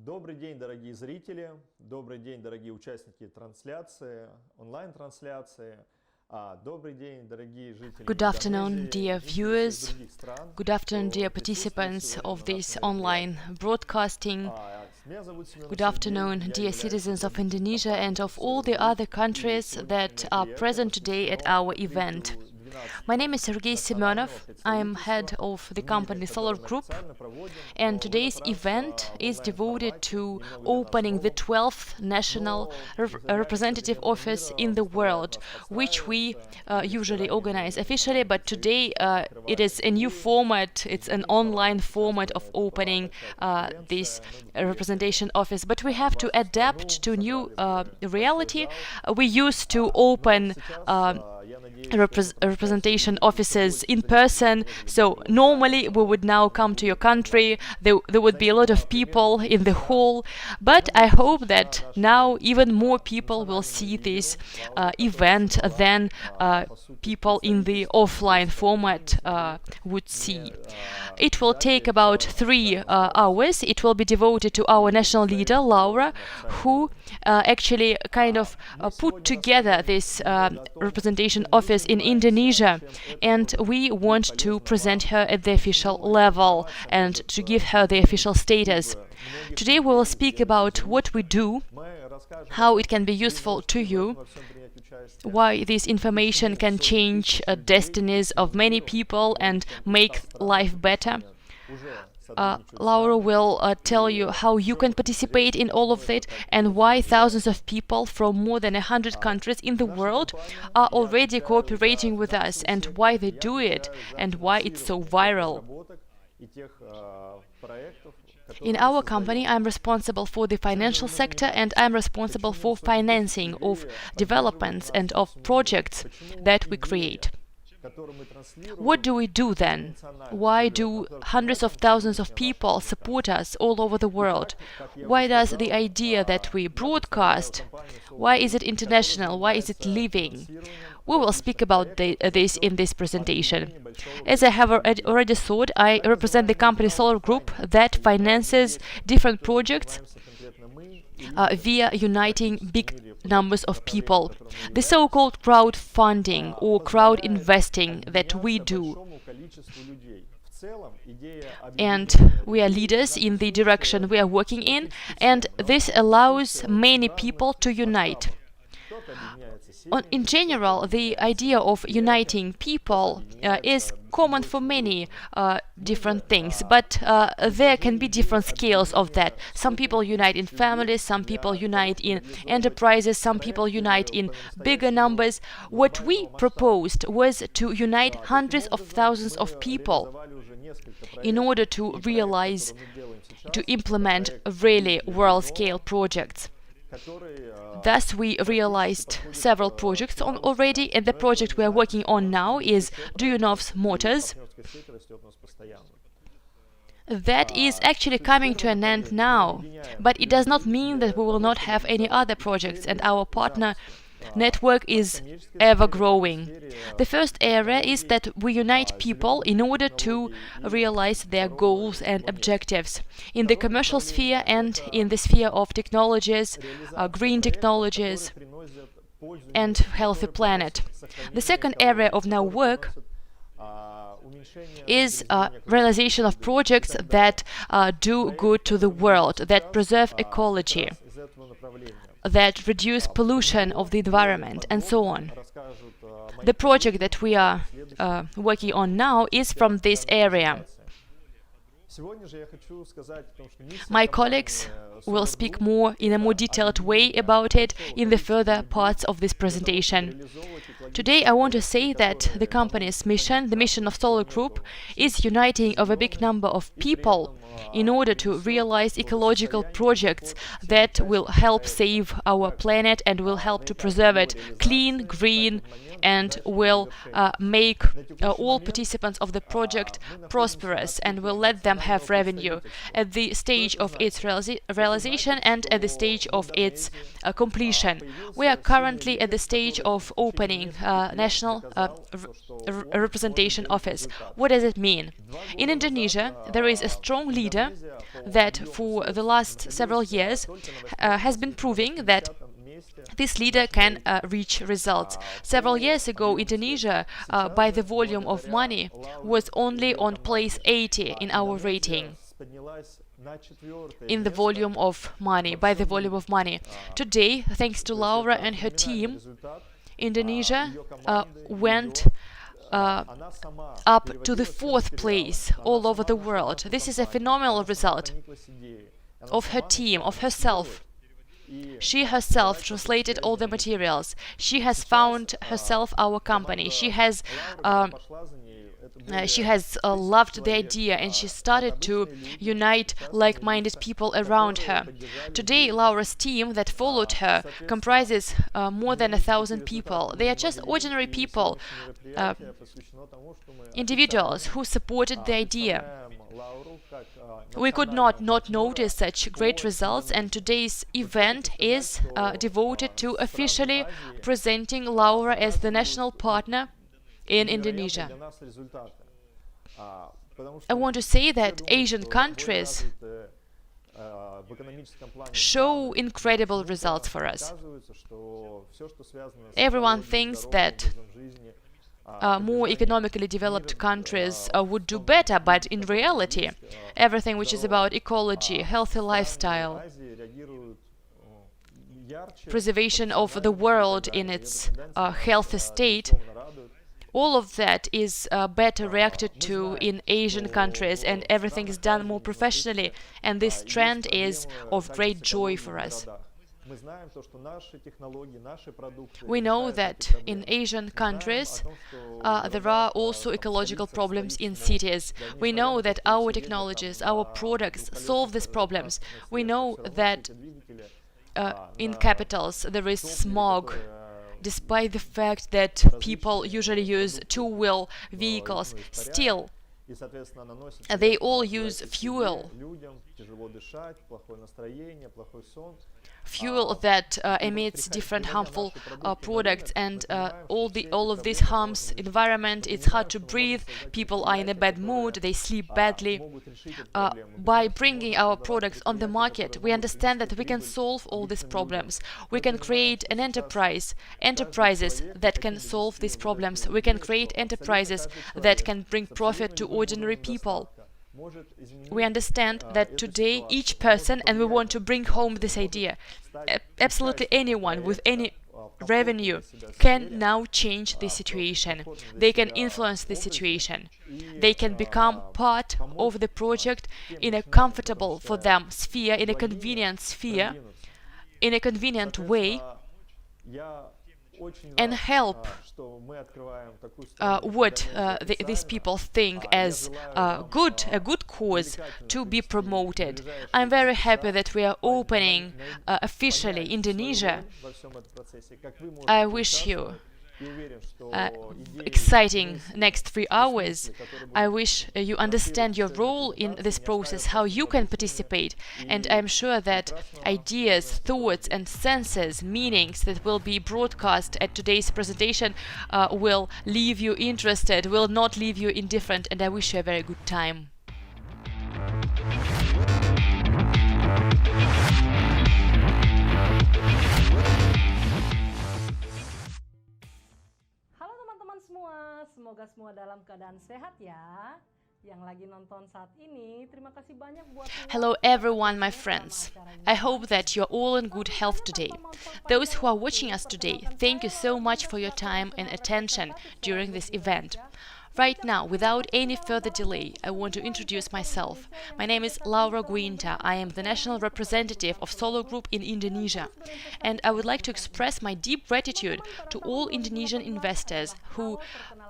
Добрый день, дорогие зрители, добрый день, дорогие участники трансляции, онлайн-трансляции. Добрый день, дорогие жители Good afternoon, dear Индонезии, viewers. других стран. Good afternoon, dear кто participants присутствует of сегодня на this нашем online broadcasting. Меня зовут Семёнов Good Сергей, afternoon, я dear являюсь citizens of руководителем Indonesia компании and of all the SOLARGROUP other countries и that сегодняшний are директор, present today at our event. My name is Sergei Semёnov. I am head of the company SOLARGROUP, and today's event is devoted to opening the 12th national representative office in the world, which we usually organize officially, but today it is a new format. It's an online format of opening this representation office, but we have to adapt to new reality. We used to open representation offices in person, so normally we would now come to your country, there would be a lot of people in the hall, but I hope that now even more people will see this event than people in the offline format would see. It will take about 3 hours. It will be devoted to our national leader, Laura, who actually kind of put together this representation office in Indonesia, and we want to present her at the official level and to give her the official status. Today we will speak about what we do, how it can be useful to you, why this information can change destinies of many people and make life better. Laura will tell you how you can participate in all of it and why thousands of people from more than 100 countries in the world are already cooperating with us and why they do it and why it's so viral. In our company, I'm responsible for the financial sector and I'm responsible for financing of developments and of projects that we create. What do we do then? Why do hundreds of thousands of people support us all over the world? Why does the idea that we broadcast, why is it international? Why is it living? We will speak about this in this presentation. As I have already said, I represent the company SOLARGROUP that finances different projects via uniting big numbers of people. The so-called crowdfunding or crowd investing that we do. And we are leaders in the direction we are working in, and this allows many people to unite. In general, the idea of uniting people is common for many different things, but there can be different scales of that. Some people unite in families, some people unite in enterprises, some people unite in bigger numbers. What we proposed was to unite hundreds of thousands of people in order to realize, to implement really world-scale projects. Thus, we realized several projects already, and the project we are working on now is Duyunov's Motors. That is actually coming to an end now, but it does not mean that we will not have any other projects, and our partner network is ever growing. The first area is that we unite people in order to realize their goals and objectives in the commercial sphere and in the sphere of technologies, green technologies, and healthy planet. The second area of our work is realization of projects that do good to the world, that preserve ecology, that reduce pollution of the environment, and so on. The project that we are working on now is from this area. My colleagues will speak more in a more detailed way about it in the further parts of this presentation. Today I want to say that the company's mission, the mission of SOLARGROUP, is uniting of a big number of people in order to realize ecological projects that will help save our planet and will help to preserve it clean, green, and will make all participants of the project prosperous and will let them them have revenue at the stage of its realization and at the stage of its completion. We are currently at the stage of opening national representation office. What does it mean? In Indonesia, there is a strong leader that for the last several years has been proving that this leader can reach results. Several years ago, Indonesia, by the volume of money, was only on place 80 in our rating. In the volume of money, by the volume of money. Today, thanks to Laura and her team, Indonesia went up to the 4th place all over the world. This is a phenomenal result of her team, of herself. She herself translated all the materials. She has found herself our company. She has loved the idea, and she started to unite like-minded people around her. Today, Laura's team that followed her comprises more than 1,000 people. They are just ordinary people, individuals who supported the idea. We could not notice such great results, and today's event is devoted to officially presenting Laura as the national partner in Indonesia. I want to say that Asian countries show incredible results for us. Everyone thinks that more economically developed countries would do better, but in reality, everything which is about ecology, healthy lifestyle, preservation of the world in its healthy state, all of that is better reacted to in Asian countries, and everything is done more professionally, and this trend is of great joy for us. We know that in Asian countries there are also ecological problems in cities. We know that our technologies, our products solve these problems. We know that in capitals there is smog, despite the fact that people usually use two-wheel vehicles. Still, they all use fuel that emits different harmful products, and all of this harms environment. It's hard to breathe, people are in a bad mood, they sleep badly. By bringing our products on the market, we understand that we can solve all these problems. We can create an enterprises that can solve these problems. We can create enterprises that can bring profit to ordinary people. We understand that today each person, and we want to bring home this idea, absolutely anyone with any revenue can now change the situation. They can influence the situation. They can become part of the project in a comfortable for them sphere, in a convenient sphere, in a convenient way, and help what these people think as a good cause to be promoted. I'm very happy that we are opening officially Indonesia. I wish you exciting next 3 hours. I wish you understand your role in this process, how you can participate, and I'm sure that ideas, thoughts and senses, meanings that will be broadcast at today's presentation will leave you interested, will not leave you indifferent, and I wish you a very good time. Semoga semua dalam keadaan sehat ya. Yang lagi nonton saat ini, terima kasih banyak buat Hello everyone, my friends. I hope that you're all in good health today. Those who are watching us today, thank you so much for your time and attention during this event. Right now, without any further delay, I want to introduce myself. My name is Laura Guinta. I am the national representative of Solar Group in Indonesia. And I would like to express my deep gratitude to all Indonesian investors who,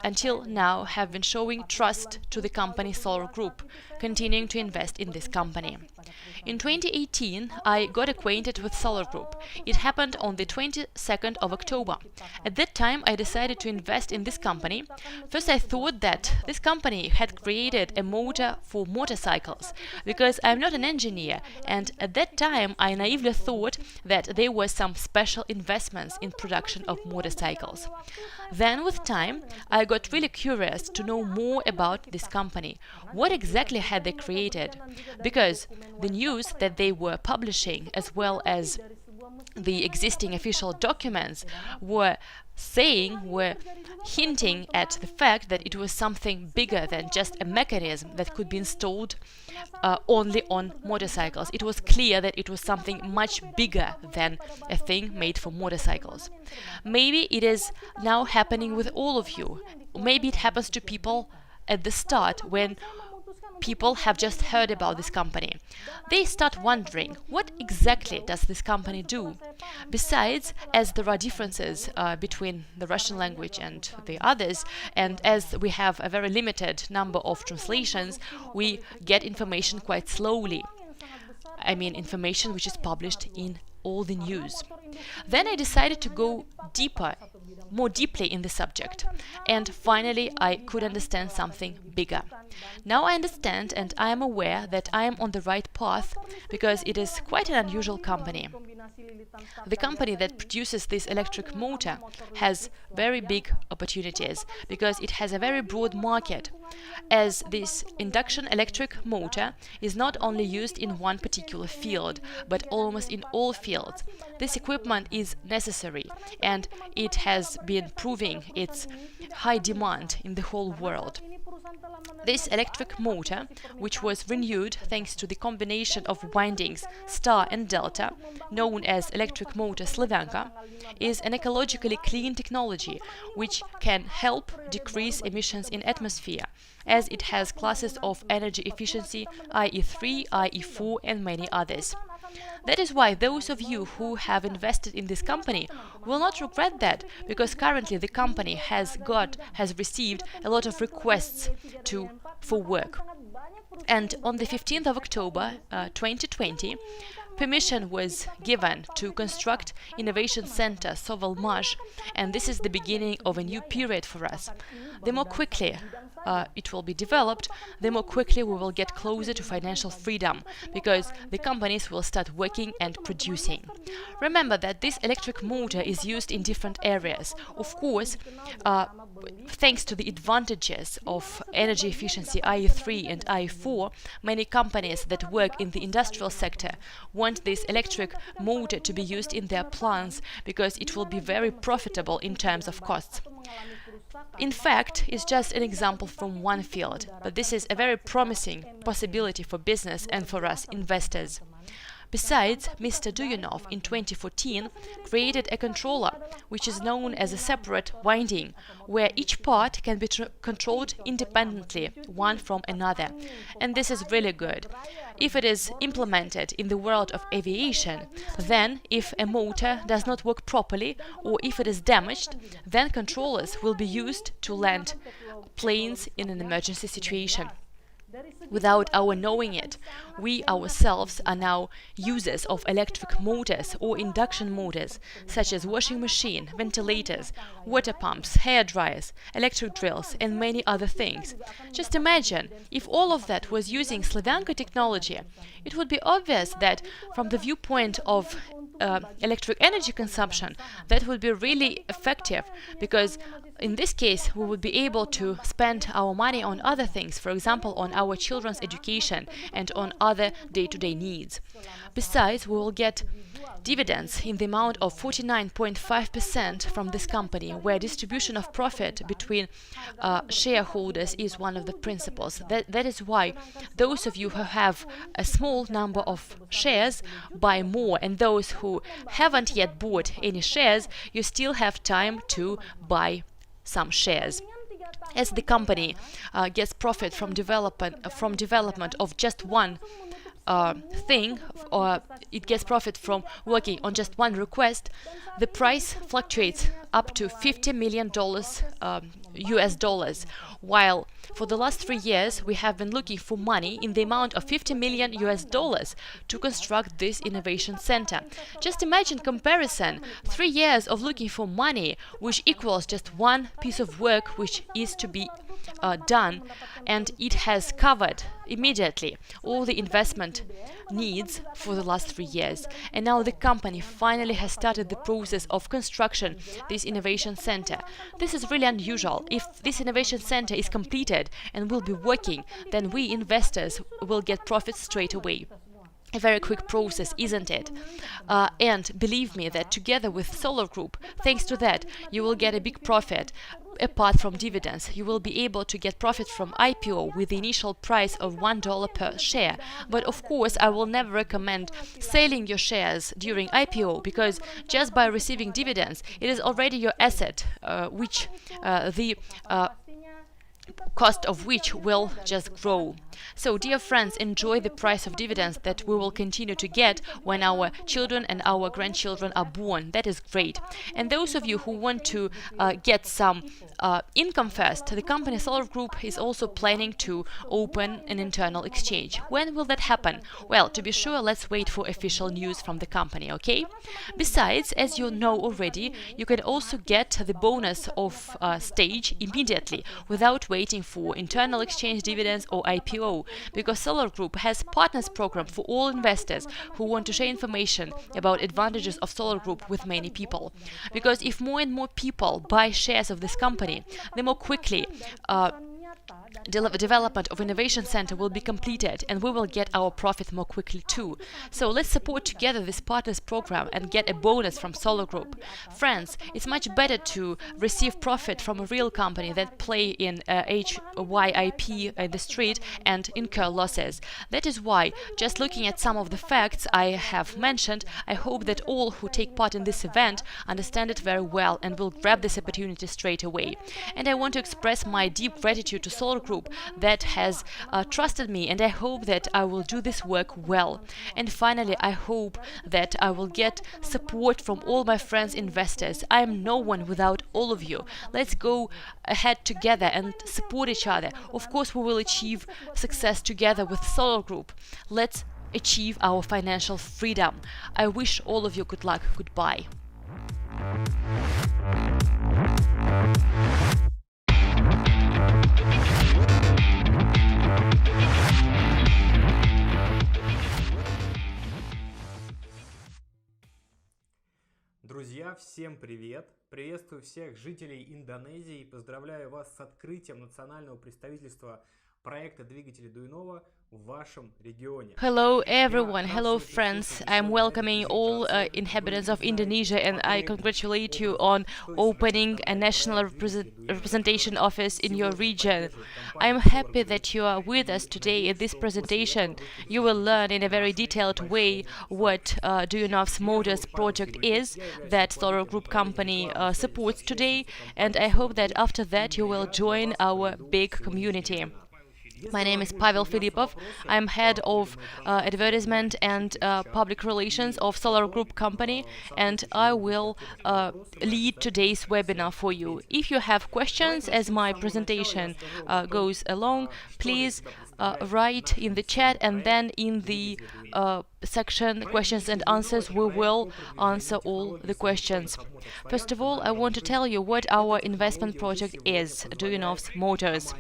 until now, have been showing trust to the company Solar Group, continuing to invest in this company. In 2018, I got acquainted with Solar Group. It happened on the 22nd of October. At that time, I decided to invest in this company. First, I thought that this company had created a motor for motorcycles, because I'm not an engineer, and at that time, I naively thought that there were some special investments in production of motorcycles. Then, with time, I got really curious to know more about this company. What exactly had they created? Because the news that they were publishing, as well as the existing official documents, were hinting at the fact that it was something bigger than just a mechanism that could be installed only on motorcycles. It was clear that it was something much bigger than a thing made for motorcycles. Maybe it is now happening with all of you. Maybe it happens to people at the start when people have just heard about this company. They start wondering, what exactly does this company do? Besides, as there are differences between the Russian language and the others, and as we have a very limited number of translations, we get information quite slowly. I mean, information which is published in all the news. Then I decided to go more deeply in the subject, and finally I could understand something bigger. Now I understand and I am aware that I am on the right path, because it is quite an unusual company. The company that produces this electric motor has very big opportunities, because it has a very broad market, as this induction electric motor is not only used in one particular field, but almost in all fields. This equipment is necessary, and it has been proving its high demand in the whole world. This electric motor, which was renewed thanks to the combination of windings star and delta, known as electric motor Slavyanka, is an ecologically clean technology which can help decrease emissions in atmosphere, as it has classes of energy efficiency IE3, IE4 and many others. That is why those of you who have invested in this company will not regret that, because currently the company has received a lot of requests for work. And on the 15th of October 2020, permission was given to construct Innovation Center Sovelmash, and this is the beginning of a new period for us. The more quickly it will be developed, the more quickly we will get closer to financial freedom, because the companies will start working and producing. Remember that this electric motor is used in different areas. Of course, thanks to the advantages of energy efficiency IE3 and IE4, many companies that work in the industrial sector want this electric motor to be used in their plants, because it will be very profitable in terms of costs. In fact, it's just an example from one field, but this is a very promising possibility for business and for us investors. Besides, Mr. Duyunov in 2014 created a controller, which is known as a separate winding, where each part can be controlled independently, one from another. And this is really good. If it is implemented in the world of aviation, then if a motor does not work properly, or if it is damaged, then controllers will be used to land planes in an emergency situation. Without our knowing it, we ourselves are now users of electric motors or induction motors, such as washing machine, ventilators, water pumps, hair dryers, electric drills, and many other things. Just imagine, if all of that was using Slavyanka technology, it would be obvious that from the viewpoint of electric energy consumption, that would be really effective, because in this case we would be able to spend our money on other things, for example on our children's education and on other day-to-day needs. Besides, we will get dividends in the amount of 49.5% from this company, where distribution of profit between shareholders is one of the principles. That is why those of you who have a small number of shares buy more, and those who haven't yet bought any shares, you still have time to buy some shares. As the company gets profit from development of just one thing, or it gets profit from working on just one request, the price fluctuates up to $50 million US dollars, while for the last 3 years we have been looking for money in the amount of 50 million US dollars to construct this innovation center. Just imagine comparison, 3 years of looking for money, which equals just one piece of work which is to be done, and it has covered immediately all the investment needs for the last 3 years. And now the company finally has started the process of construction this innovation center. This is really unusual. If this innovation center is completed and will be working, then we investors will get profits straight away. A very quick process, isn't it? And believe me that together with Solar Group, thanks to that, you will get a big profit. Apart from dividends, you will be able to get profit from IPO with the initial price of $1 per share. But of course, I will never recommend selling your shares during IPO, because just by receiving dividends, it is already your asset, which the cost of which will just grow. So, dear friends, enjoy the price of dividends that we will continue to get when our children and our grandchildren are born. That is great. And those of you who want to get some income first, the company Solar Group is also planning to open an internal exchange. When will that happen? Well, to be sure, let's wait for official news from the company, okay? Besides, as you know already, you can also get the bonus of stage immediately without waiting for internal exchange, dividends or IPO, because Solar Group has partners program for all investors who want to share information about advantages of Solar Group with many people. Because if more and more people buy shares of this company, the more quickly development of innovation center will be completed, and we will get our profit more quickly too. So let's support together this partners program and get a bonus from Solar Group. Friends, it's much better to receive profit from a real company than play in HYIP in the street and incur losses. That is why, just looking at some of the facts I have mentioned, I hope that all who take part in this event understand it very well and will grab this opportunity straight away. And I want to express my deep gratitude to Solar Group that has trusted me, and I hope that I will do this work well. And finally, I hope that I will get support from all my friends investors. I am no one without all of you. Let's go ahead together and support each other. Of course, we will achieve success together with Solar Group. Let's achieve our financial freedom. I wish all of you good luck. Goodbye. Друзья, всем привет! Приветствую всех жителей Индонезии и поздравляю вас с открытием национального представительства проекта двигателей Дуйнова в вашем регионе. Hello everyone, hello friends. I'm welcoming all inhabitants of Indonesia, and I congratulate you on opening a national representation office in your region. I'm happy that you are with us today in this presentation. You will learn in a very detailed way what Duyanov's Motors project is that Solar Group company supports today, and I hope that after that you will join our big community. My name is Pavla Filippova. I'm head of advertisement and public relations of Solar Group company, and I will lead today's webinar for you. If you have questions as my presentation goes along, please write in the chat, and then in the section questions and answers we will answer all the questions. First of all, I want to tell you what our investment project is, Duyanov's Motors.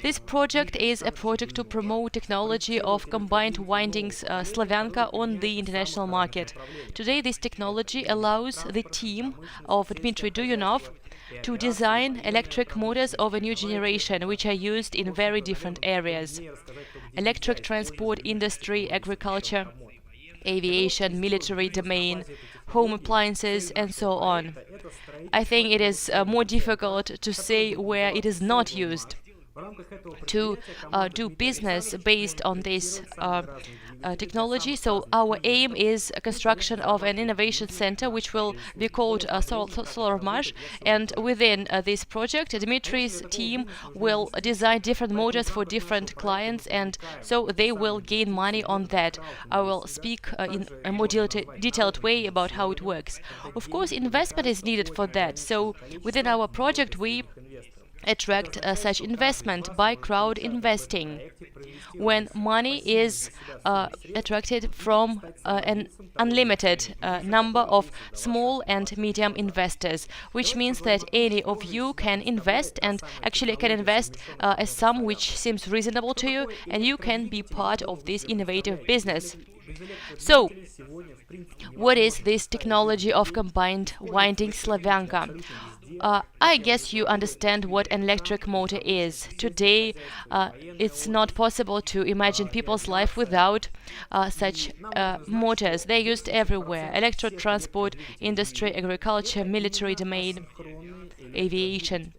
This project is a project to promote technology of combined windings Slavyanka on the international market. Today, this technology allows the team of Dmitry Duyunov to design electric motors of a new generation, which are used in very different areas: electric transport industry, agriculture, aviation, military domain, home appliances, and so on. I think it is more difficult to say where it is not used. to do business based on this technology. So our aim is a construction of an innovation center, which will be called SOLARGROUP. And within this project, Dimitri's team will design different motors for different clients, and so they will gain money on that. I will speak in a more detailed way about how it works. Of course, investment is needed for that. So within our project, we attract such investment by crowd investing, when money is attracted from an unlimited number of small and medium investors, which means that any of you can invest, and actually can invest a sum which seems reasonable to you, and you can be part of this innovative business. So, what is this technology of combined winding Slavyanka? I guess you understand what an electric motor is. Today, it's not possible to imagine people's life without such motors. They're used everywhere: electro transport, industry, agriculture, military domain, aviation.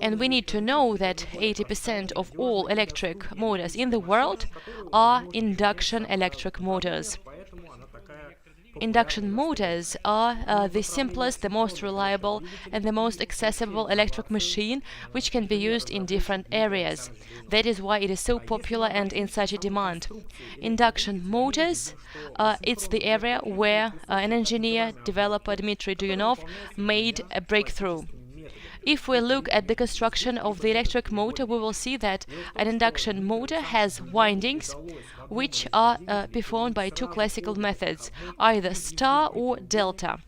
And we need to know that 80% of all electric motors in the world are induction electric motors. Induction motors are the simplest, the most reliable, and the most accessible electric machine which can be used in different areas. That is why it is so popular and in such a demand. Induction motors, it's the area where an engineer, developer, Dmitry Duyunov, made a breakthrough. If we look at the construction of the electric motor, we will see that an induction motor has windings which are performed by two classical methods, either star or delta.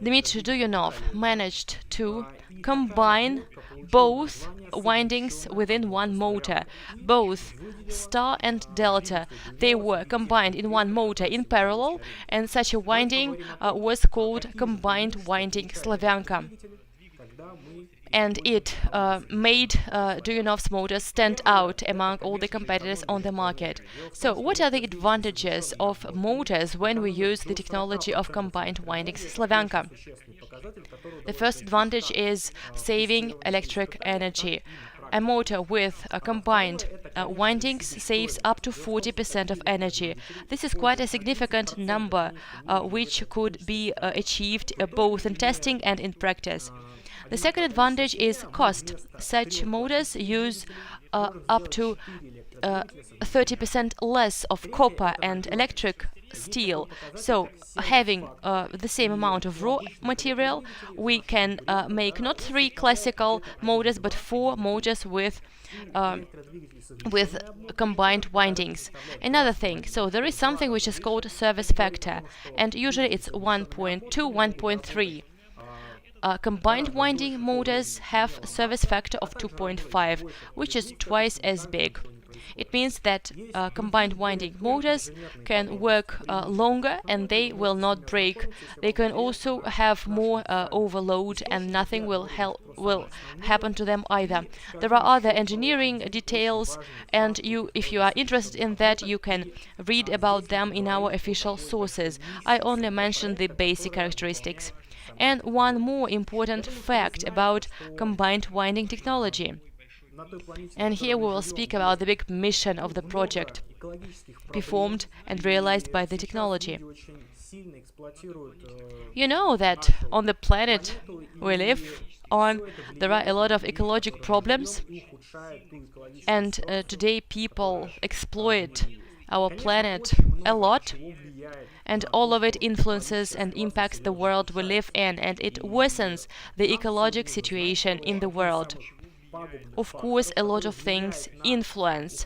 Dmitry Duyunov managed to combine both windings within one motor, both star and delta. They were combined in one motor in parallel, and such a winding was called combined winding Slavyanka. And it made Duyunov's motors stand out among all the competitors on the market. So what are the advantages of motors when we use the technology of combined windings Slavyanka? The first advantage is saving electric energy. A motor with combined windings saves up to 40% of energy. This is quite a significant number, which could be achieved both in testing and in practice. The second advantage is cost. Such motors use up to 30% less of copper and electric steel. So, having the same amount of raw material, we can make not 3 classical motors, but 4 motors with combined windings. Another thing, so there is something which is called service factor, and usually it's 1.2, 1.3. Combined winding motors have a service factor of 2.5, which is twice as big. It means that combined winding motors can work longer and they will not break. They can also have more overload, and nothing will happen to them either. There are other engineering details, and if you are interested in that, you can read about them in our official sources. I only mentioned the basic characteristics. And one more important fact about combined winding technology. And here we will speak about the big mission of the project, performed and realized by the technology. You know that on the planet we live on, there are a lot of ecological problems, and today people exploit our planet a lot, and all of it influences and impacts the world we live in, and it worsens the ecological situation in the world. Of course, a lot of things influence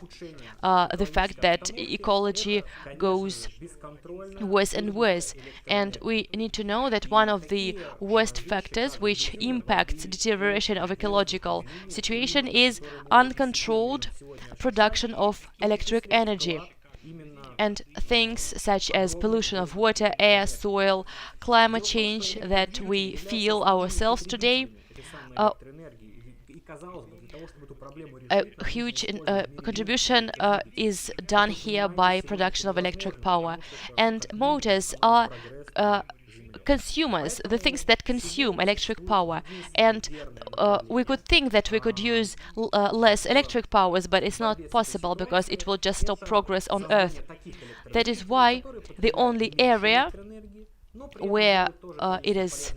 the fact that ecology goes worse and worse. And we need to know that one of the worst factors which impacts deterioration of ecological situation is uncontrolled production of electric energy. And things such as pollution of water, air, soil, climate change that we feel ourselves today, a huge contribution is done here by production of electric power. And motors are consumers, the things that consume electric power. And we could think that we could use less electric powers, but it's not possible because it will just stop progress on Earth. That is why the only area where it is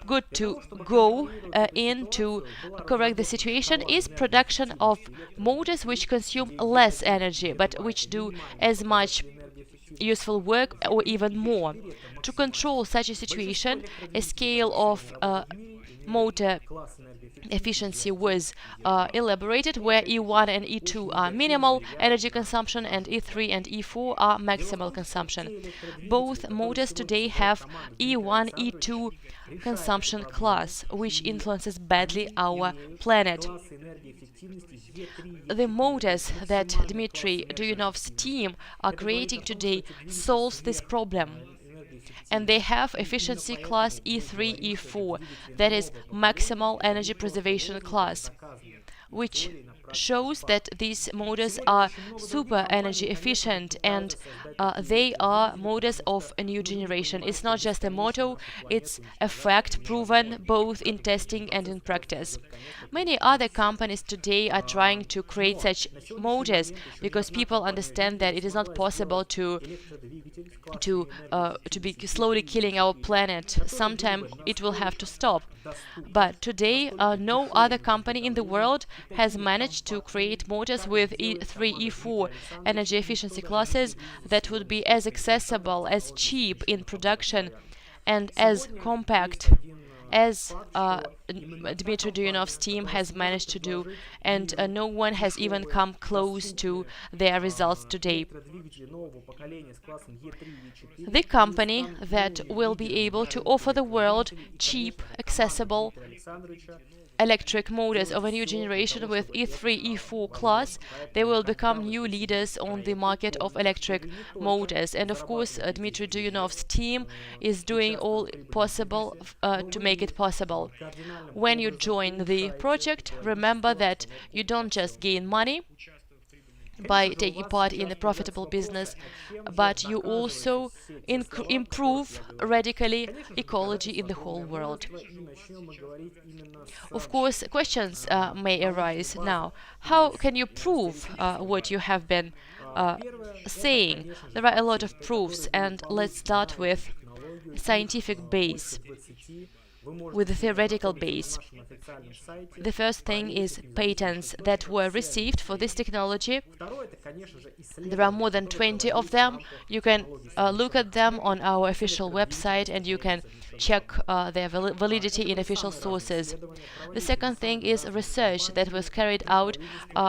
good to go in to correct the situation is production of motors which consume less energy but which do as much useful work or even more. To control such a situation, a scale of motor efficiency was elaborated, where E1 and E2 are minimal energy consumption and E3 and E4 are maximal consumption. Both motors today have E1, E2 consumption class, which influences badly our planet. The motors that Dmitry Duyunov's team are creating today solves this problem. And they have efficiency class E3, E4, that is maximal energy preservation class, which shows that these motors are super energy efficient and they are motors of a new generation. It's not just a motto, it's a fact proven both in testing and in practice. Many other companies today are trying to create such motors because people understand that it is not possible to be slowly killing our planet. Sometime it will have to stop. But today, no other company in the world has managed to create motors with E3, E4 energy efficiency classes that would be as accessible, as cheap in production, and as compact as Dmitry Duyunov's team has managed to do, and no one has even come close to their results today. The company that will be able to offer the world cheap, accessible electric motors of a new generation with E3, E4 class, they will become new leaders on the market of electric motors. And of course, Dmitry Duyunov's team is doing all possible to make it possible. When you join the project, remember that you don't just gain money by taking part in a profitable business, but you also improve radically ecology in the whole world. Of course, questions may arise now. How can you prove what you have been saying? There are a lot of proofs, and let's start with scientific base, with the theoretical base. The first thing is patents that were received for this technology. There are more than 20 of them. You can look at them on our official website and you can check their validity in official sources. The second thing is research that was carried out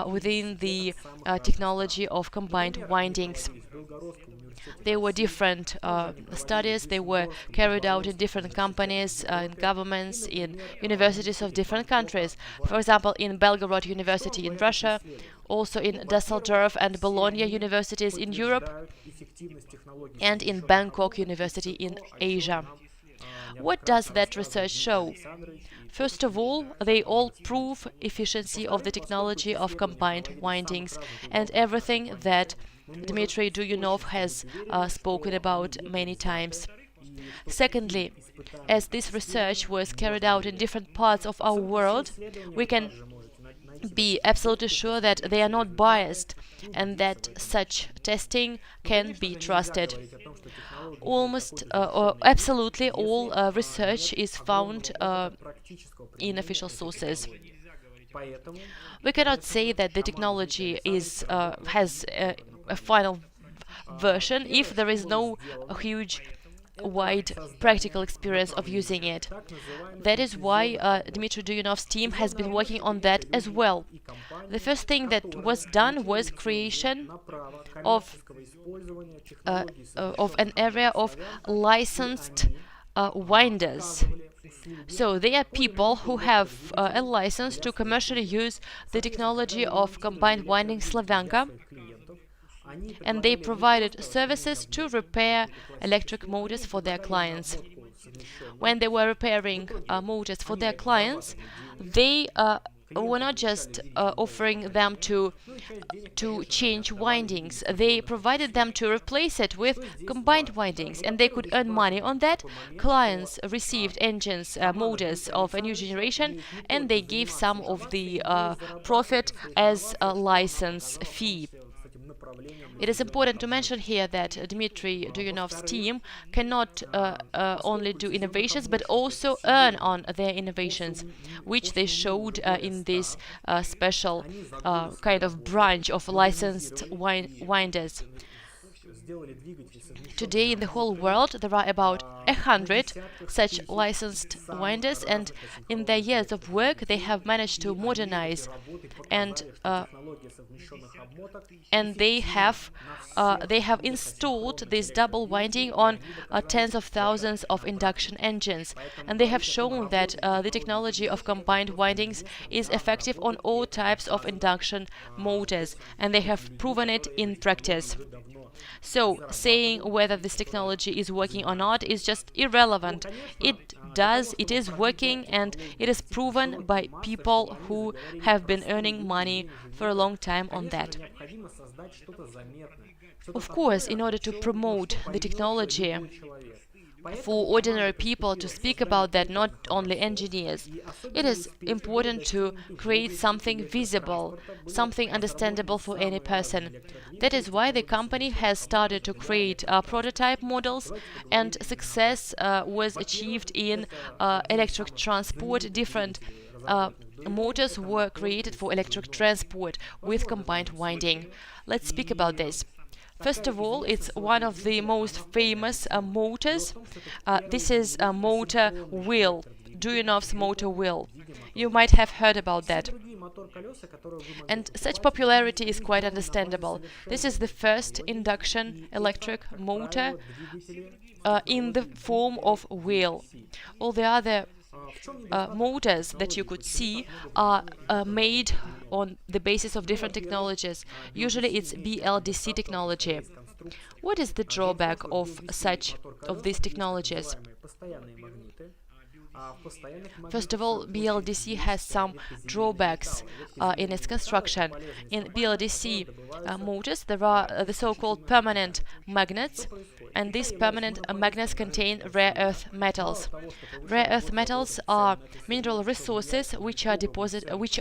within the technology of combined windings. There were different studies. They were carried out in different companies, in governments, in universities of different countries. For example, in Belgorod University in Russia, also in Düsseldorf and Bologna universities in Europe, and in Bangkok University in Asia. What does that research show? First of all, they all prove efficiency of the technology of combined windings and everything that Dmitry Duyunov has spoken about many times. Secondly, as this research was carried out in different parts of our world, we can be absolutely sure that they are not biased and that such testing can be trusted. Almost or absolutely all research is found in official sources. We cannot say that the technology is has a final version if there is no huge wide practical experience of using it. That is why Dmitry Duyunov's team has been working on that as well. The first thing that was done was creation of an area of licensed winders. So they are people who have a license to commercially use the technology of combined winding Slavyanka, and they provided services to repair electric motors for their clients. When they were repairing motors for their clients, they were not just offering them to change windings. They provided them to replace it with combined windings, and they could earn money on that. Clients received engines, motors of a new generation, and they gave some of the profit as a license fee. It is important to mention here that Dmitry Duyunov's team cannot only do innovations, but also earn on their innovations, which they showed in this special kind of branch of licensed winders. Today in the whole world there are about 100 such licensed winders, and in their years of work they have managed to modernize and they have installed this double winding on tens of thousands of induction engines, and they have shown that the technology of combined windings is effective on all types of induction motors, and they have proven it in practice. So, saying whether this technology is working or not is just irrelevant. It is working, and it is proven by people who have been earning money for a long time on that. Of course, in order to promote the technology, for ordinary people to speak about that, not only engineers, it is important to create something visible, something understandable for any person. That is why the company has started to create prototype models, and success was achieved in electric transport. Different motors were created for electric transport with combined winding. Let's speak about this. First of all, it's one of the most famous motors. This is a motor wheel, Duyunov's motor wheel. You might have heard about that. And such popularity is quite understandable. This is the first induction electric motor in the form of wheel. All the other motors that you could see are made on the basis of different technologies. Usually it's BLDC technology. What is the drawback of these technologies? First of all, BLDC has some drawbacks in its construction. In BLDC motors, there are the so-called permanent magnets, and these permanent magnets contain rare earth metals. Rare earth metals are mineral resources which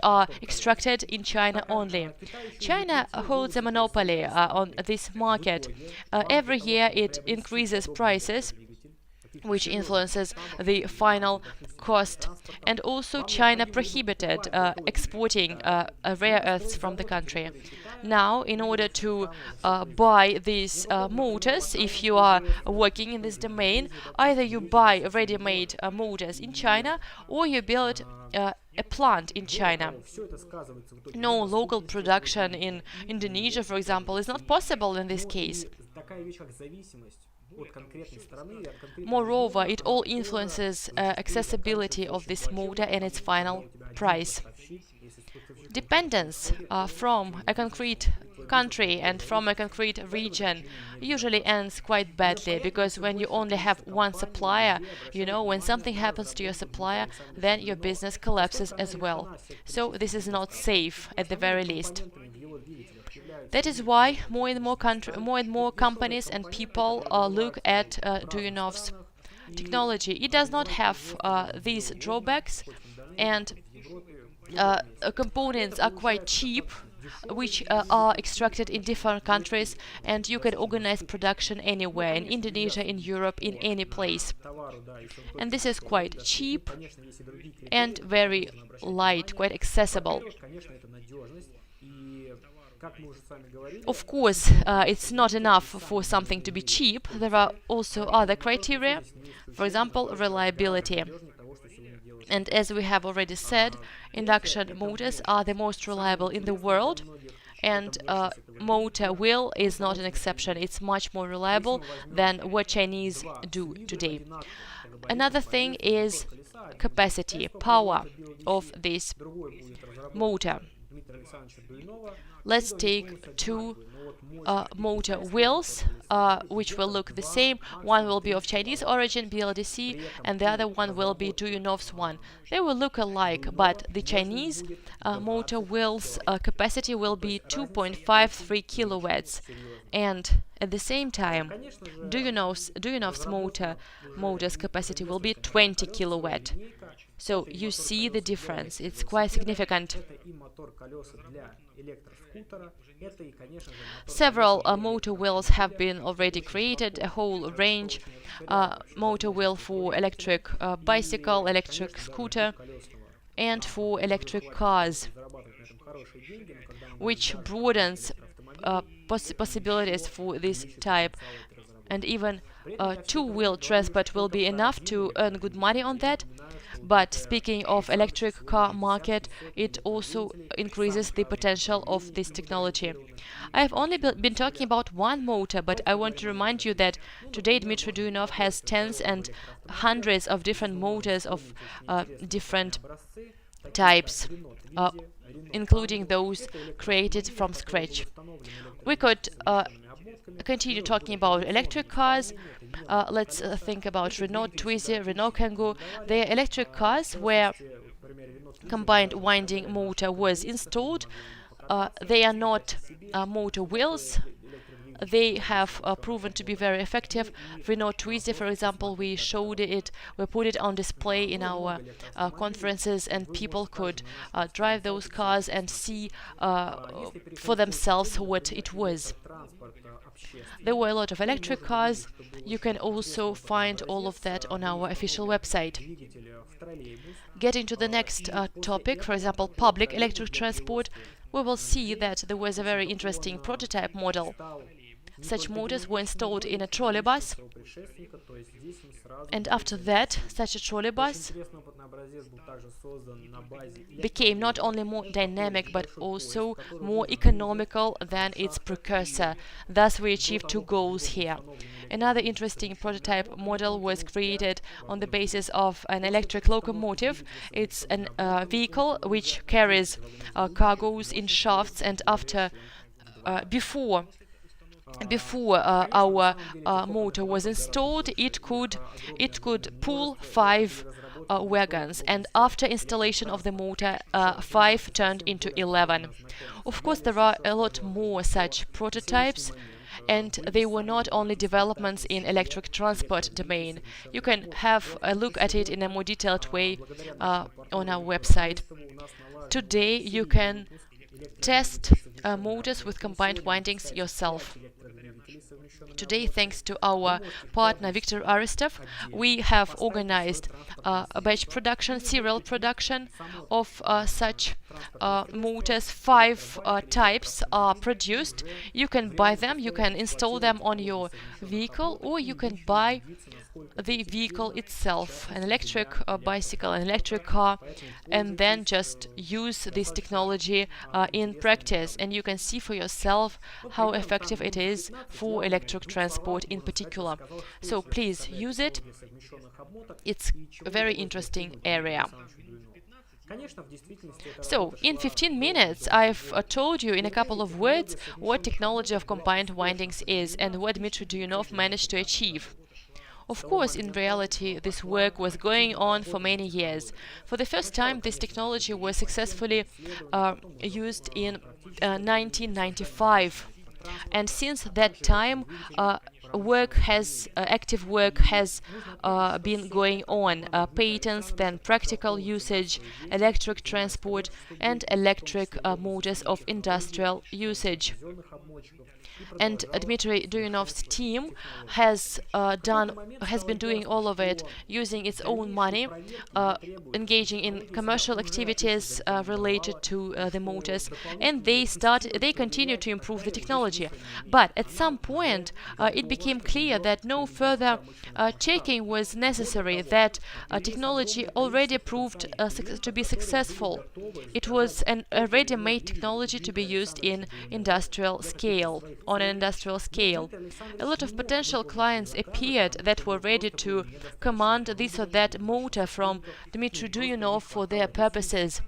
are extracted in China only. China holds a monopoly on this market. Every year it increases prices, which influences the final cost. And also China prohibited exporting rare earths from the country. Now, in order to buy these motors, if you are working in this domain, either you buy ready-made motors in China or you build a plant in China. No local production in Indonesia, for example, is not possible in this case. Moreover, it all influences accessibility of this motor and its final price. Dependence from a concrete country and from a concrete region usually ends quite badly, because when you only have one supplier, when something happens to your supplier, then your business collapses as well. So this is not safe at the very least. That is why more and more companies and people look at Duyunov's technology. It does not have these drawbacks, and components are quite cheap, which are extracted in different countries, and you can organize production anywhere, in Indonesia, in Europe, in any place. And this is quite cheap and very light, quite accessible. Of course, it's not enough for something to be cheap. There are also other criteria, for example, reliability. And as we have already said, induction motors are the most reliable in the world, and motor wheel is not an exception. It's much more reliable than what Chinese do today. Another thing is capacity, power of this motor. Let's take two motor wheels, which will look the same. One will be of Chinese origin, BLDC, and the other one will be Duyunov's one. They will look alike, but the Chinese motor wheels capacity will be 2.53 kilowatts, and at the same time, Duyunov's motor's capacity will be 20 kilowatt. So you see the difference. It's quite significant. Several motor wheels have been already created, a whole range. Motor wheel for electric bicycle, electric scooter, and for electric cars, which broadens possibilities for this type. And even two-wheel transport will be enough to earn good money on that. But speaking of electric car market, it also increases the potential of this technology. I have only been talking about one motor, but I want to remind you that today Dmitry Duyunov has tens and hundreds of different motors of different types, including those created from scratch. We could continue talking about electric cars. Let's think about Renault Twizy, Renault Kangoo. They are electric cars where combined winding motor was installed. They are not motor wheels. They have proven to be very effective. Renault Twizy, for example, we showed it, we put it on display in our conferences, and people could drive those cars and see for themselves what it was. There were a lot of electric cars. You can also find all of that on our official website. Getting to the next topic, for example, public electric transport, we will see that there was a very interesting prototype model. Such motors were installed in a trolleybus, and after that, such a trolleybus became not only more dynamic but also more economical than its precursor. Thus, we achieved two goals here. Another interesting prototype model was created on the basis of an electric locomotive. It's a vehicle which carries cargoes in shafts, and before our motor was installed, it could pull 5 wagons, and after installation of the motor, 5 turned into 11. Of course, there are a lot more such prototypes, and they were not only developments in electric transport domain. You can have a look at it in a more detailed way on our website. Today, you can test motors with combined windings yourself. Today, thanks to our partner Viktor Aristov, we have organized a batch production, serial production of such motors. 5 types are produced. You can buy them, you can install them on your vehicle, or you can buy the vehicle itself, an electric bicycle, an electric car, and then just use this technology in practice, and you can see for yourself how effective it is for electric transport in particular. So please use it. It's a very interesting area. So, in 15 minutes, I've told you in a couple of words what technology of combined windings is and what Dmitry Duyunov managed to achieve. Of course, in reality, this work was going on for many years. For the first time, this technology was successfully used in 1995. And since that time, active work has been going on. Patents, then practical usage, electric transport, and electric motors of industrial usage. And Dmitry Duyunov's team has been doing all of it using its own money, engaging in commercial activities related to the motors, and they continue to improve the technology. But at some point, it became clear that no further checking was necessary, that technology already proved to be successful. It was a ready-made technology to be used in on an industrial scale. A lot of potential clients appeared that were ready to command this or that motor from Dmitry Duyunov for their purposes.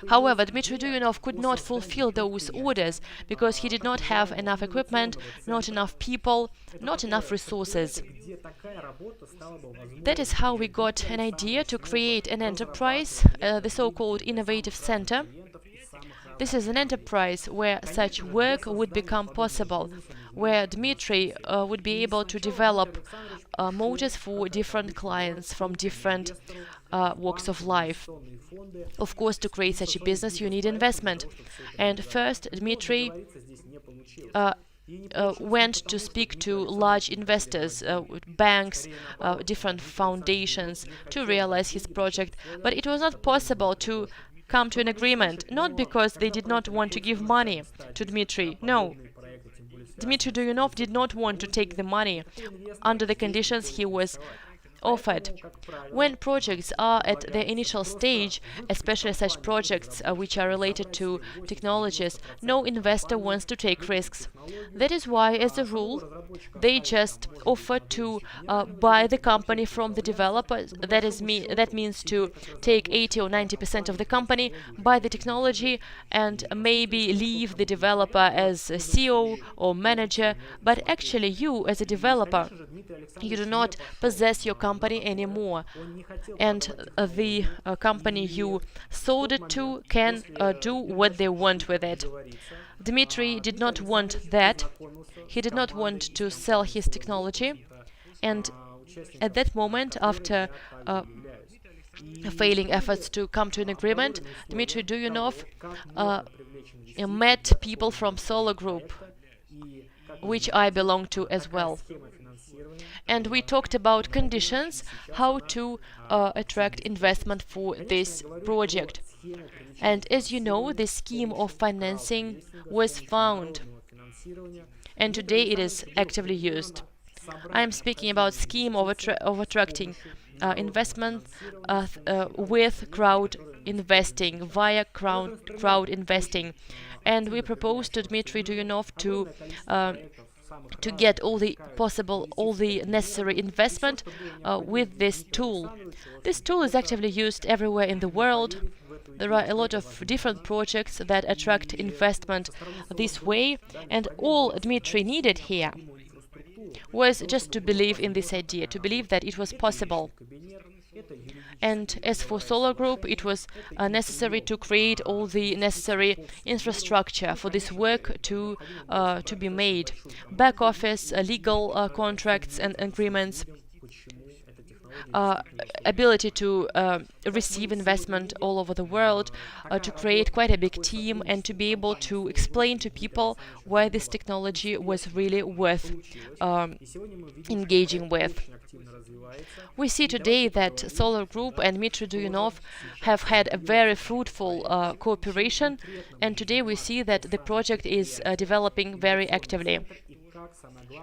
However, Dmitry Duyunov could not fulfill those orders because he did not have enough equipment, not enough people, not enough resources. That is how we got an idea to create an enterprise, the so-called innovative center. This is an enterprise where such work would become possible, where Dmitry would be able to develop motors for different clients from different walks of life. Of course, to create such a business, you need investment. And first, Dmitry went to speak to large investors, banks, different foundations, to realize his project. But it was not possible to come to an agreement, not because they did not want to give money to Dmitry. No. Dmitry Duyunov did not want to take the money under the conditions he was offered. When projects are at their initial stage, especially such projects which are related to technologies, no investor wants to take risks. That is why, as a rule, they just offer to buy the company from the developer. That means to take 80 or 90% of the company, buy the technology, and maybe leave the developer as a CEO or manager. But actually, you, as a developer, you do not possess your company anymore, and the company you sold it to can do what they want with it. Dmitry did not want that. He did not want to sell his technology, and at that moment, after failing efforts to come to an agreement, Dmitry Duyunov met people from Solar Group, which I belong to as well. And we talked about conditions, how to attract investment for this project. And as you know, the scheme of financing was found, and today it is actively used. I am speaking about scheme of attracting investment with crowd investing, via crowd investing. And we proposed to Dmitry Duyunov to get all the necessary investment with this tool. This tool is actively used everywhere in the world. There are a lot of different projects that attract investment this way, and all Dmitry needed here was just to believe in this idea, to believe that it was possible. And as for Solar Group, it was necessary to create all the necessary infrastructure for this work to be made. Back office, legal contracts and agreements, ability to receive investment all over the world, to create quite a big team, and to be able to explain to people why this technology was really worth engaging with. We see today that Solar Group and Dmitry Duyunov have had a very fruitful cooperation, and today we see that the project is developing very actively.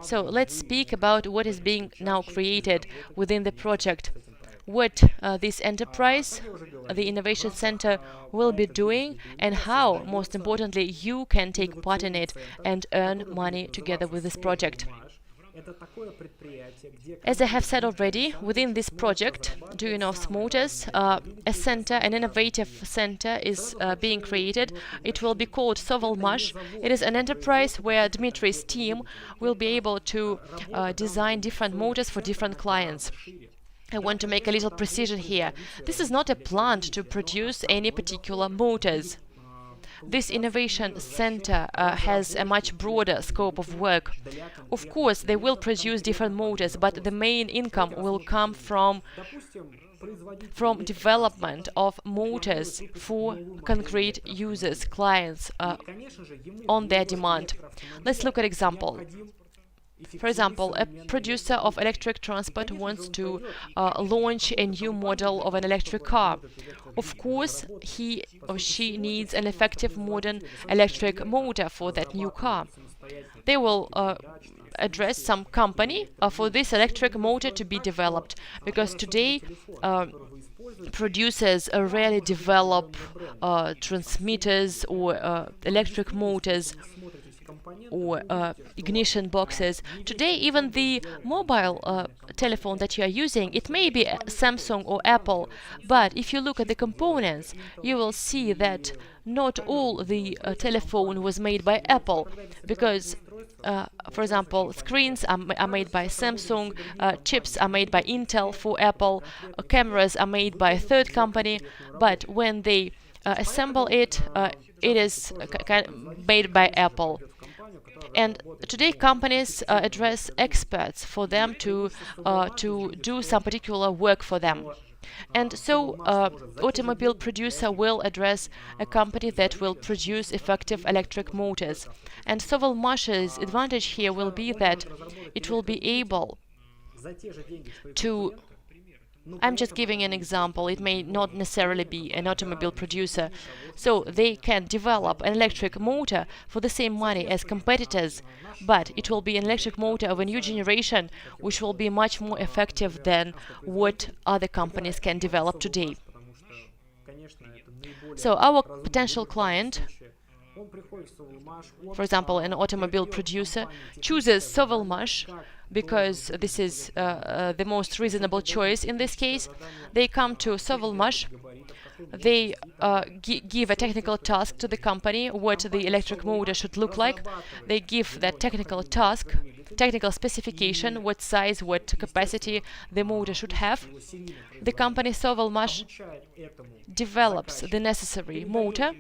So let's speak about what is being now created within the project, what this enterprise, the Innovation Center, will be doing, and how, most importantly, you can take part in it and earn money together with this project. As I have said already, within this project, Duyunov's Motors, a center, an innovative center is being created. It will be called Sovelmash. It is an enterprise where Dmitry's team will be able to design different motors for different clients. I want to make a little precision here. This is not a plant to produce any particular motors. This innovation center has a much broader scope of work. Of course, they will produce different motors, but the main income will come from development of motors for concrete users, clients, on their demand. Let's look at example. For example, a producer of electric transport wants to launch a new model of an electric car. Of course, he or she needs an effective modern electric motor for that new car. They will address some company for this electric motor to be developed, because today producers rarely develop transmitters or electric motors or ignition boxes. Today, even the mobile telephone that you are using, it may be Samsung or Apple, but if you look at the components, you will see that not all the telephone was made by Apple, because for example, screens are made by Samsung, chips are made by Intel for Apple, cameras are made by a third company, but when they assemble it, it is made by Apple. And today companies address experts for them to do some particular work for them. And so automobile producer will address a company that will produce effective electric motors. And Sovelmash's advantage here will be that it will be able to, I'm just giving an example, it may not necessarily be an automobile producer, so they can develop an electric motor for the same money as competitors, but it will be an electric motor of a new generation which will be much more effective than what other companies can develop today. So our potential client, for example, an automobile producer, chooses Sovelmash because this is the most reasonable choice in this case. They come to Sovelmash, they give a technical task to the company, what the electric motor should look like. They give that technical task, technical specification, what size, what capacity the motor should have. The company Sovelmash develops the necessary motor,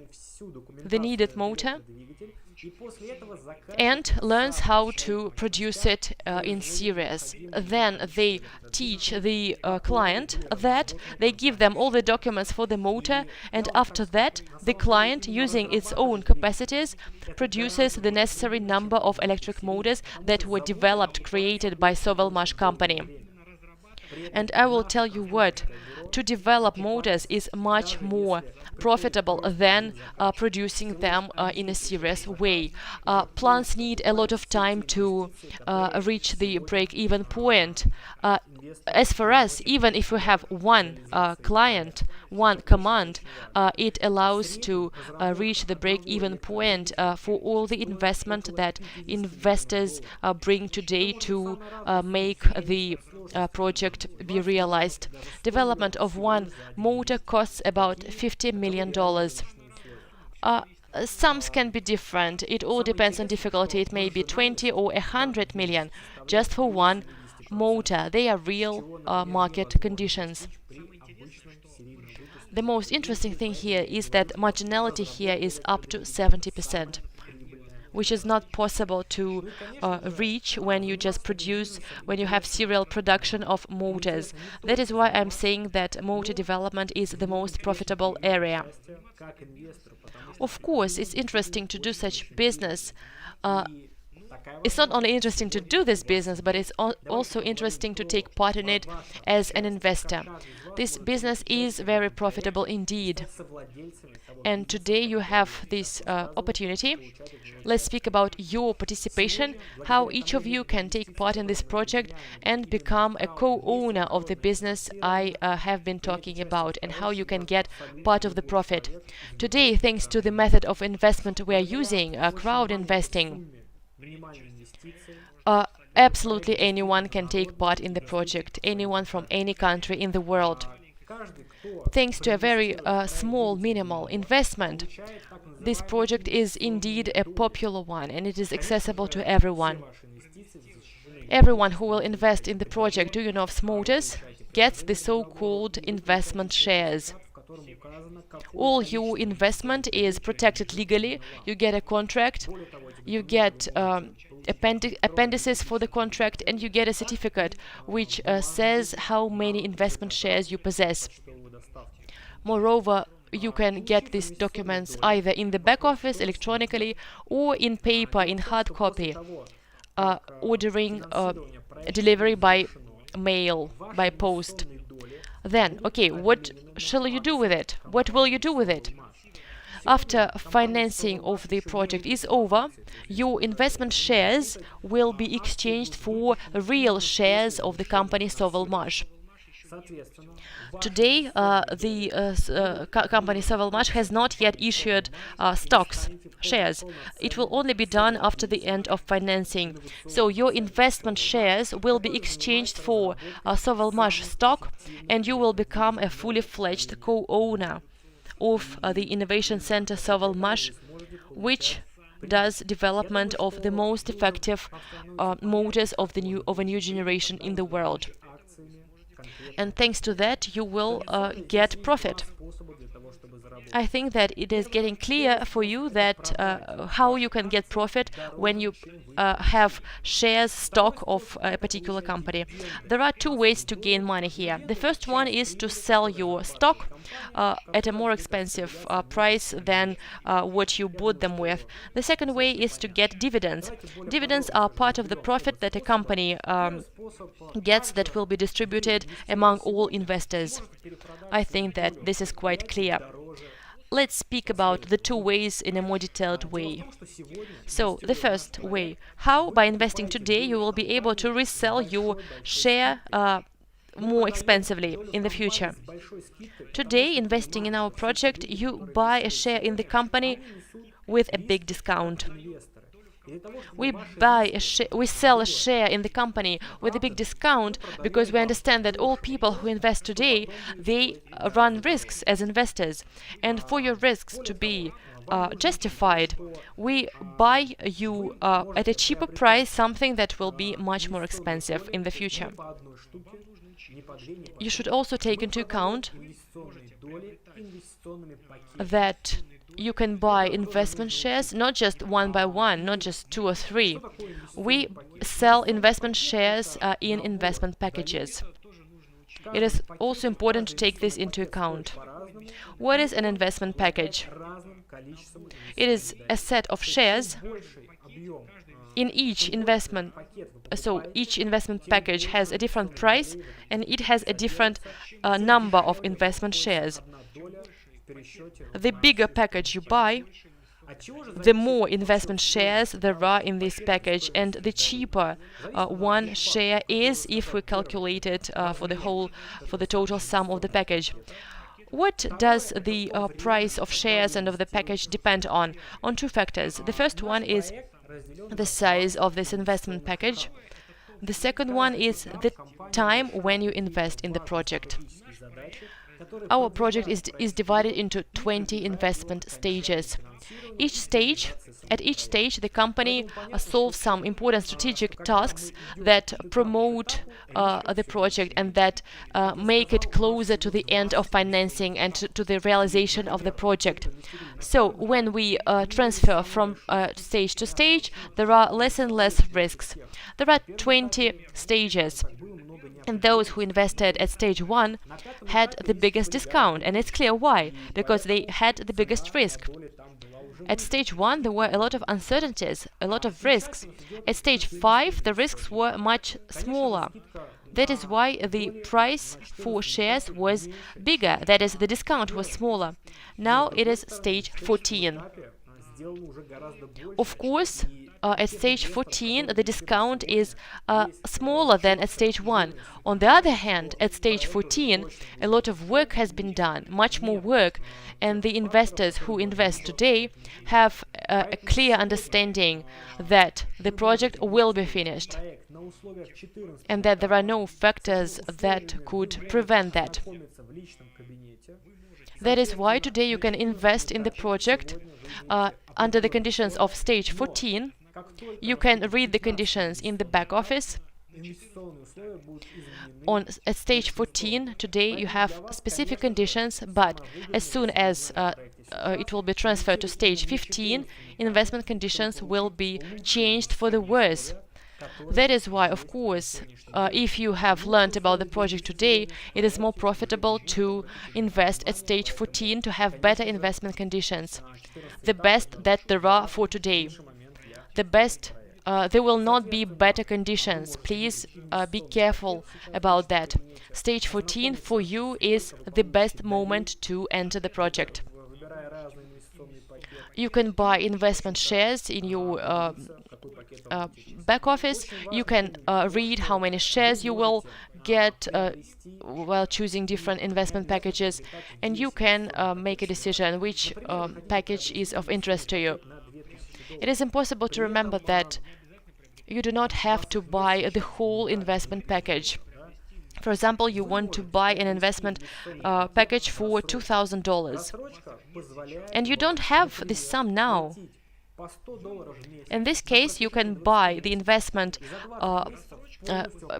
the needed motor, and learns how to produce it in series. Then they teach the client that, they give them all the documents for the motor, and after that the client, using its own capacities, produces the necessary number of electric motors that were developed, created by Sovelmash company. And I will tell you what, to develop motors is much more profitable than producing them in a serious way. Plants need a lot of time to reach the break-even point. As for us, even if we have one client, one command, it allows to reach the break-even point for all the investment that investors bring today to make the project be realized. Development of one motor costs about $50 million. Sums can be different. It all depends on difficulty. It may be 20 or 100 million just for one motor. They are real market conditions. The most interesting thing here is that marginality here is up to 70%, which is not possible to reach when you just produce, when you have serial production of motors. That is why I'm saying that motor development is the most profitable area. Of course, it's interesting to do such business. It's not only interesting to do this business, but it's also interesting to take part in it as an investor. This business is very profitable indeed. And today you have this opportunity. Let's speak about your participation, how each of you can take part in this project and become a co-owner of the business I have been talking about, and how you can get part of the profit. Today, thanks to the method of investment we are using, crowd investing, absolutely anyone can take part in the project, anyone from any country in the world. Thanks to a very small, minimal investment, this project is indeed a popular one, and it is accessible to everyone. Everyone who will invest in the project Duyunov's Motors gets the so-called investment shares. All your investment is protected legally. You get a contract, you get appendices for the contract, and you get a certificate which says how many investment shares you possess. Moreover, you can get these documents either in the back office electronically or in paper, in hard copy, ordering delivery by mail, by post. Then, okay, what shall you do with it? What will you do with it? After financing of the project is over, your investment shares will be exchanged for real shares of the company Sovelmash. Соответственно, Today, the company Sovelmash has not yet issued stocks, shares. It will only be done after the end of financing. So your investment shares will be exchanged for Sovelmash stock, and you will become a fully fledged co-owner of the Innovation Center Sovelmash, which does development of the most effective motors of a new generation in the world. And thanks to that, you will get profit. I think that it is getting clear for you that how you can get profit when you have shares, stock of a particular company. There are two ways to gain money here. The first one is to sell your stock at a more expensive price than what you bought them with. The second way is to get dividends. Dividends are part of the profit that a company gets that will be distributed among all investors. I think that this is quite clear. Let's speak about the two ways in a more detailed way. So, the first way, how by investing today you will be able to resell your share more expensively in the future. Today, investing in our project, you buy a share in the company with a big discount. We sell a share in the company with a big discount because we understand that all people who invest today, they run risks as investors. And for your risks to be justified, we buy you at a cheaper price something that will be much more expensive in the future. You should also take into account that you can buy investment shares not just one by one, not just two or three. We sell investment shares in investment packages. It is also important to take this into account. What is an investment package? It is a set of shares in each investment. So each investment package has a different price and it has a different number of investment shares. The bigger package you buy, the more investment shares there are in this package, and the cheaper one share is if we calculate it for the total sum of the package. What does the price of shares and of the package depend on? On two factors. The first one is the size of this investment package. The second one is the time when you invest in the project. Our project is divided into 20 investment stages. At each stage, the company solves some important strategic tasks that promote the project and that make it closer to the end of financing and to the realization of the project. So, when we transfer from stage to stage, there are less and less risks. There are 20 stages. And those who invested at stage 1 had the biggest discount, and it's clear why, because they had the biggest risk. At stage 1 there were a lot of uncertainties, a lot of risks. At stage 5 the risks were much smaller. That is why the price for shares was bigger, that is, the discount was smaller. Now it is stage 14. Of course, at stage 14 the discount is smaller than at stage 1. On the other hand, at stage 14 a lot of work has been done, much more work, and the investors who invest today have a clear understanding that the project will be finished and that there are no factors that could prevent that. That is why today you can invest in the project under the conditions of stage 14. You can read the conditions in the back office. At stage 14 today you have specific conditions, but as soon as it will be transferred to stage 15, investment conditions will be changed for the worse. That is why, of course, if you have learned about the project today, it is more profitable to invest at stage 14 to have better investment conditions, the best that there are for today. There will not be better conditions. Please be careful about that. Stage 14 for you is the best moment to enter the project. You can buy investment shares in your back office, you can read how many shares you will get while choosing different investment packages, and you can make a decision which package is of interest to you. It is impossible to remember that you do not have to buy the whole investment package. For example, you want to buy an investment package for $2,000, and you don't have this sum now. In this case, you can buy the investment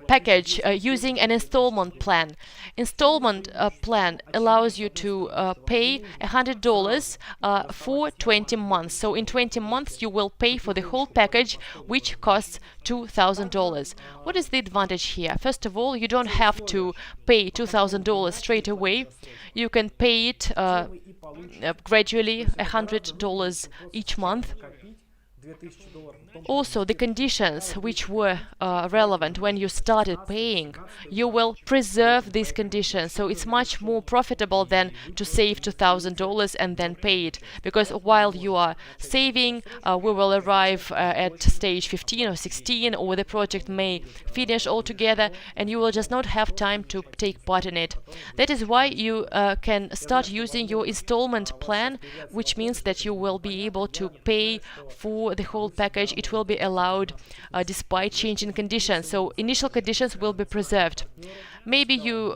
package using an installment plan. Installment plan allows you to pay $100 for 20 months. So in 20 months you will pay for the whole package, which costs $2,000. What is the advantage here? First of all, you don't have to pay $2,000 straight away. You can pay it gradually, $100 each month. Also, the conditions which were relevant when you started paying, you will preserve these conditions. So it's much more profitable than to save $2,000 and then pay it. Because while you are saving, we will arrive at stage 15 or 16, or the project may finish altogether, and you will just not have time to take part in it. That is why you can start using your installment plan, which means that you will be able to pay for the whole package. It will be allowed despite changing conditions. So initial conditions will be preserved. Maybe you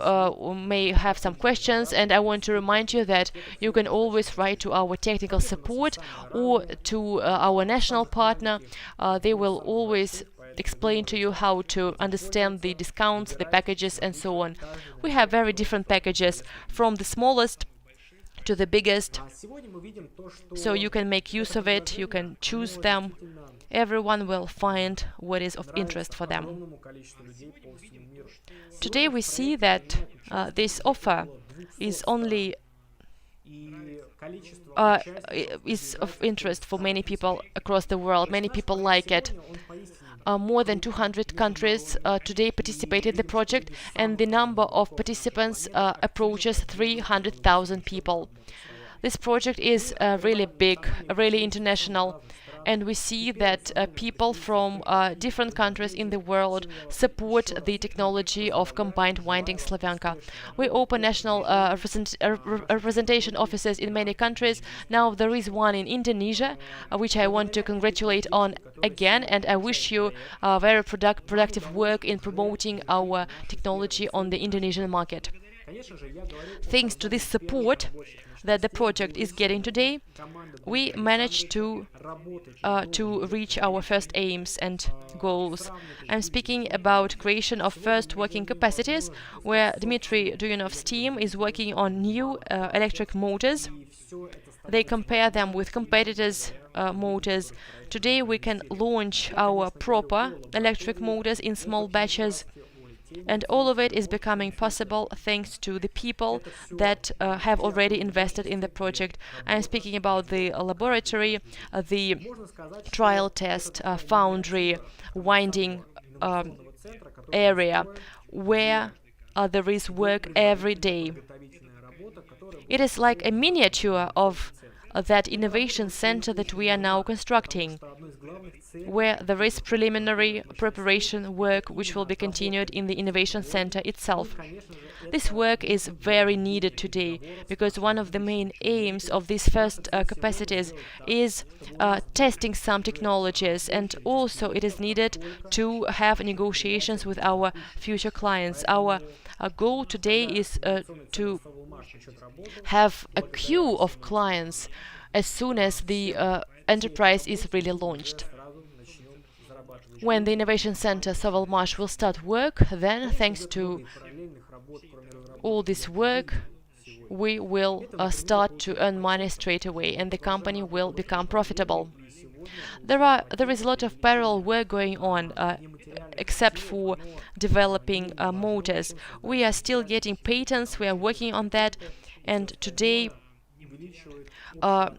may have some questions, and I want to remind you that you can always write to our technical support or to our national partner. They will always explain to you how to understand the discounts, the packages, and so on. We have very different packages, from the smallest to the biggest, so you can make use of it, you can choose them. Everyone will find what is of interest for them. Today we see that this offer is only is of interest for many people across the world. Many people like it. More than 200 countries today participate in the project, and the number of participants approaches 300,000 people. This project is really big, really international, and we see that people from different countries in the world support the technology of combined winding Slavyanka. We open national representation offices in many countries. Now there is one in Indonesia, which I want to congratulate on again, and I wish you very productive work in promoting our technology on the Indonesian market. Thanks to this support that the project is getting today, we managed to reach our first aims and goals. I'm speaking about creation of first working capacities, where Dmitry Duyanov's team is working on new electric motors. They compare them with competitors' motors. Today we can launch our proper electric motors in small batches. And all of it is becoming possible thanks to the people that have already invested in the project. I'm speaking about the laboratory, the trial test, foundry, winding area, where there is work every day. It is like a miniature of that innovation center that we are now constructing, where there is preliminary preparation work which will be continued in the innovation center itself. This work is very needed today, because one of the main aims of these first capacities is testing some technologies, and also it is needed to have negotiations with our future clients. Our goal today is to have a queue of clients as soon as the enterprise is really launched. When the Innovation Center Sovelmash will start work, then thanks to all this work, we will start to earn money straight away, and the company will become profitable. There is a lot of parallel work going on, except for developing motors. We are still getting patents, we are working on that, and today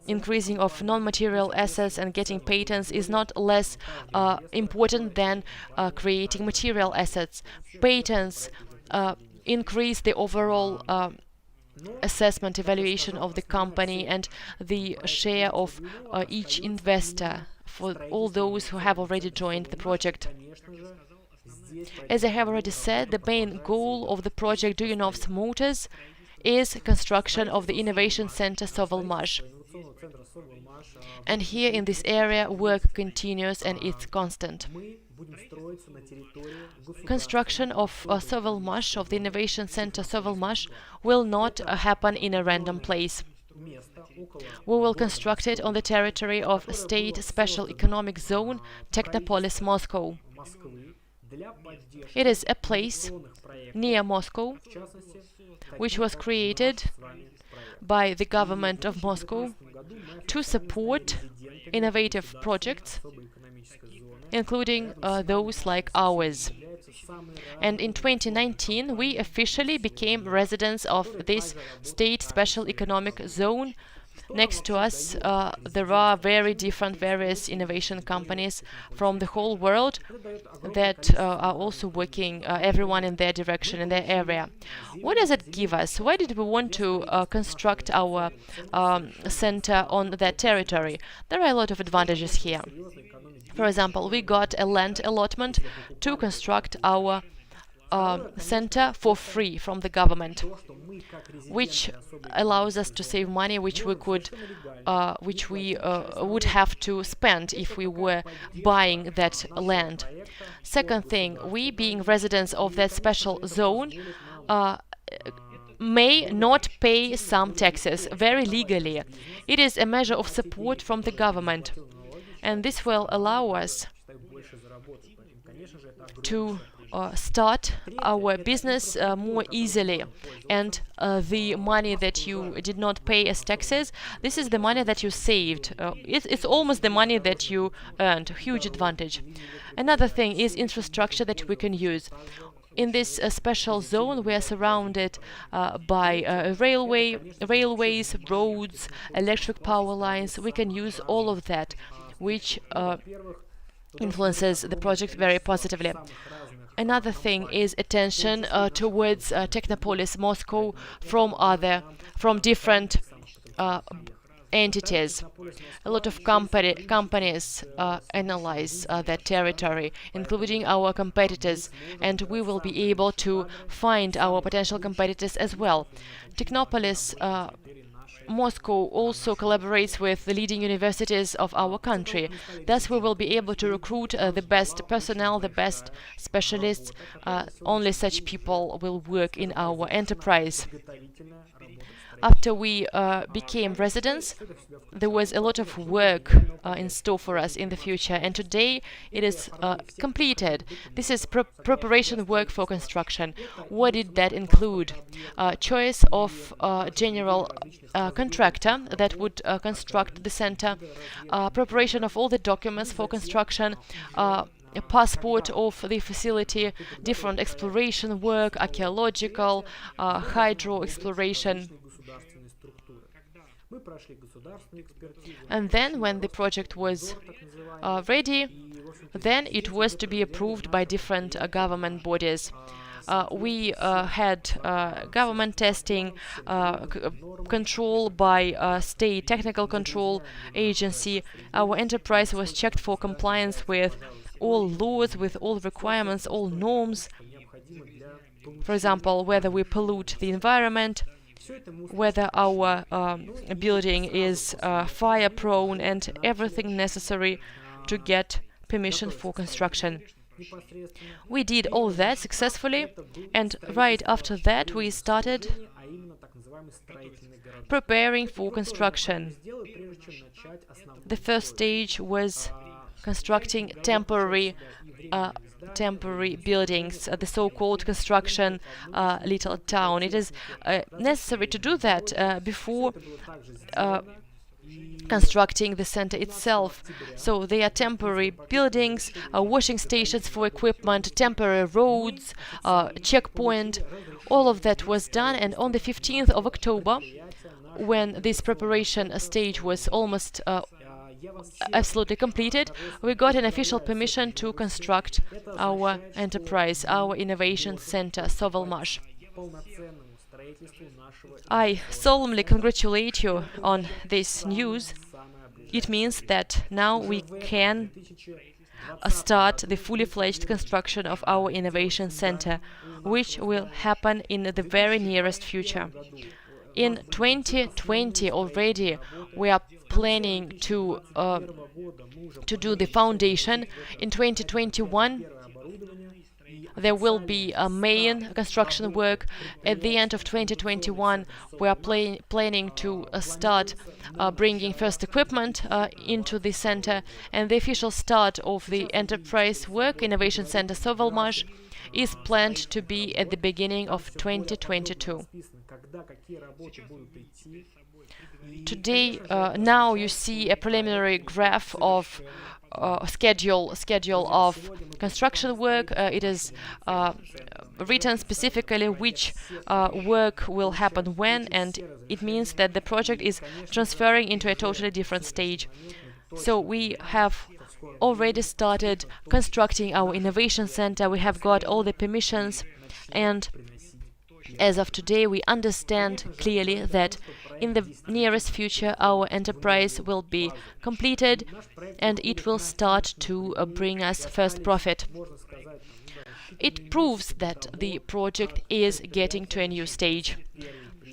increasing of non-material assets and getting patents is not less important than creating material assets. Patents increase the overall assessment, evaluation of the company, and the share of each investor for all those who have already joined the project. As I have already said, the main goal of the project Duyunov's Motors is construction of the Innovation Center Sovelmash. And here in this area, work continues and it's constant. Construction of Sovelmash, of the Innovation Center Sovelmash, will not happen in a random place. We will construct it on the territory of State Special Economic Zone, Technopolis, Moscow. It is a place near Moscow, which was created by the government of Moscow to support innovative projects, including those like ours. And in 2019, we officially became residents of this State Special Economic Zone. Next to us, there are various innovation companies from the whole world that are also working, everyone in their direction, in their area. What does it give us? Why did we want to construct our center on that territory? There are a lot of advantages here. For example, we got a land allotment to construct our center for free from the government, which allows us to save money which we would have to spend if we were buying that land. Second thing, we being residents of that special zone may not pay some taxes very legally. It is a measure of support from the government, and this will allow us to start our business more easily. And the money that you did not pay as taxes, this is the money that you saved. It's almost the money that you earned. Huge advantage. Another thing is infrastructure that we can use. In this special zone, we are surrounded by railways, roads, electric power lines. We can use all of that, which influences the project very positively. Another thing is attention towards Technopolis Moscow from different entities. A lot of companies analyze that territory, including our competitors, and we will be able to find our potential competitors as well. Technopolis Moscow also collaborates with the leading universities of our country. Thus, we will be able to recruit the best personnel, the best specialists. Only such people will work in our enterprise. After we became residents, there was a lot of work in store for us in the future, and today it is completed. This is preparation work for construction. What did that include? Choice of general contractor that would construct the center, preparation of all the documents for construction, a passport of the facility, different exploration work, archaeological, hydro exploration. And then, when the project was ready, then it was to be approved by different government bodies. We had government testing, control by State Technical Control Agency. Our enterprise was checked for compliance with all laws, with all requirements, all norms. For example, whether we pollute the environment, whether our building is fire-prone, and everything necessary to get permission for construction. We did all that successfully, and right after that we started preparing for construction. The first stage was constructing temporary buildings, the so-called construction little town. It is necessary to do that before constructing the center itself. So they are temporary buildings, washing stations for equipment, temporary roads, checkpoint. All of that was done, and on the 15th of October, when this preparation stage was almost absolutely completed, we got an official permission to construct our enterprise, our innovation center, Sovelmash. I solemnly congratulate you on this news. it means that now we can start the fully fledged construction of our innovation center, which will happen in the very nearest future. In 2020 already we are planning to do the foundation. In 2021 there will be a main construction work. At the end of 2021 we are planning to start bringing first equipment into the center, and the official start of the enterprise work innovation center Sovelmash is planned to be at the beginning of 2022. Today, now you see a preliminary graph of schedule of construction work. It is written specifically which work will happen when, and it means that the project is transferring into a totally different stage. So we have already started constructing our innovation center. We have got all the permissions, and as of today we understand clearly that in the nearest future our enterprise will be completed and it will start to bring us first profit. It proves that the project is getting to a new stage.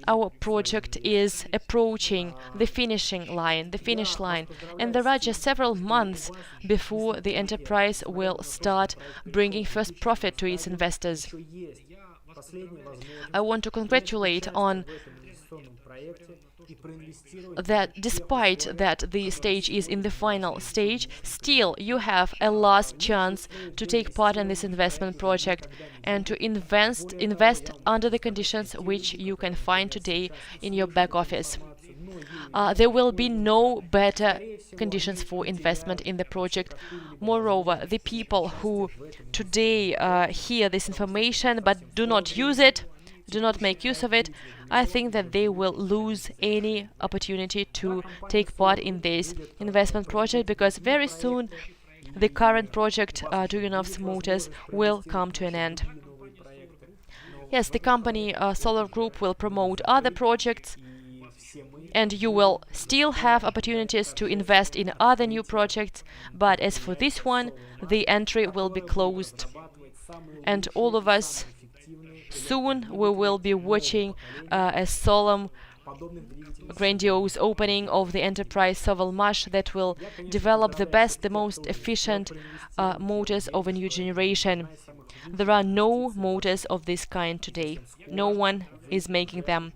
Our project is approaching the finish line, and there are just several months before the enterprise will start bringing first profit to its investors. I want to congratulate on that despite that the stage is in the final stage, still you have a last chance to take part in this investment project and to invest under the conditions which you can find today in your back office. There will be no better conditions for investment in the project. Moreover, the people who today hear this information but do not use it, do not make use of it, I think that they will lose any opportunity to take part in this investment project, because very soon the current project, Duyunov's Motors, will come to an end. Yes, the company Solar Group will promote other projects, and you will still have opportunities to invest in other new projects, but as for this one, the entry will be closed, and all of us soon we will be watching a solemn, grandiose opening of the enterprise Sovelmash that will develop the best, the most efficient motors of a new generation. There are no motors of this kind today. No one is making them.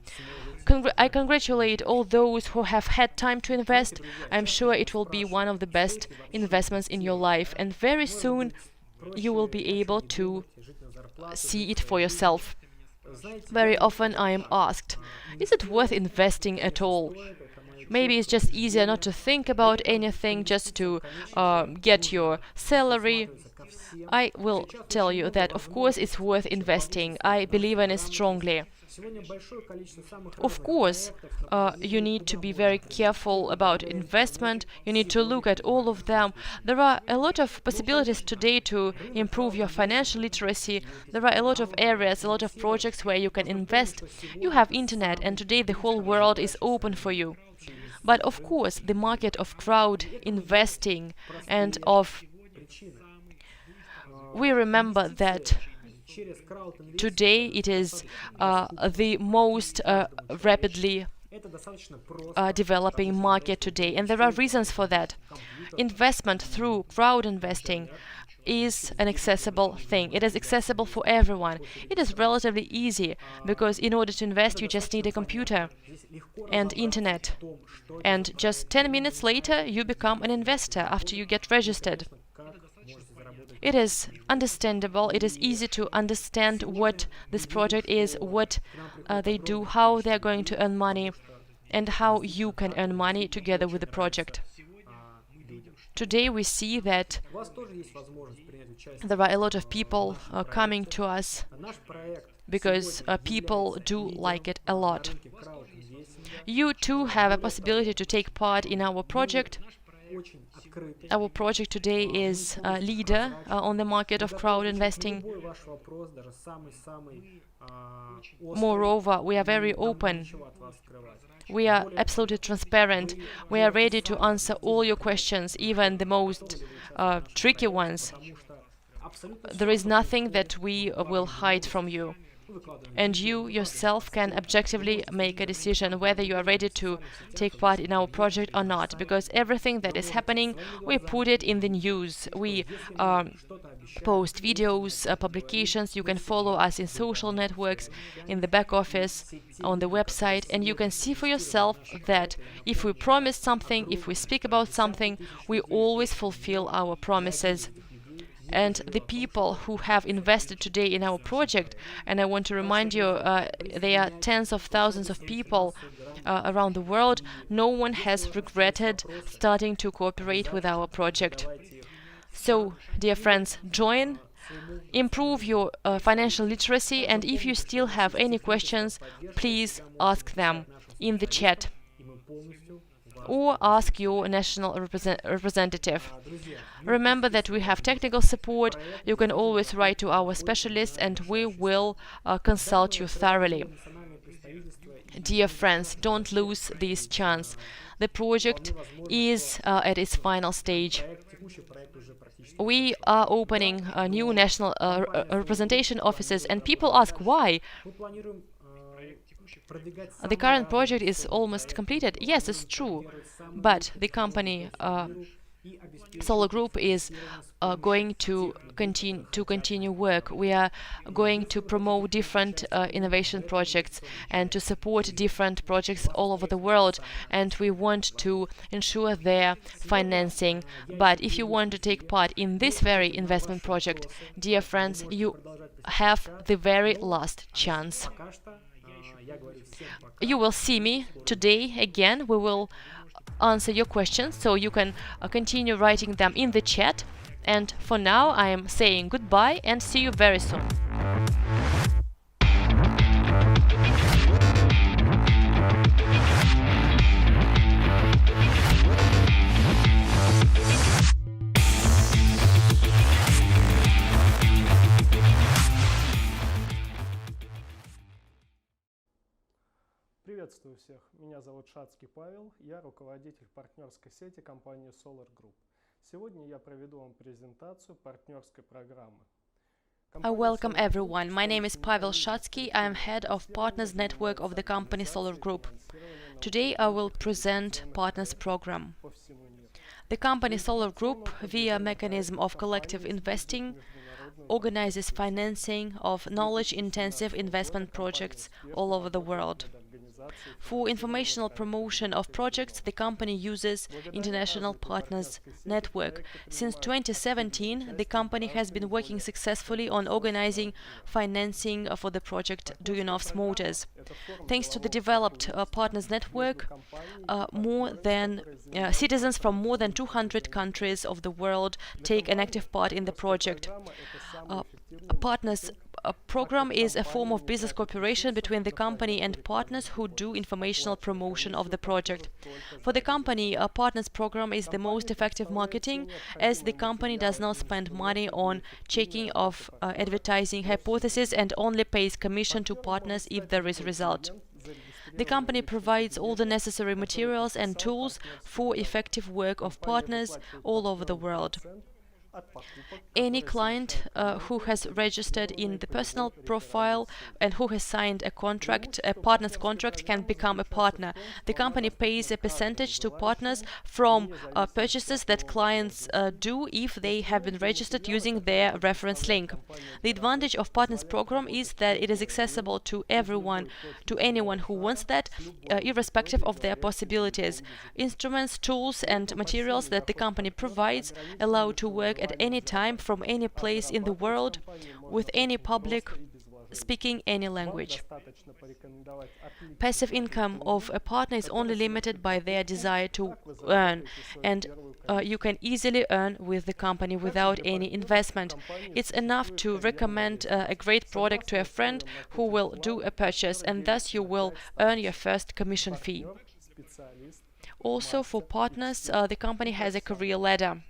I congratulate all those who have had time to invest. I'm sure it will be one of the best investments in your life, and very soon you will be able to see it for yourself. Very often I am asked, is it worth investing at all? Maybe it's just easier not to think about anything, just to get your salary. I will tell you that of course it's worth investing. I believe in it strongly. Of course, you need to be very careful about investment. You need to look at all of them. There are a lot of possibilities today to improve your financial literacy. There are a lot of areas, a lot of projects where you can invest. You have internet, and today the whole world is open for you. But of course, the market of crowd investing and of... We remember that today it is the most rapidly developing market today, and there are reasons for that. Investment through crowd investing is an accessible thing. It is accessible for everyone. It is relatively easy, because in order to invest you just need a computer and internet, and just 10 minutes later you become an investor after you get registered. It is understandable, it is easy to understand what this project is, what they do, how they are going to earn money, and how you can earn money together with the project. Today we see that there are a lot of people coming to us because people do like it a lot. You too have a possibility to take part in our project. очень открыты. Our project today is a leader on the market of crowd investing. Любой ваш вопрос, даже самый-самый острый, Moreover, we are very мы не open. ничего от вас скрывать. We are absolutely transparent. We are ready to answer all your questions, even the most tricky ones. Потому что абсолютно There is nothing that we will hide from you. мы выкладываем And you yourself can objectively make a decision whether you are ready to take part in our project or not, because everything that is happening, we put it in the news. We что-то обещаем. post videos, publications. You can follow us in social networks, in the back office, on the website, and you can see for yourself that if we promise something, if we speak about something, we always fulfill our promises. And the people who have invested today in our project, and I want to remind you, there are tens of thousands of people around the world, no one has regretted starting to cooperate with our project. So, dear friends, join, improve your financial literacy, and if you still have any questions, please ask them in the chat И мы полностью or ask your national representative. друзья. Remember that we have technical support. You can always write to our specialists and we will consult you thoroughly. Национальное представительство Dear friends, don't lose this chance. The project is at its final stage. проект, текущий проект уже практически. We are opening new national representation offices, and people ask why. Мы планируем продвигать The current project is almost completed. Yes, it's true, but the company и обеспечить Solar Group is going to continue work. We are going to promote different innovation projects and to support different projects all over the world, and we want to ensure their financing. But if you want to take part in this very investment project, dear friends, you have the very last chance. пока что. Я говорю всем пока. You will see me today again. We will answer your questions, so you can continue writing them in the chat. And for now, I am saying goodbye and see you very soon. Приветствую всех. Меня зовут Шадский Павел, я руководитель партнерской сети компании Solar Group. Сегодня я проведу вам презентацию партнерской программы. Welcome everyone. My name is Pavel Shadsky. I am head of Partners Network of the company Solar Group. Today I will present Partners Program. По всему миру. The company Solar Group, via mechanism of collective investing, organizes financing of knowledge-intensive investment projects all over the world. For informational promotion of projects, the company uses International Partners Network. Since 2017, the company has been working successfully on organizing financing for the project Duyunov's Motors. Thanks to the developed Partners Network, citizens from more than 200 countries of the world take an active part in the project. Partners program is a form of business cooperation between the company and partners who do informational promotion of the project. For the company, a partners program is the most effective marketing, as the company does not spend money on checking of advertising hypotheses and only pays commission to partners if there is result. The company provides all the necessary materials and tools for effective work of partners all over the world. Any client who has registered in the personal profile and who has signed a contract, a partner's contract, can become a partner. The company pays a percentage to partners from purchases that clients do if they have been registered using their reference link. The advantage of Partners Program is that it is accessible to everyone, to anyone who wants that, irrespective of their possibilities. Instruments, tools and materials that the company provides allow to work at any time from any place in the world with any public speaking any language. Passive income of a partner is only limited by their desire to earn, and you can easily earn with the company without any investment. It's enough to recommend a great product to a friend who will do a purchase, and thus you will earn your first commission fee. Also, for partners, the company has a career ladder.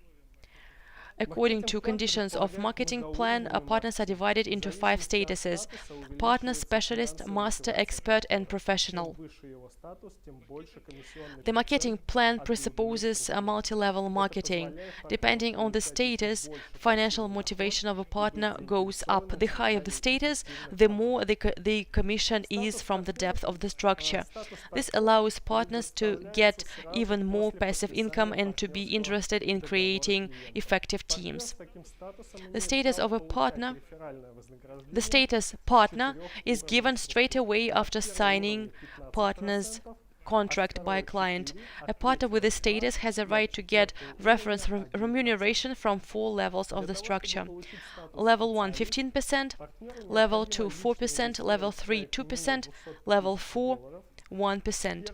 According to conditions of marketing plan, partners are divided into 5 statuses: partner, specialist, master, expert, and professional. The marketing plan presupposes a multi-level marketing. Depending on the status, financial motivation of a partner goes up. The higher the status, the more the commission is from the depth of the structure. This allows partners to get even more passive income and to be interested in creating effective teams. The status of a partner, the status partner is given straight away after signing partner's contract by a client. A partner with this status has a right to get reference remuneration from 4 levels of the structure. Level 1, 15%, level 2, 4%, level 3, 2%, level 4, 1%.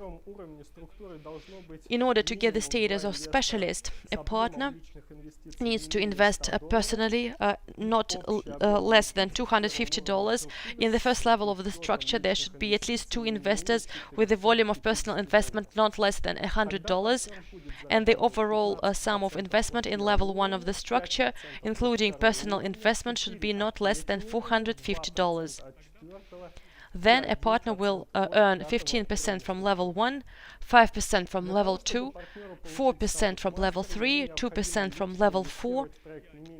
In order to get the status of specialist, a partner needs to invest personally not less than $250. In the first level of the structure, there should be at least 2 investors with a volume of personal investment not less than $100, and the overall sum of investment in level 1 of the structure, including personal investment, should be not less than $450. Then a partner will earn 15% from level 1, 5% from level 2, 4% from level 3, 2% from level 4,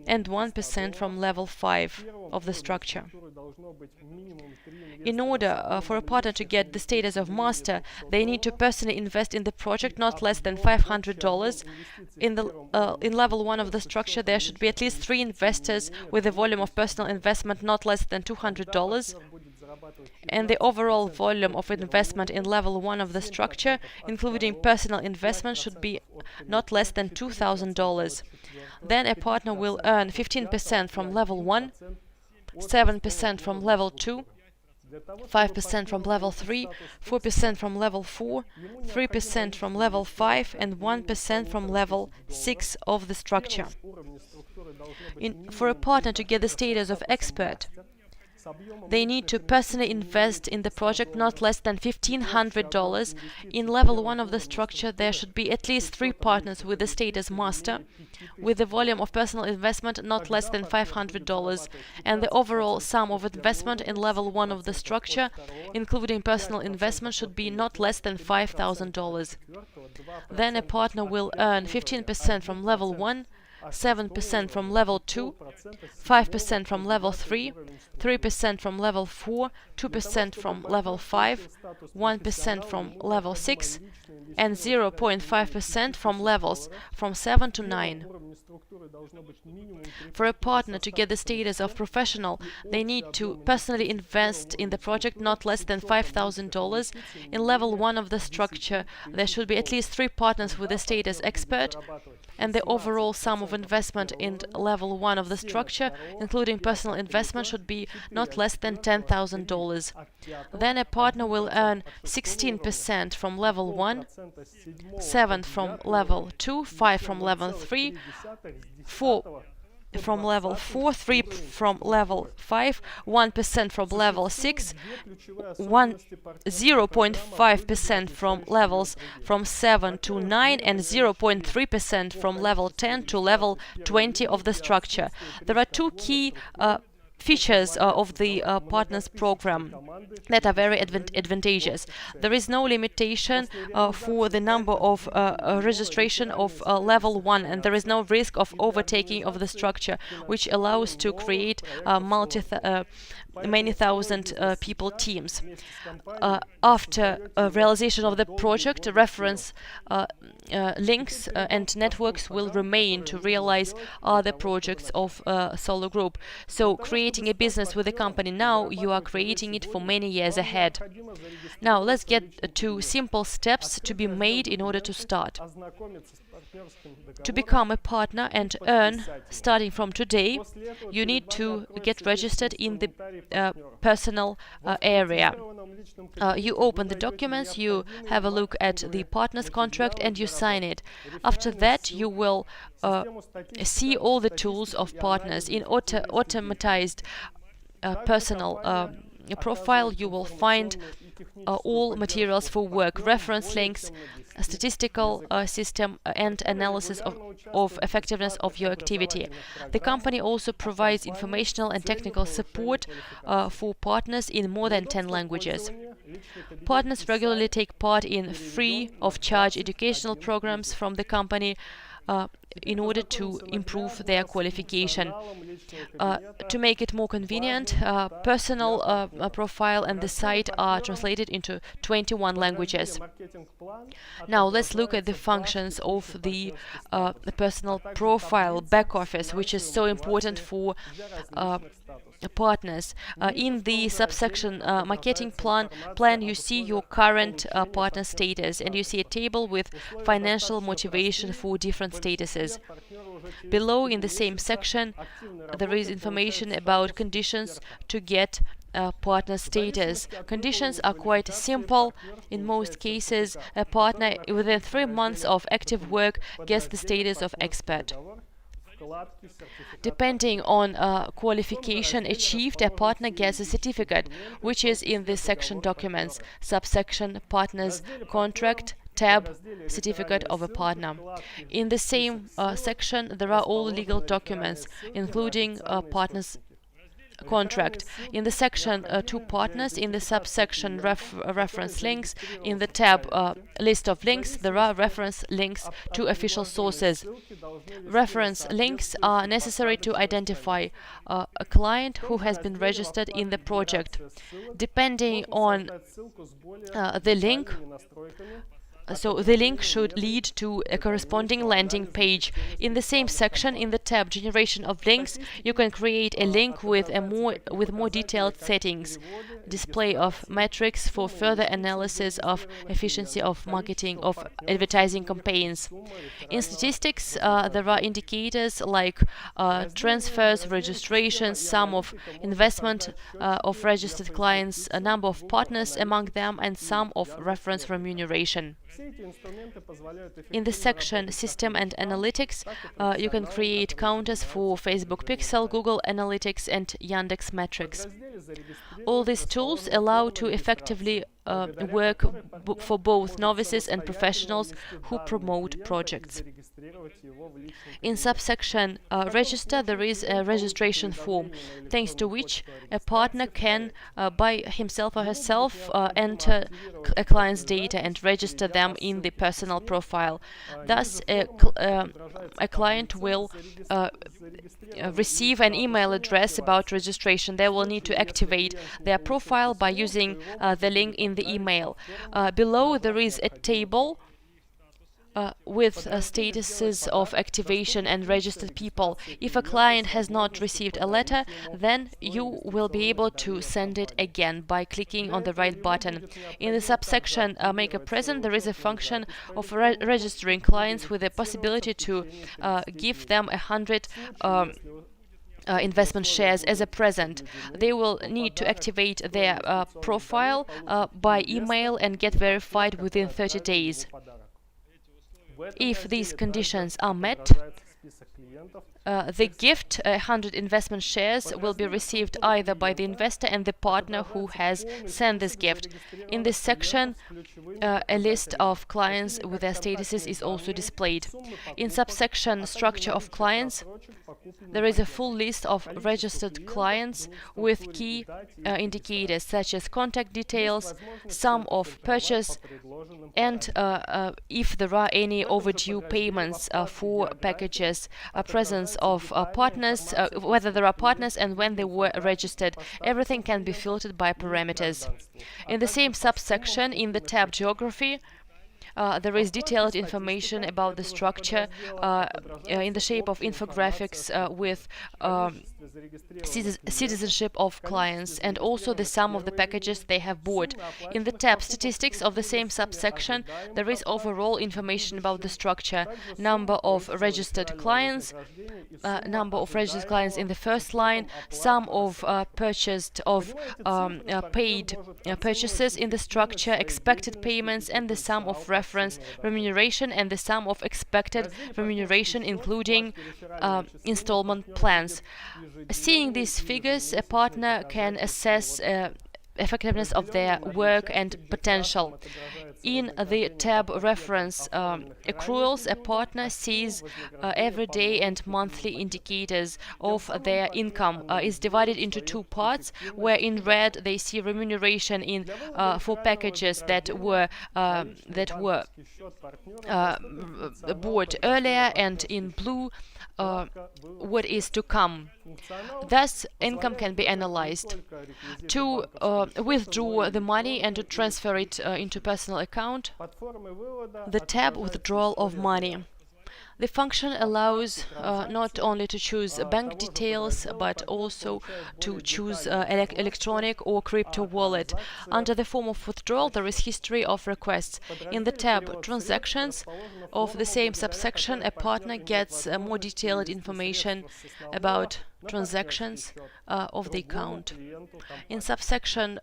and 1% from level 5 of the structure. In order for a partner to get the status of master, they need to personally invest in the project not less than $500. In level 1 of the structure, there should be at least 3 investors with a volume of personal investment not less than $200. And the overall volume of investment in level 1 of the structure, including personal investment, should be not less than $2,000. Then a partner will earn 15% from level 1, 7% from level 2, 5% from level 3, 4% from level 4, 3% from level 5, and 1% from level 6 of the structure. For a partner to get the status of expert, they need to personally invest in the project not less than $1,500. In level 1 of the structure, there should be at least 3 partners with the status master, with a volume of personal investment not less than $500, and the overall sum of investment in level 1 of the structure, including personal investment, should be not less than $5,000. Then a partner will earn 15% from level 1, 7% from level 2, 5% from level 3, 3% from level 4, 2% from level 5, 1% from level 6, and 0.5% from levels from 7 to 9. For a partner to get the status of professional, they need to personally invest in the project not less than $5,000. In level 1 of the structure, there should be at least 3 partners with the status expert, and the overall sum of investment in level 1 of the structure, including personal investment, should be not less than $10,000. Then a partner will earn 16% from level 1, 7 from level 2, 5 from level 3, 4 from level 4, 3 from level 5, 1% from level 6, 0.5% from levels from 7 to 9, and 0.3% from level 10 to level 20 of the structure. There are 2 key features of the partners program that are very advantageous. There is no limitation for the number of registration of level 1, and there is no risk of overtaking of the structure, which allows to create many thousand people teams. After realization of the project, reference links and networks will remain to realize other projects of Solar Group. So creating a business with a company now, you are creating it for many years ahead. Now let's get to simple steps to be made in order to start. To become a partner and earn, starting from today, you need to get registered in the personal area. You open the documents, you have a look at the partner's contract, and you sign it. After that, you will see all the tools of partners in automatized personal profile, you will find all materials for work, reference links, a statistical system, and analysis of effectiveness of your activity. The company also provides informational and technical support for partners in more than 10 languages. Partners regularly take part in free of charge educational programs from the company in order to improve their qualification. To make it more convenient, personal profile and the site are translated into 21 languages. Now let's look at the functions of the personal profile back office, which is so important for partners. In the subsection marketing plan, you see your current partner status, and you see a table with financial motivation for different statuses. Below, in the same section, there is information about conditions to get partner status. Conditions are quite simple. In most cases, a partner within 3 months of active work gets the status of expert. Depending on qualification achieved, a partner gets a certificate, which is in this section documents, subsection partners contract, tab certificate of a partner. In the same section, there are all legal documents, including partners contract. In the section to partners, in the subsection reference links, in the tab list of links, there are reference links to official sources. Reference links are necessary to identify a client who has been registered in the project. Depending on the link, so the link should lead to a corresponding landing page. In the same section, in the tab Generation of Links, you can create a link with more detailed settings, display of metrics for further analysis of efficiency of marketing of advertising campaigns. In statistics, there are indicators like transfers, registrations, sum of investment of registered clients, a number of partners among them, and sum of reference remuneration. In the section System and Analytics, you can create counters for Facebook Pixel, Google Analytics, and Yandex Metrics. All these tools allow to effectively work for both novices and professionals who promote projects. In subsection Register, there is a registration form, thanks to which a partner can, by himself or herself, enter a client's data and register them in the personal profile. Thus, a client will receive an email address about registration. They will need to activate their profile by using the link in the email. Below, there is a table with statuses of activation and registered people. If a client has not received a letter, then you will be able to send it again by clicking on the right button. In the subsection Make a Present, there is a function of registering clients with the possibility to give them 100 investment shares as a present. They will need to activate their profile by email and get verified within 30 days. If these conditions are met, the gift, 100 investment shares, will be received either by the investor and the partner who has sent this gift. In this section, a list of clients with their statuses is also displayed. In subsection Structure of Clients, there is a full list of registered clients with key indicators such as contact details, sum of purchase, and if there are any overdue payments for packages, presence of partners, whether there are partners and when they were registered. Everything can be filtered by parameters. In the same subsection, in the tab Geography, there is detailed information about the structure in the shape of infographics with citizenship of clients and also the sum of the packages they have bought. In the tab Statistics of the same subsection, there is overall information about the structure, number of registered clients in the first line, sum of paid purchases in the structure, expected payments, and the sum of reference remuneration and the sum of expected remuneration, including installment plans. Seeing these figures, a partner can assess effectiveness of their work and potential. In the tab reference accruals, a partner sees everyday and monthly indicators of their income. Is divided into two parts, where in red they see remuneration in for packages that were bought earlier, and in blue what is to come. Thus, income can be analyzed. To withdraw the money and to transfer it into personal account, the tab withdrawal of money. The function allows not only to choose bank details, but also to choose electronic or crypto wallet. Under the form of withdrawal, there is history of requests. In the tab Transactions of the same subsection, a partner gets more detailed information about transactions of the account. In subsection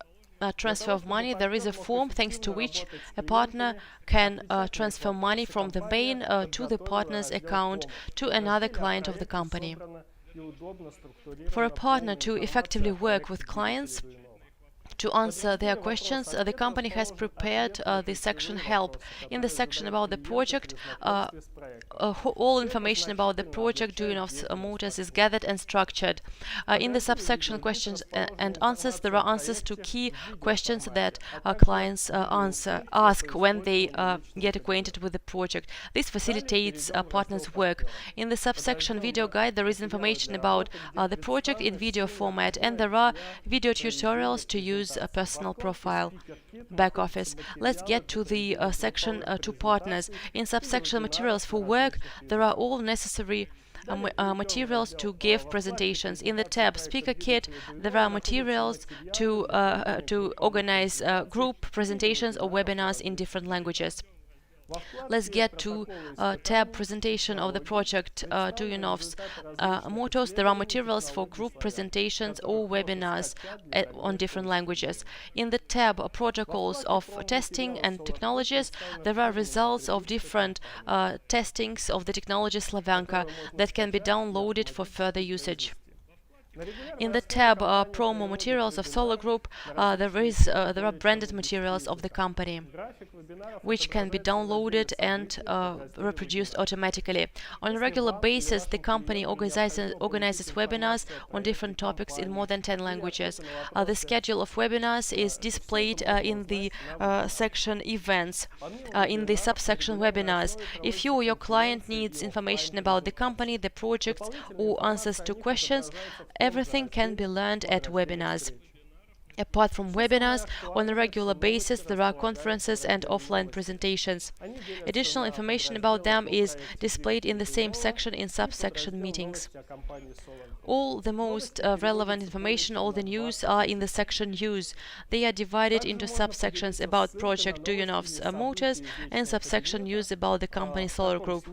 Transfer of money, there is a form thanks to which a partner can transfer money from the main to the partner's account to another client of the company. For a partner to effectively work with clients, to answer their questions, the company has prepared the section Help. In the section about the project, all information about the project Duyunov's Motors is gathered and structured. In the subsection Questions and Answers, there are answers to key questions that clients ask when they get acquainted with the project. This facilitates partners' work. In the subsection Video Guide, there is information about the project in video format, and there are video tutorials to use a personal profile. Back office. Let's get to the section to partners. In subsection Materials for Work, there are all necessary materials to give presentations. In the tab Speaker Kit, there are materials to organize group presentations or webinars in different languages. Let's get to tab Presentation of the project Duyunov's Motors. There are materials for group presentations or webinars on different languages. In the tab Protocols of Testing and Technologies, there are results of different testings of the technology Slavyanka that can be downloaded for further usage. In the tab Promo Materials of Solar Group, there are branded materials of the company, which can be downloaded and reproduced automatically. On a regular basis, the company organizes webinars on different topics in more than 10 languages. The schedule of webinars is displayed in the section Events, in the subsection Webinars. If you or your client needs information about the company, the projects, or answers to questions, everything can be learned at webinars. Apart from webinars, on a regular basis, there are conferences and offline presentations. Additional information about them is displayed in the same section in subsection Meetings. All the most relevant information, all the news, are in the section News. They are divided into subsections about project Duyunov's Motors and subsection News about the company Solar Group.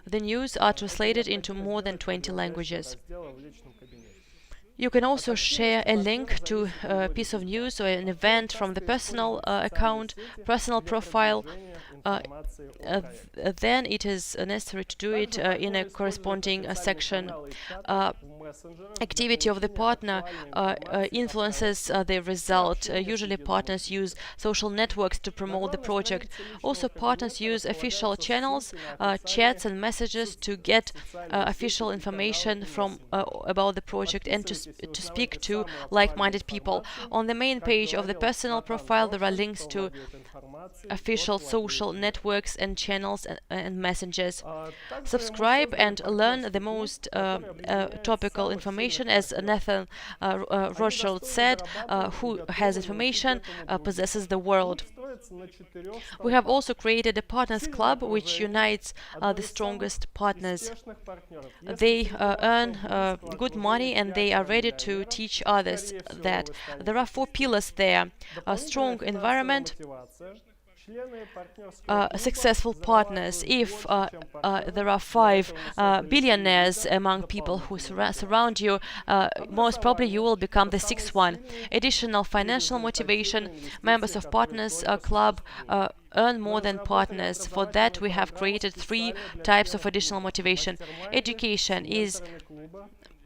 The news are translated into more than 20 languages. You can also share a link to a piece of news or an event from the personal account, personal profile. Then it is necessary to do it in a corresponding section. Activity of the partner influences the result. Usually partners use social networks to promote the project. Also, partners use official channels, chats and messages to get official information from about the project and to speak to like-minded people. On the main page of the personal profile, there are links to official social networks and channels and messages. Subscribe and learn the most topical information. As Nathan Rothschild said, who has information possesses the world. We have also created a Partners Club which unites the strongest partners. They earn good money and they are ready to teach others that. There are 4 pillars there: a strong environment, successful partners. If there are 5 billionaires among people who surround you, most probably you will become the 6th one. Additional financial motivation. Members of Partners Club earn more than partners. For that, we have created 3 types of additional motivation. Education is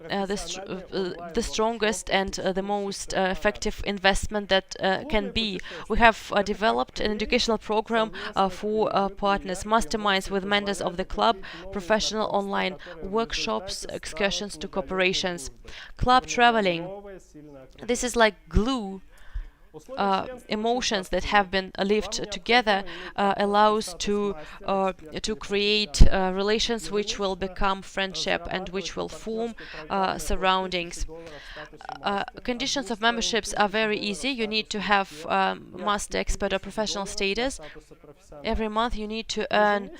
the strongest and the most effective investment that can be. We have developed an educational program for partners, masterminds with members of the club, professional online workshops, excursions to corporations. Club traveling. This is like glue. Emotions that have been lived together allows to create relations which will become friendship and which will form surroundings. Conditions of memberships are very easy. You need to have master, expert or professional status. Every month you need to earn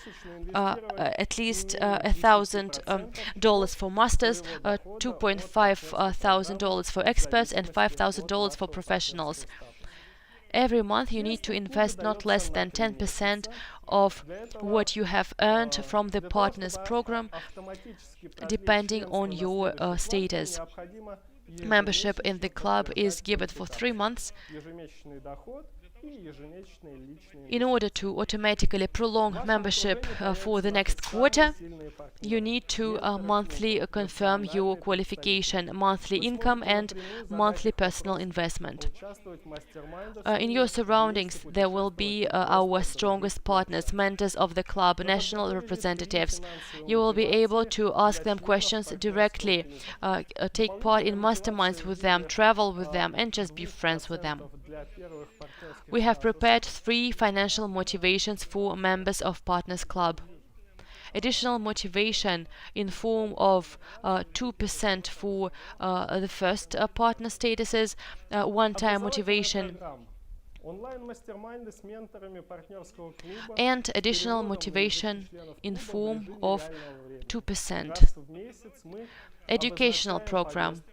at least $1,000 for masters, $2,500 for experts, and $5,000 for professionals. Every month you need to invest not less than 10% of what you have earned from the partners program, depending on your status. Membership in the club is given for 3 months. In order to automatically prolong membership for the next quarter, you need to monthly confirm your qualification, monthly income and monthly personal investment. In your surroundings, there will be our strongest partners, mentors of the club, national representatives. You will be able to ask them questions directly, take part in masterminds with them, travel with them, and just be friends with them. We have prepared 3 financial motivations for members of Partners Club. Additional motivation in form of 2% for the first partner statuses, one-time motivation, and additional motivation in form of 2%. Educational program,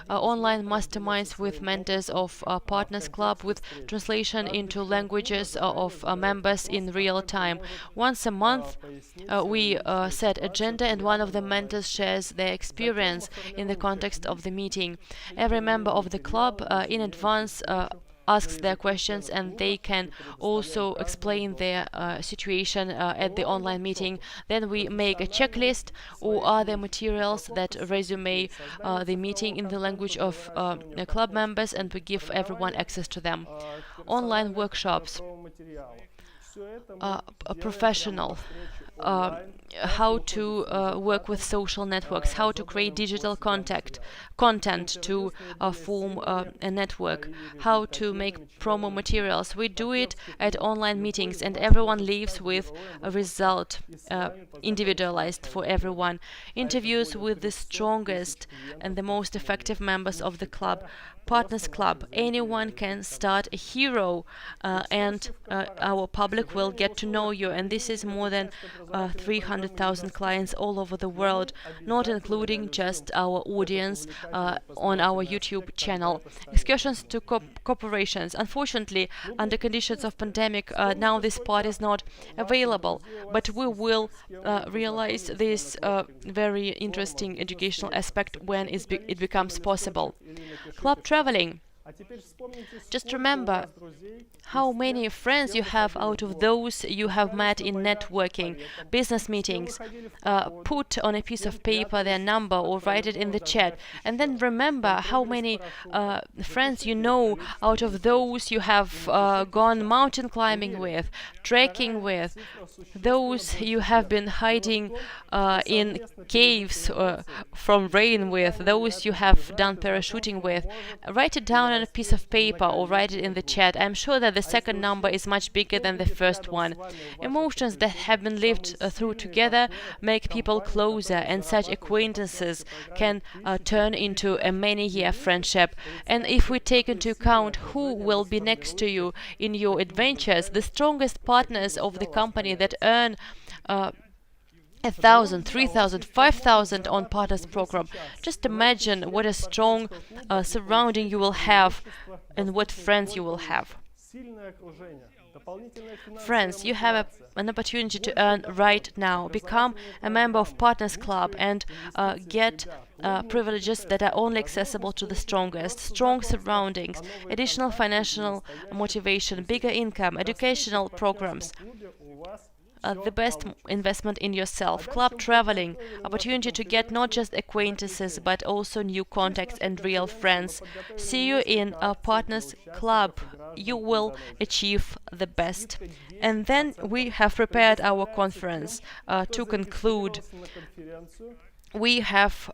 online masterminds with mentors of Partners Club with translation into languages of members in real time. Once a month we set agenda and one of the mentors shares their experience in the context of the meeting. Every member of the club in advance asks their questions, and they can also explain their situation at the online meeting. Then we make a checklist or other materials that resume the meeting in the language of club members, and we give everyone access to them. Online workshops, professional, how to work with social networks, how to create digital content to form a network, how to make promo materials. We do it at online meetings, and everyone leaves with a result individualized for everyone. Interviews with the strongest and the most effective members of the club. Partners Club, anyone can start a hero, and our public will get to know you, and this is more than 300,000 clients all over the world, not including just our audience on our YouTube channel. Excursions to corporations. Unfortunately, under conditions of pandemic, now this part is not available, but we will realize this very interesting educational aspect when it becomes possible. Club traveling. Just remember how many friends you have out of those you have met in networking, business meetings. Put on a piece of paper their number or write it in the chat. And then remember how many friends you know out of those you have gone mountain climbing with, trekking with, those you have been hiding in caves from rain with, those you have done parachuting with. Write it down on a piece of paper or write it in the chat. I'm sure that the second number is much bigger than the first one. Emotions that have been lived through together make people closer, and such acquaintances can turn into a many-year friendship. And if we take into account who will be next to you in your adventures, the strongest partners of the company that earn 1,000, 3,000, 5,000 on Partners program. Just imagine what a strong surrounding you will have and what friends you will have. Friends, you have an opportunity to earn right now. Become a member of Partners Club and get privileges that are only accessible to the strongest. Strong surroundings, additional financial motivation, bigger income, educational programs. the best investment in yourself. Club traveling, opportunity to get not just acquaintances but also new contacts and real friends. See you in a partners club. You will achieve the best. And then we have prepared our conference. To conclude, we have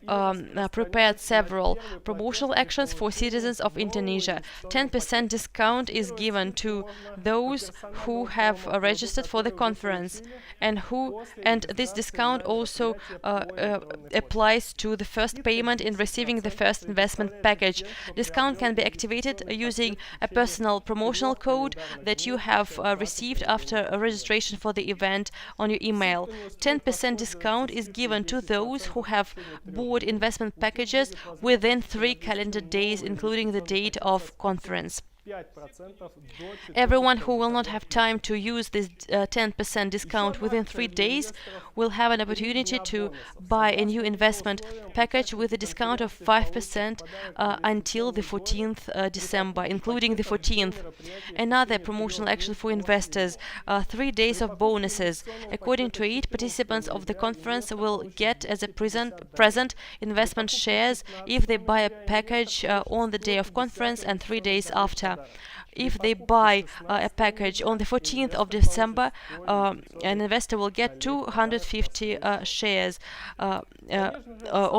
prepared several promotional actions for citizens of Indonesia. 10% discount is given to those who have registered for the conference, and this discount also applies to the first payment in receiving the first investment package. Discount can be activated using a personal promotional code that you have received after a registration for the event on your email. 10% discount is given to those who have bought investment packages within 3 calendar days, including the date of conference. Everyone who will not have time to use this 10% discount within 3 days will have an opportunity to buy a new investment package with a discount of 5% until the 14th December, including the 14th. Another promotional action for investors, 3 days of bonuses. According to it, participants of the conference will get as a present investment shares if they buy a package on the day of conference and 3 days after. If they buy a package on the 14th of December, an investor will get 250 shares. On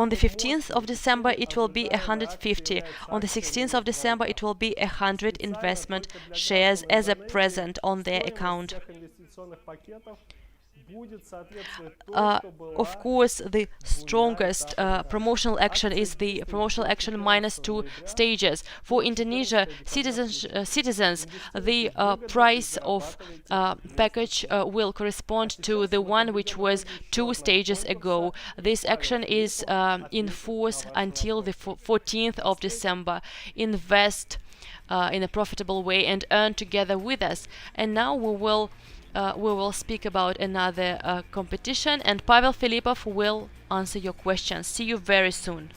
the 15th of December, it will be 150. On the 16th of December, it will be 100 investment shares as a present on their account. Of course, the strongest promotional action is the promotional action -2 stages. For Indonesia citizens, the price of package will correspond to the one which was 2 stages ago. This action is in force until the 14th of December. Invest in a profitable way and earn together with us. And now we will speak about another competition, and Pavla Filippova will answer your questions. See you very soon.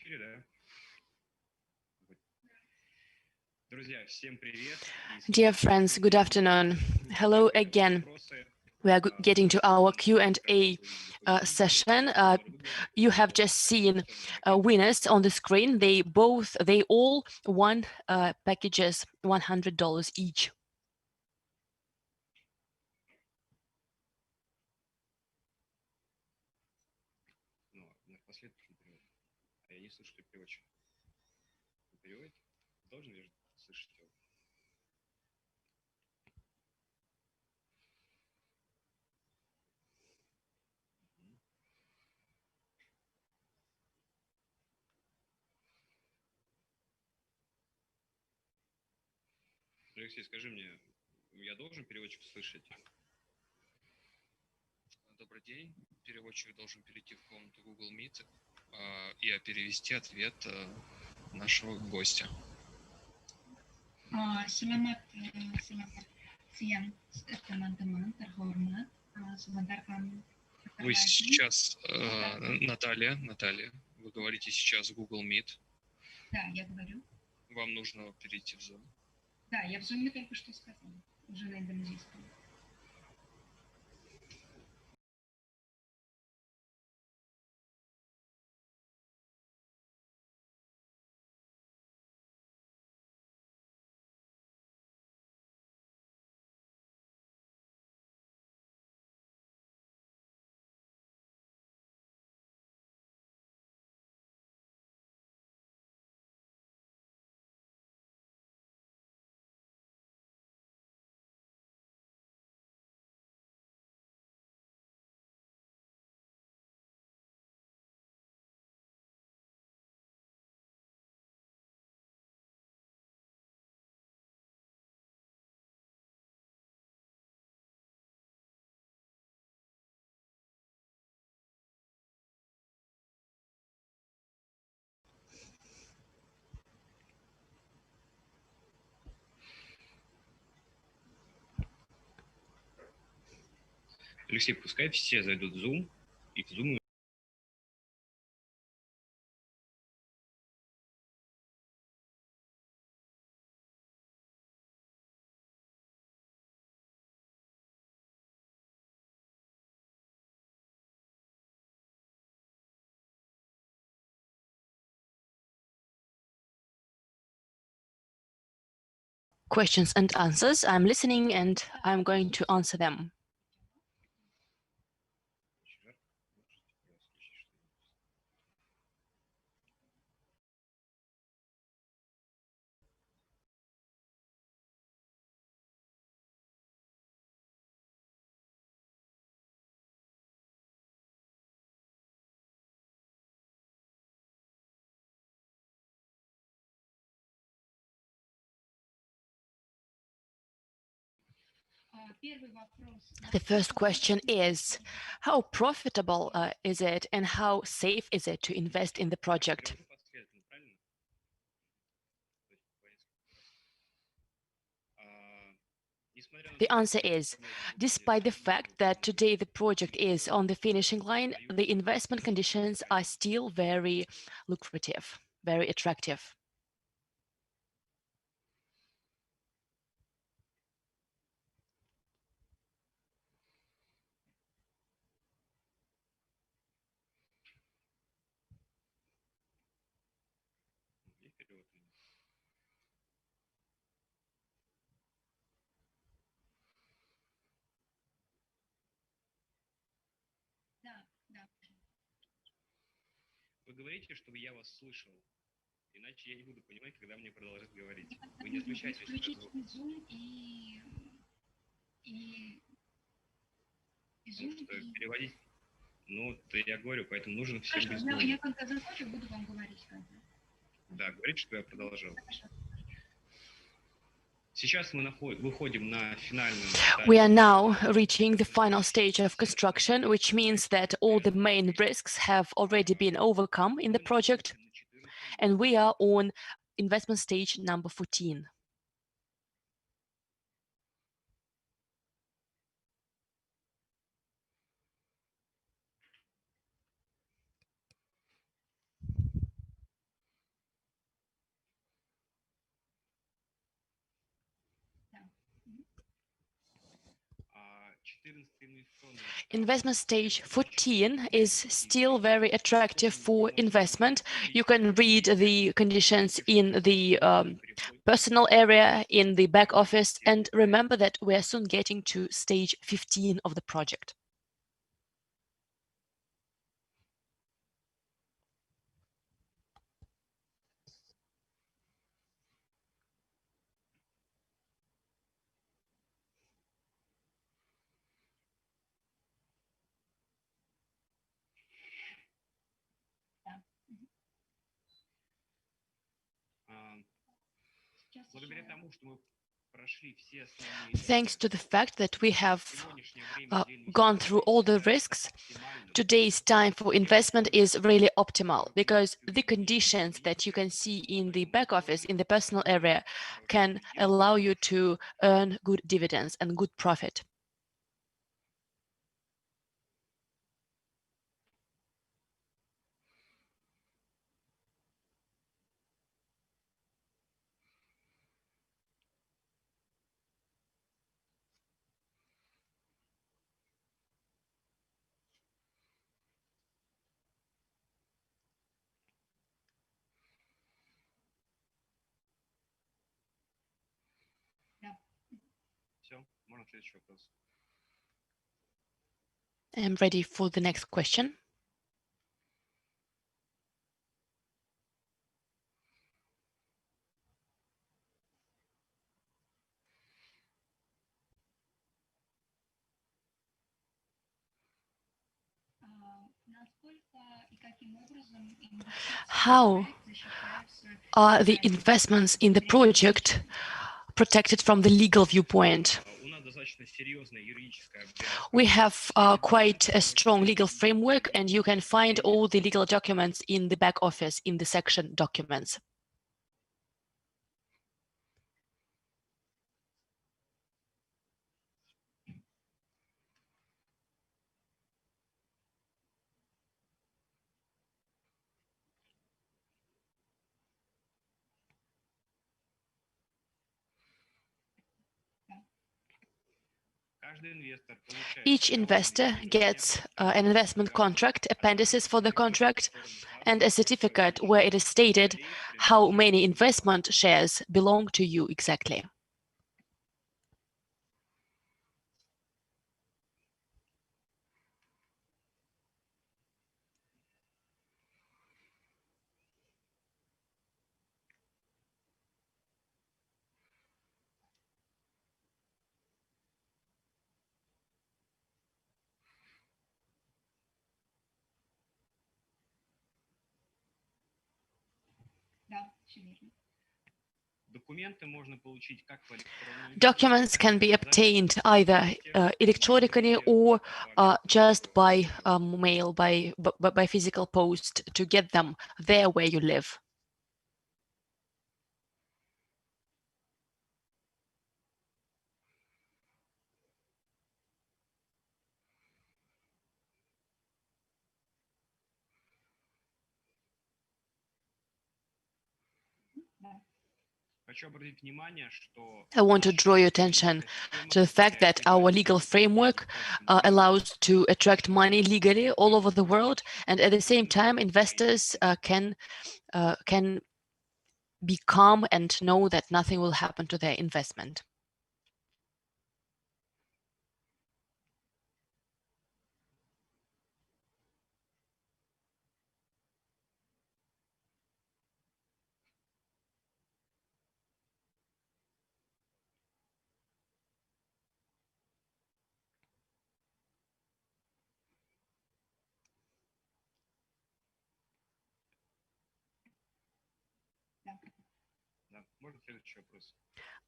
эфире, да? Друзья, всем привет. Dear friends, good afternoon. Hello again. We are getting to our Q&A session. You have just seen winners on the screen. They all won packages, $100 each. Я не слышу переводчик. Переводит? Должен ли слышать его? Алексей, скажи мне, я должен переводчик слышать? Добрый день. Переводчик должен перейти в комнату Google Meet и перевести ответ нашего гостя. Selamat siang teman-teman terhormat. Sebentar kami. Вы сейчас, Наталья, вы говорите сейчас Google Meet. Да, я говорю. Вам нужно перейти в Zoom. Да, я в Zoom только что сказала, уже на индонезийском. Алексей, пускай все зайдут в Zoom, и в Zoom. Questions and answers. I'm listening and I'm going to answer them. The first question is, how profitable is it and how safe is it to invest in the project? The answer is, despite the fact that today the project is on the finishing line, the investment conditions are still very lucrative, very attractive. Вы говорите, чтобы я вас слышал, иначе я не буду понимать, когда мне продолжать говорить. Вы не отключайте звук. Переводить. Ну, то я говорю, поэтому нужен всем без звука. Я когда закончу, буду вам говорить. Да, говорите, что я продолжал. Сейчас мы выходим на финальную. We are now reaching the final stage of construction, which means that all the main risks have already been overcome in the project, and we are on investment stage number 14. Investment stage 14 is still very attractive for investment. You can read the conditions in the personal area, in the back office, and remember that we are soon getting to stage 15 of the project. Thanks to the fact that we have gone through all the risks, today's time for investment is really optimal because the conditions that you can see in the back office, in the personal area, can allow you to earn good dividends and good profit. I'm ready for the next question. How are the investments in the project protected from the legal viewpoint? We have quite a strong legal framework, and you can find all the legal documents in the back office in the section Documents. Each investor gets an investment contract, appendices for the contract, and a certificate where it is stated how many investment shares belong to you exactly. Documents can be obtained either electronically or just by mail, by physical post, to get them there where you live. I want to draw your attention to the fact that our legal framework allows to attract money legally all over the world, and at the same time, investors can be calm and know that nothing will happen to their investment.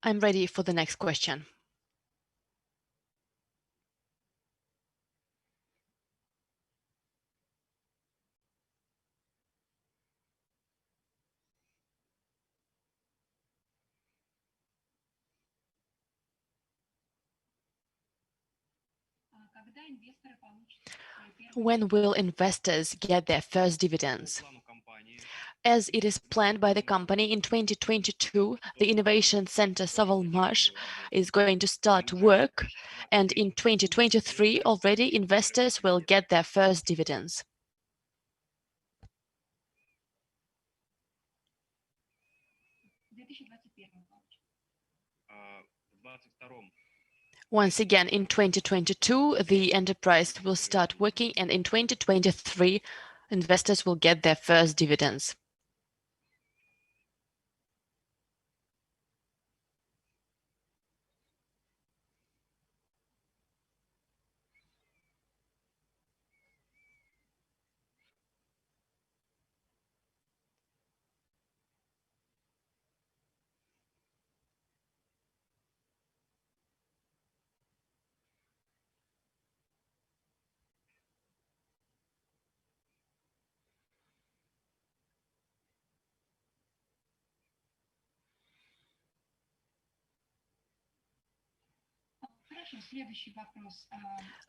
I'm ready for the next question. When will investors get their first dividends? as it is planned by the company, in 2022, the Innovation Center SOLARGROUP is going to start work, and in 2023 already investors will get their first dividends. Once again, in 2022, the enterprise will start working, and in 2023, investors will get their first dividends.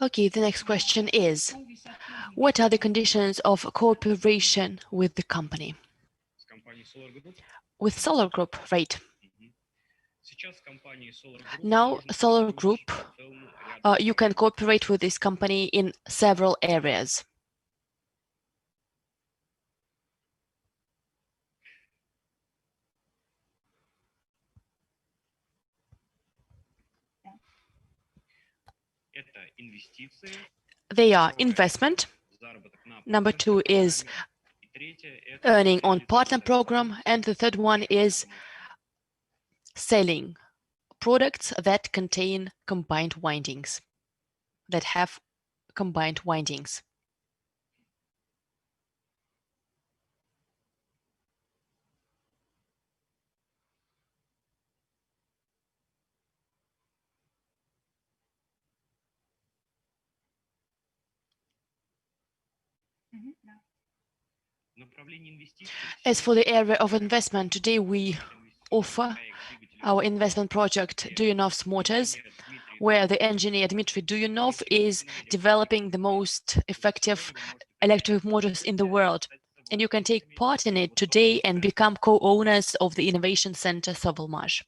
Okay, the next question is, what are the conditions of cooperation with the company? With SOLARGROUP, right. Now, SOLARGROUP, you can cooperate with this company in several areas. They are investment. Number 2 is earning on partner program. And the third one is selling products that contain combined windings, that have combined windings. As for the area of investment, today we offer our investment project Duyunov's Motors, where the engineer Dmitry Duyunov is developing the most effective electric motors in the world. And you can take part in it today and become co-owners of the Innovation Center SOLARGROUP.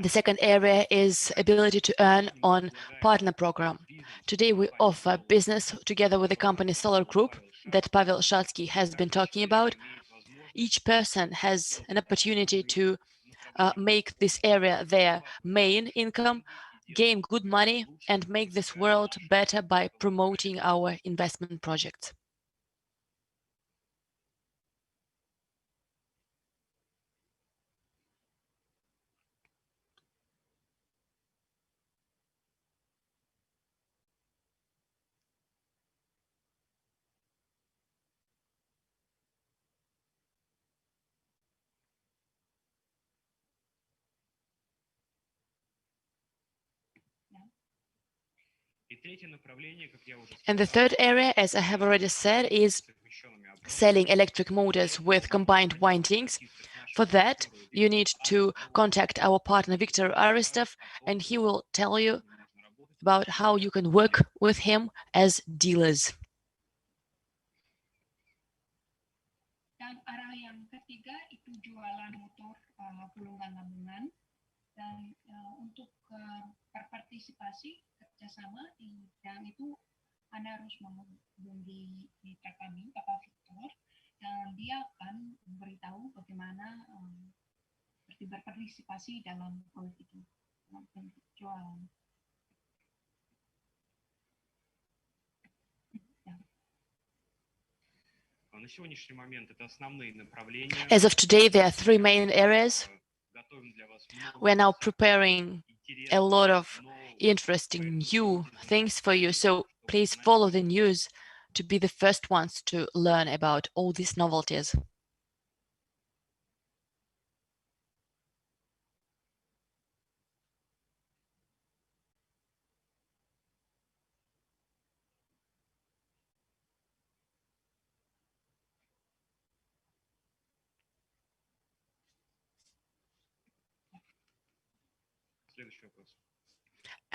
The second area is ability to earn on partner program. Today we offer business together with the company SOLARGROUP that Pavla Shadski has been talking about. Each person has an opportunity to make this area their main income, gain good money, and make this world better by promoting our investment projects. And the third area, as I have already said, is selling electric motors with combined windings. For that, you need to contact our partner Viktor Aristov, and he will tell you about how you can work with him as dealers. Dan arah yang ketiga itu jualan motor gulungan gabungan, dan untuk berpartisipasi kerjasama di bidang itu Anda harus menghubungi mitra kami, Bapak Victor, dan dia akan memberitahu bagaimana berpartisipasi dalam proyek itu, dalam bentuk jualan. As of today, there are 3 main areas. We are now preparing a lot of interesting new things for you. So please follow the news to be the first ones to learn about all these novelties.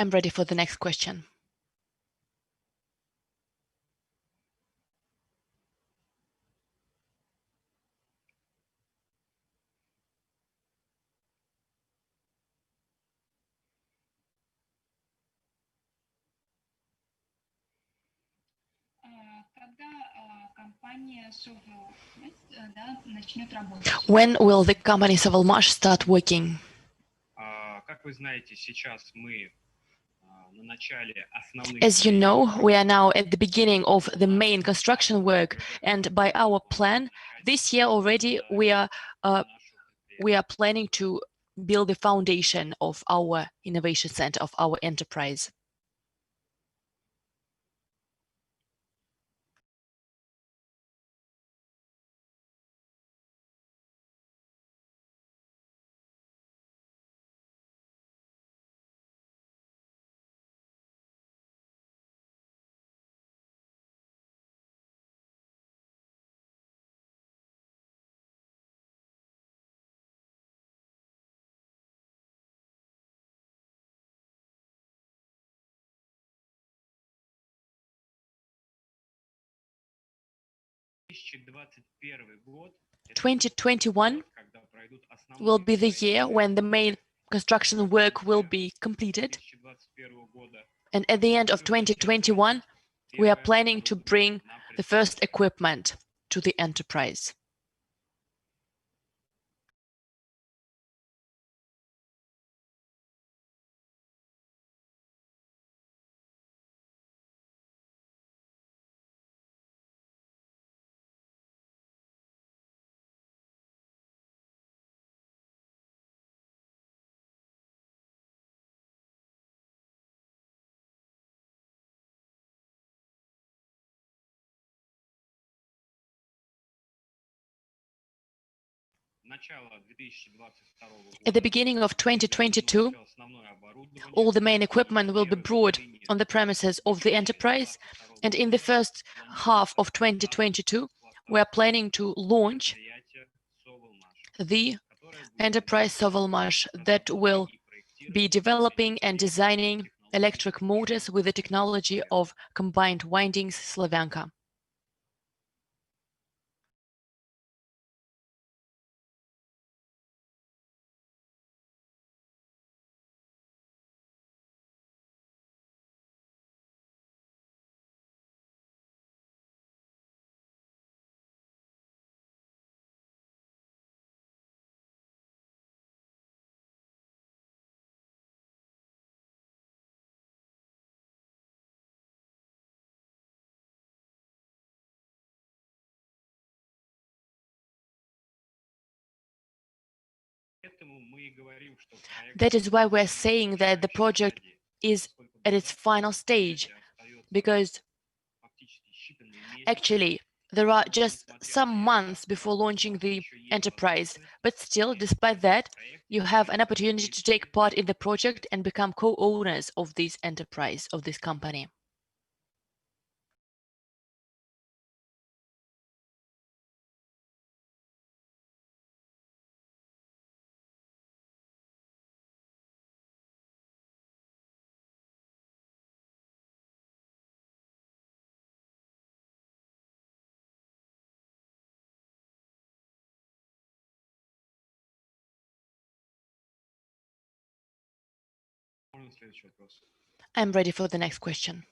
I'm ready for the next question. When will the company Sovelmash start working? As you know, we are now at the beginning of the main construction work, and by our plan, this year already we are planning to build the foundation of our innovation center, of our enterprise. год 2021 will be the year when the main construction work will be completed. And at the end of 2021, we are planning to bring the first equipment to the enterprise. At the beginning of 2022, all the main equipment will be brought on the premises of the enterprise, and in the first half of 2022, we are planning to launch the enterprise Sovelmash that will be developing and designing electric motors with the technology of combined windings Slavyanka. That is why we're saying that the project is at its final stage, because actually there are just some months before launching the enterprise, but still, despite that, you have an opportunity to take part in the project and become co-owners of this enterprise, of this company. I'm ready for the next question.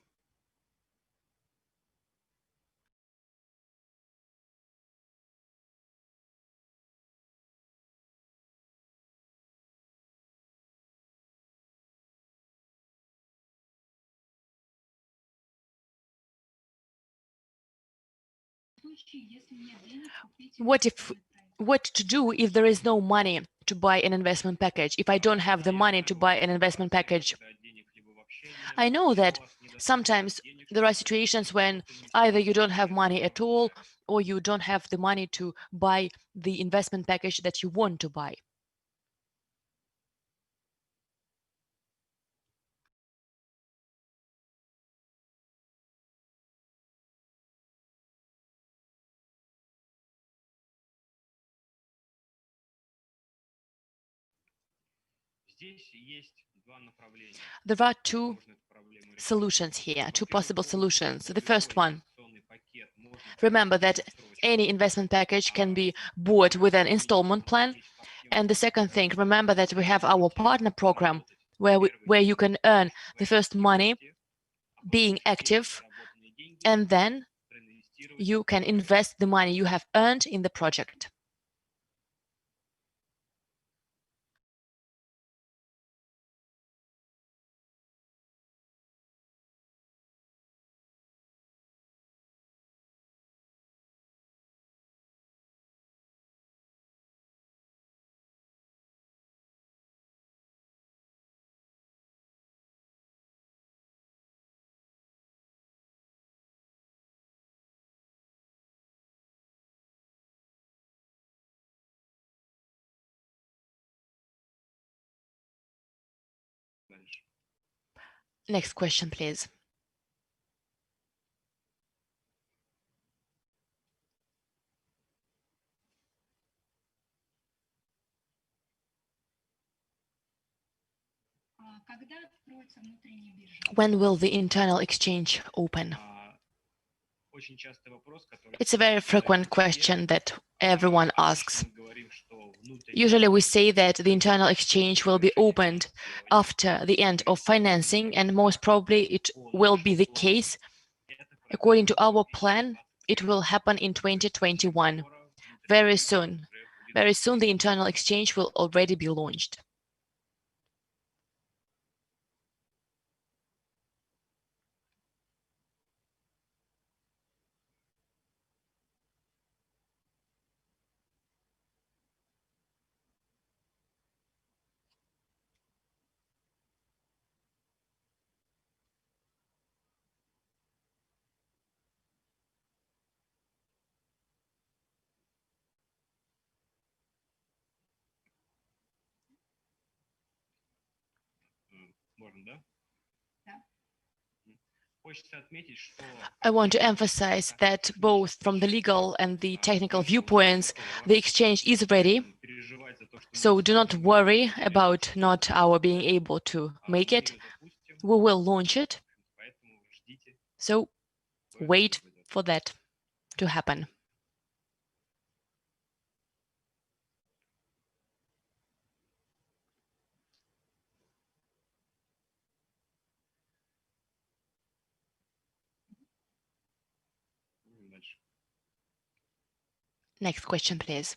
What to do if there is no money to buy an investment package? If I don't have the money to buy an investment package, I know that sometimes there are situations when either you don't have money at all or you don't have the money to buy the investment package that you want to buy. There are two solutions here, two possible solutions. The first one, remember that any investment package can be bought with an installment plan. And the second thing, remember that we have our partner program where you can earn the first money being active, and then you can invest the money you have earned in the project. Next question, please. When will the internal exchange open? It's a very frequent question that everyone asks. Usually we say that the internal exchange will be opened after the end of financing, and most probably it will be the case. According to our plan, it will happen in 2021. Very soon. Very soon the internal exchange will already be launched. I want to emphasize that both from the legal and the technical viewpoints, the exchange is ready. So do not worry about not our being able to make it. We will launch it. So wait for that to happen. Next question, please.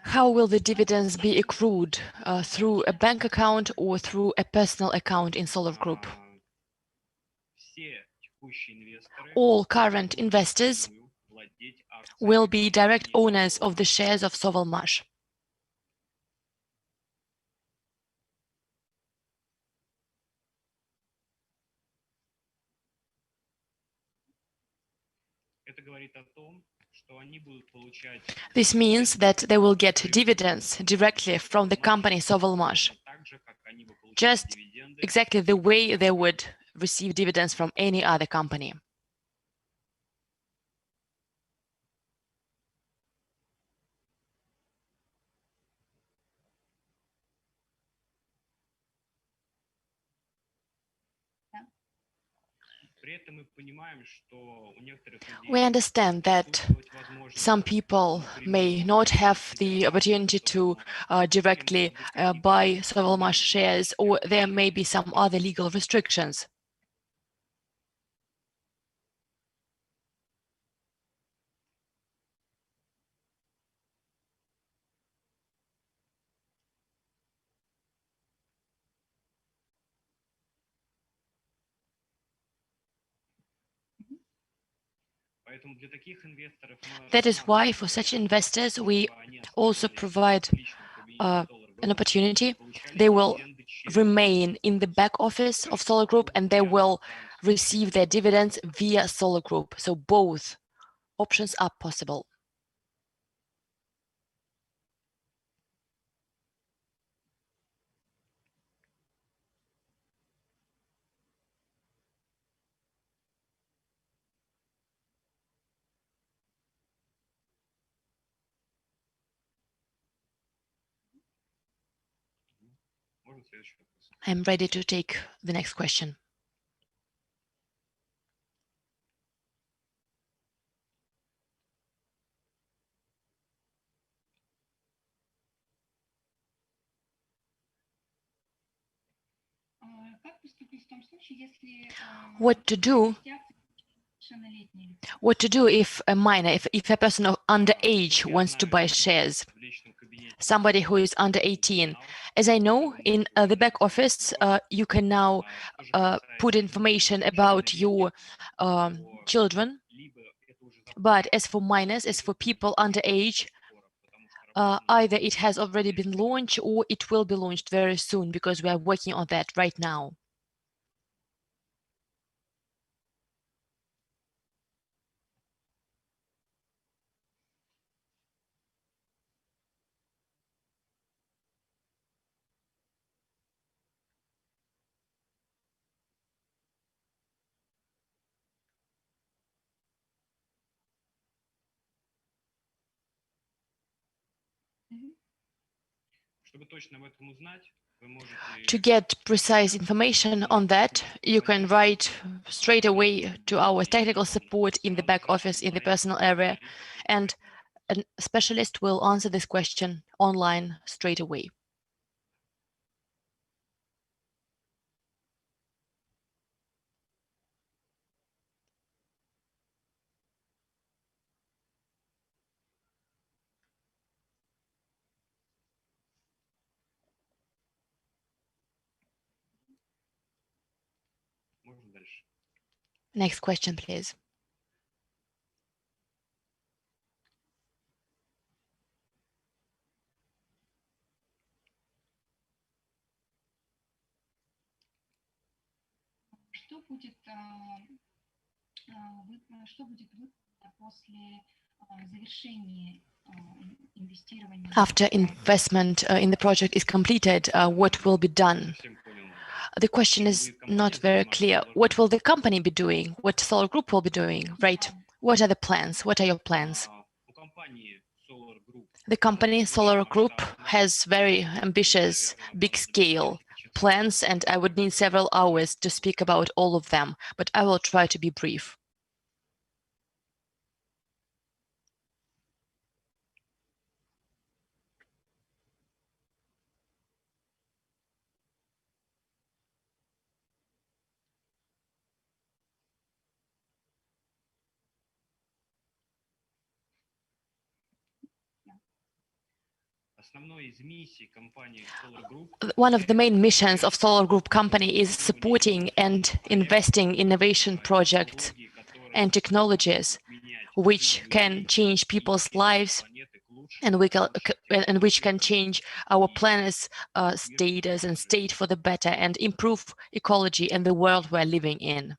How will the dividends be accrued? Through a bank account or through a personal account in Solar Group? All current investors will be direct owners of the shares of Sovelmash. This means that they will get dividends directly from the company Sovelmash, just exactly the way they would receive dividends from any other company. We understand that some people may not have the opportunity to directly buy Sovelmash shares, or there may be some other legal restrictions. That is why for such investors we also provide an opportunity. They will remain in the back office of Solar Group and they will receive their dividends via Solar Group. So both options are possible. I'm ready to take the next question. What to do if a minor, if a person of underage wants to buy shares, somebody who is under 18? As I know, in the back office, you can now put information about your children. But as for minors, as for people underage, either it has already been launched or it will be launched very soon because we are working on that right now. To get precise information on that, you can write straight away to our technical support in the back office in the personal area, and a specialist will answer this question online straight away. Next question, please. After investment in the project is completed, what will be done? The question is not very clear. What will the company be doing? What Solar Group will be doing, right? What are the plans? What are your plans? The company Solar Group has very ambitious, big-scale plans, and I would need several hours to speak about all of them, but I will try to be brief. One of the main missions of Solar Group company is supporting and investing in innovation projects and technologies which can change people's lives and which can change our planet's status and state for the better and improve ecology and the world we're living in.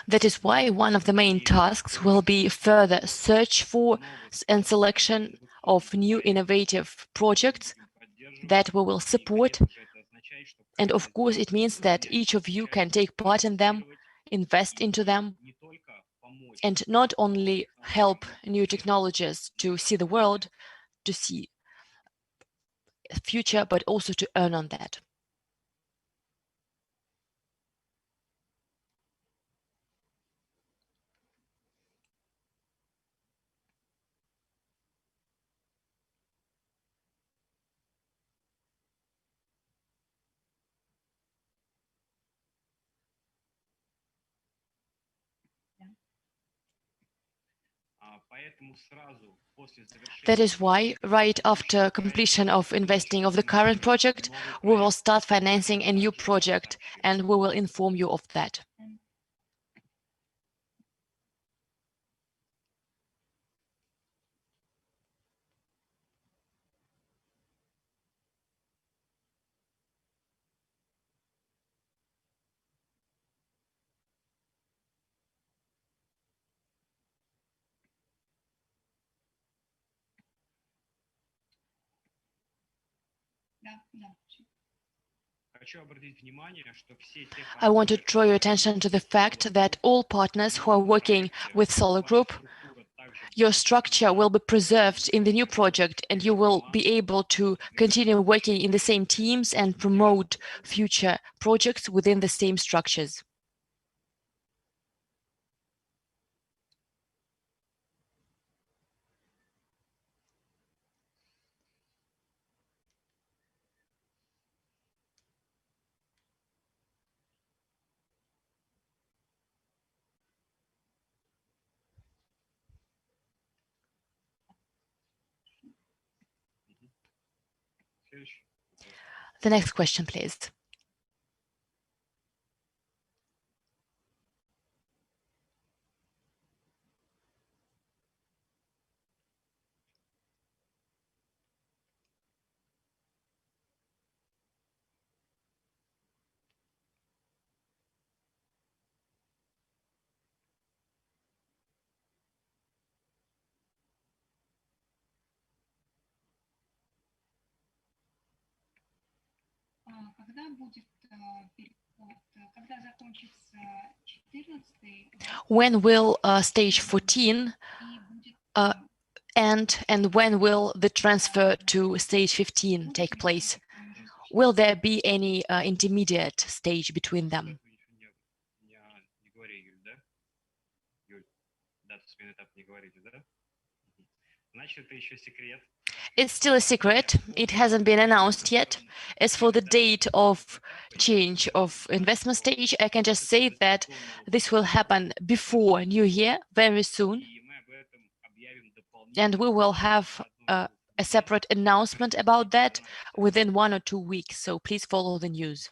That is why one of the main tasks will be further search for and selection of new innovative projects that we will support. And of course, it means that each of you can take part in them, invest into them, and not only help new technologies to see the world, to see the future, but also to earn on that. That is why, right after completion of investing of the current project, we will start financing a new project, and we will inform you of that. I want to draw your attention to the fact that all partners who are working with Solar Group, your structure will be preserved in the new project, and you will be able to continue working in the same teams and promote future projects within the same structures. The next question, please. When will stage 14 end, and when will the transfer to stage 15 take place? Will there be any intermediate stage between them? It's still a secret. It hasn't been announced yet. As for the date of change of investment stage, I can just say that this will happen before New Year, very soon. And we will have a separate announcement about that within 1 or 2 weeks. So please follow the news.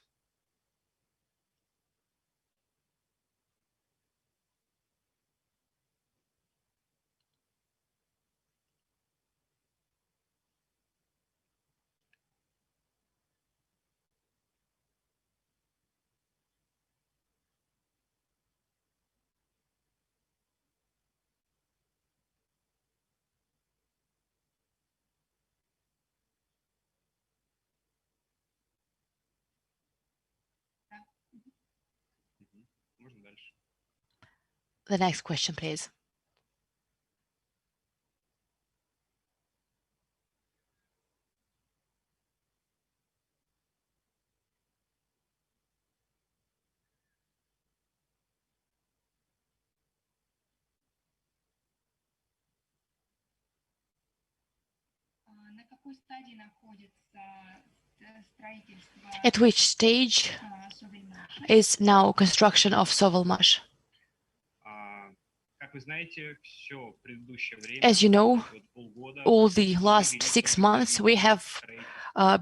The next question, please. At which stage is now construction of Sovelmash? As you know, all the last 6 months we have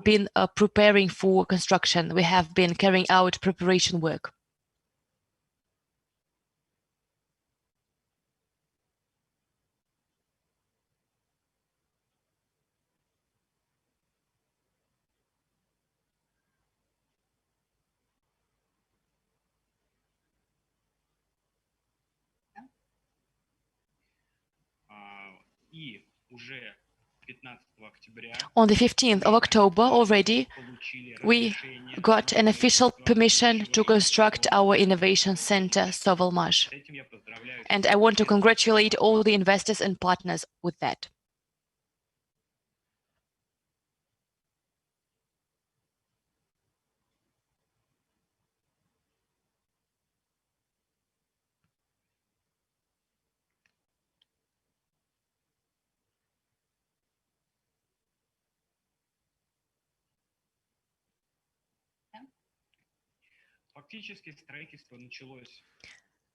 been preparing for construction. We have been carrying out preparation work. On the 15th of October already, we got an official permission to construct our innovation center, Sovelmash. And I want to congratulate all the investors and partners with that.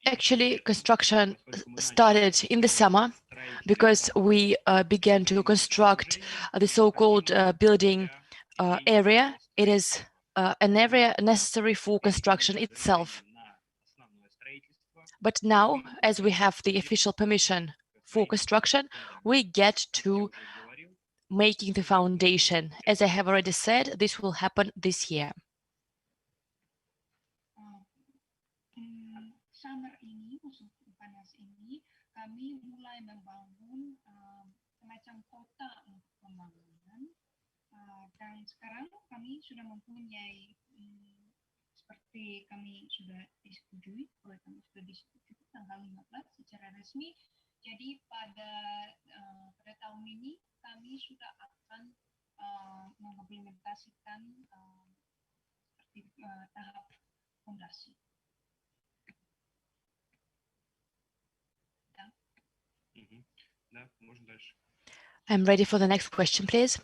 Actually, construction started in the summer because we began to construct the so-called building area. It is an area necessary for construction itself. But now, as we have the official permission for construction, we get to making the foundation. As I have already said, this will happen this year. Summer ini, musim panas ini, kami mulai membangun semacam kota untuk pembangunan. Dan sekarang kami sudah mempunyai seperti kami sudah disetujui, proyek kami sudah disetujui tanggal 15 secara resmi. Jadi pada tahun ini kami sudah akan mengimplementasikan seperti tahap fondasi. I'm ready for the next question, please.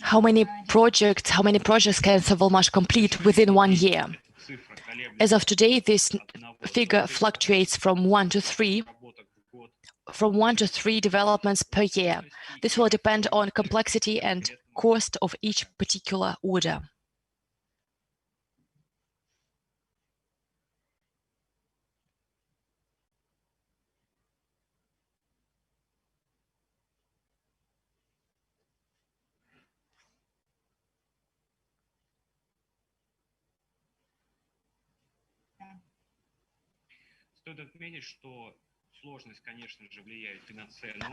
How many projects can Sovelmash complete within 1 year? As of today, this figure fluctuates from 1 to 3 developments per year. This will depend on complexity and cost of each particular order.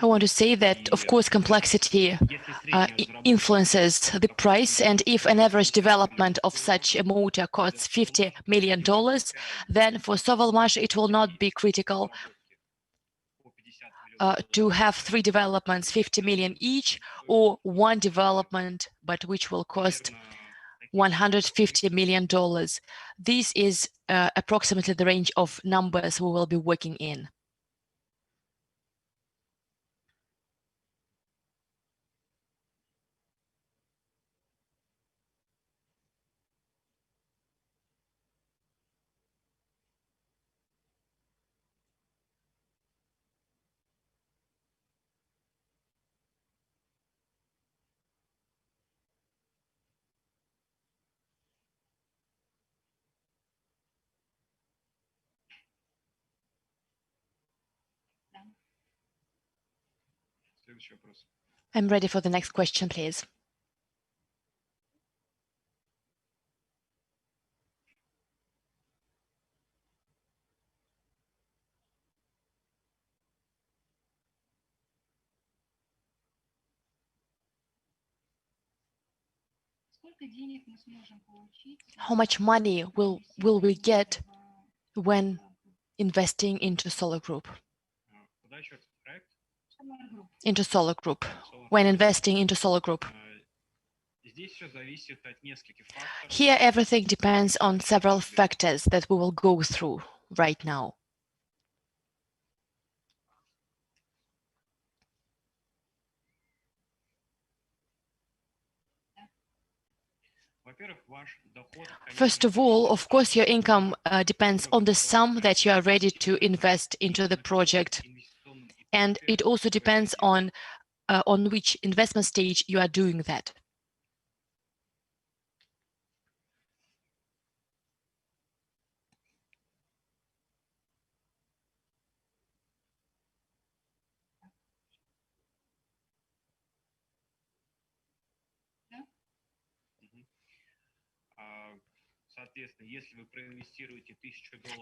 I want to say that, of course, complexity influences the price, and if an average development of such a motor costs $50 million, then for Sovelmash it will not be critical to have 3 developments, 50 million each, or 1 development, but which will cost $150 million. This is approximately the range of numbers we will be working in. I'm ready for the next question, please. How much money will we get when investing into Solar Group? Into Solar Group. When investing into Solar Group. Here, everything depends on several factors that we will go through right now. First of all, of course, your income depends on the sum that you are ready to invest into the project. And it also depends on which investment stage you are doing that.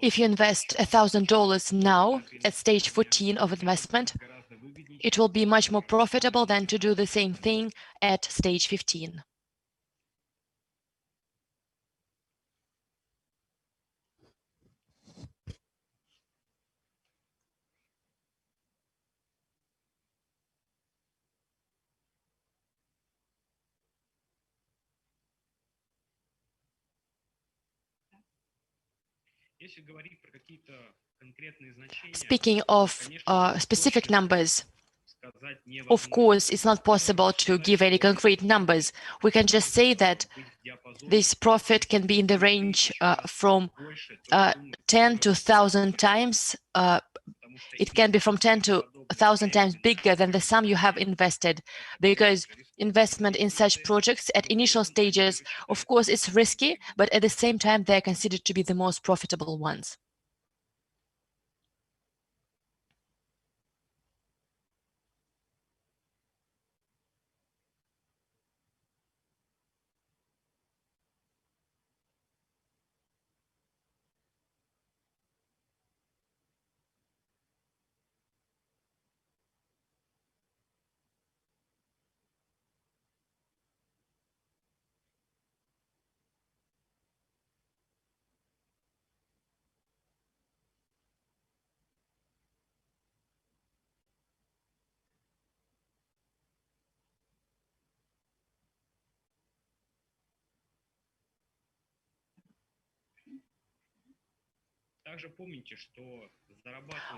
If you invest $1,000 now at stage 14 of investment, it will be much more profitable than to do the same thing at stage 15. Speaking of specific numbers, of course, it's not possible to give any concrete numbers. We can just say that this profit can be in the range from 10 to 1,000 times. It can be from 10 to 1,000 times bigger than the sum you have invested, because investment in such projects at initial stages, of course, it's risky, but at the same time, they're considered to be the most profitable ones.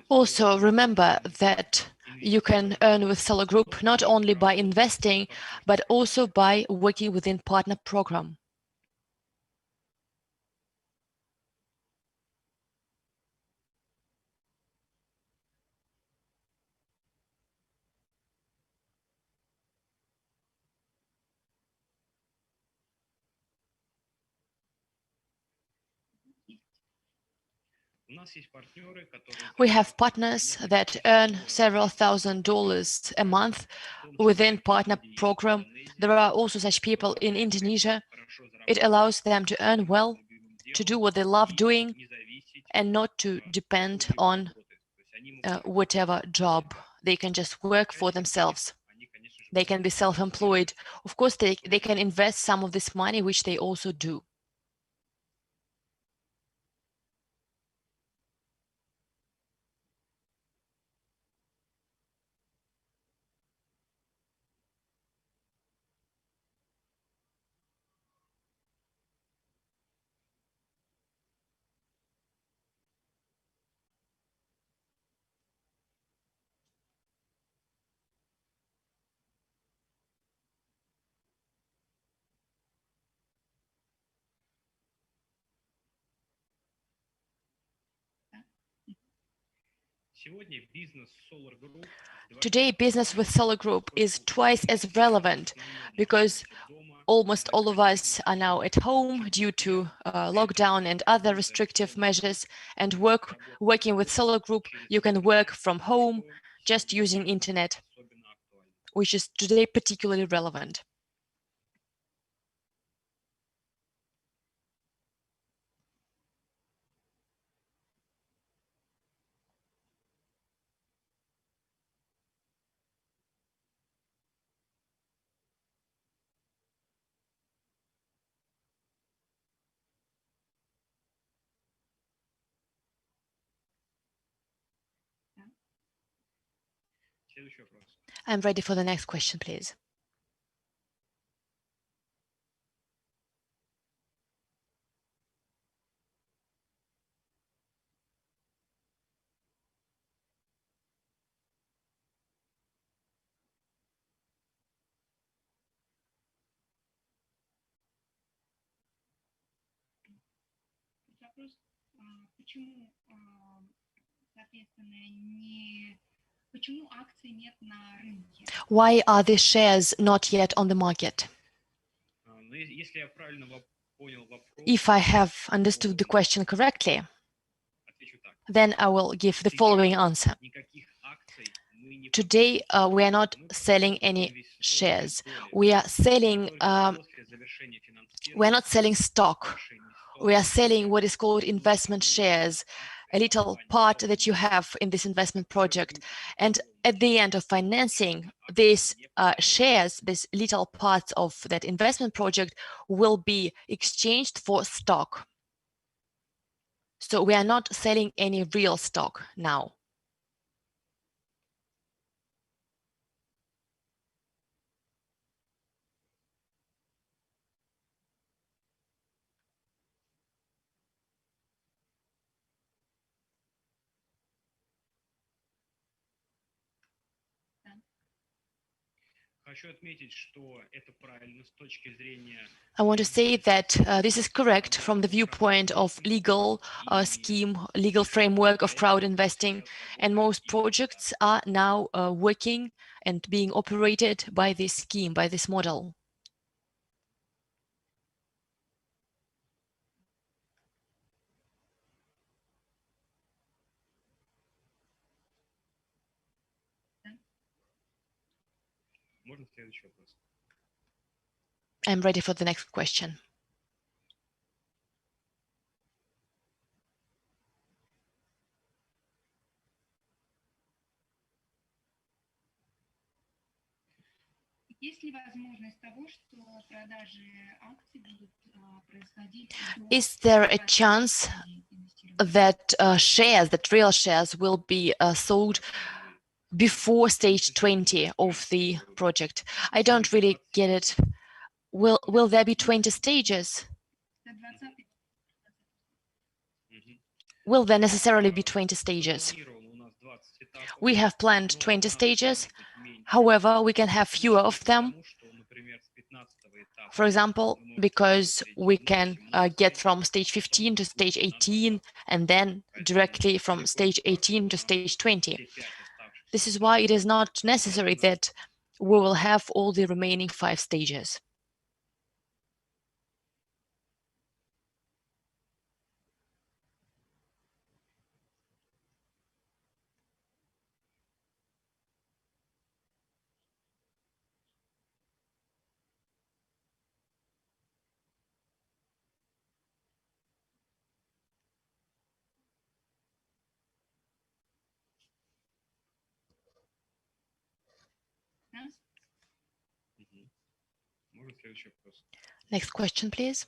Also, remember that you can earn with Solar Group not only by investing, but also by working within partner program. We have partners that earn several $1,000s a month within partner program. There are also such people in Indonesia. It allows them to earn well, to do what they love doing, and not to depend on whatever job. They can just work for themselves. They can be self-employed. Of course, they can invest some of this money, which they also do. Today, business with Solar Group is twice as relevant because almost all of us are now at home due to lockdown and other restrictive measures, and working with Solar Group, you can work from home just using internet, which is today particularly relevant. I'm ready for the next question, please. Why are the shares not yet on the market? If I have understood the question correctly, then I will give the following answer. Today, we are not selling any shares. We are selling. We are not selling stock. We are selling what is called investment shares, a little part that you have in this investment project. And at the end of financing, these shares, these little parts of that investment project will be exchanged for stock. So we are not selling any real stock now. I want to say that this is correct from the viewpoint of legal scheme, legal framework of crowd investing, and most projects are now working and being operated by this scheme, by this model. I'm ready for the next question. Is there a chance that shares, that real shares will be sold before stage 20 of the project? I don't really get it. Will there be 20 stages? Will there necessarily be 20 stages? We have planned 20 stages. However, we can have fewer of them. For example, because we can get from stage 15 to stage 18 and then directly from stage 18 to stage 20. This is why it is not necessary that we will have all the remaining 5 stages. Next question, please.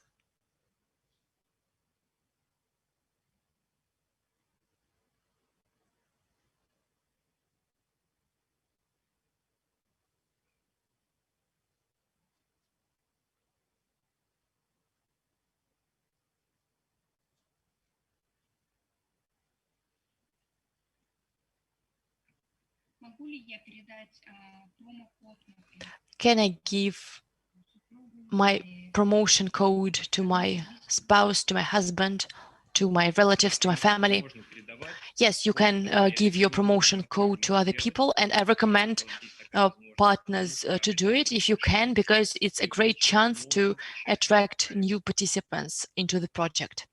Can I give my promotion code to my spouse, to my husband, to my relatives, to my family? Yes, you can give your promotion code to other people, and I recommend partners to do it if you can, because it's a great chance to attract new participants into the project.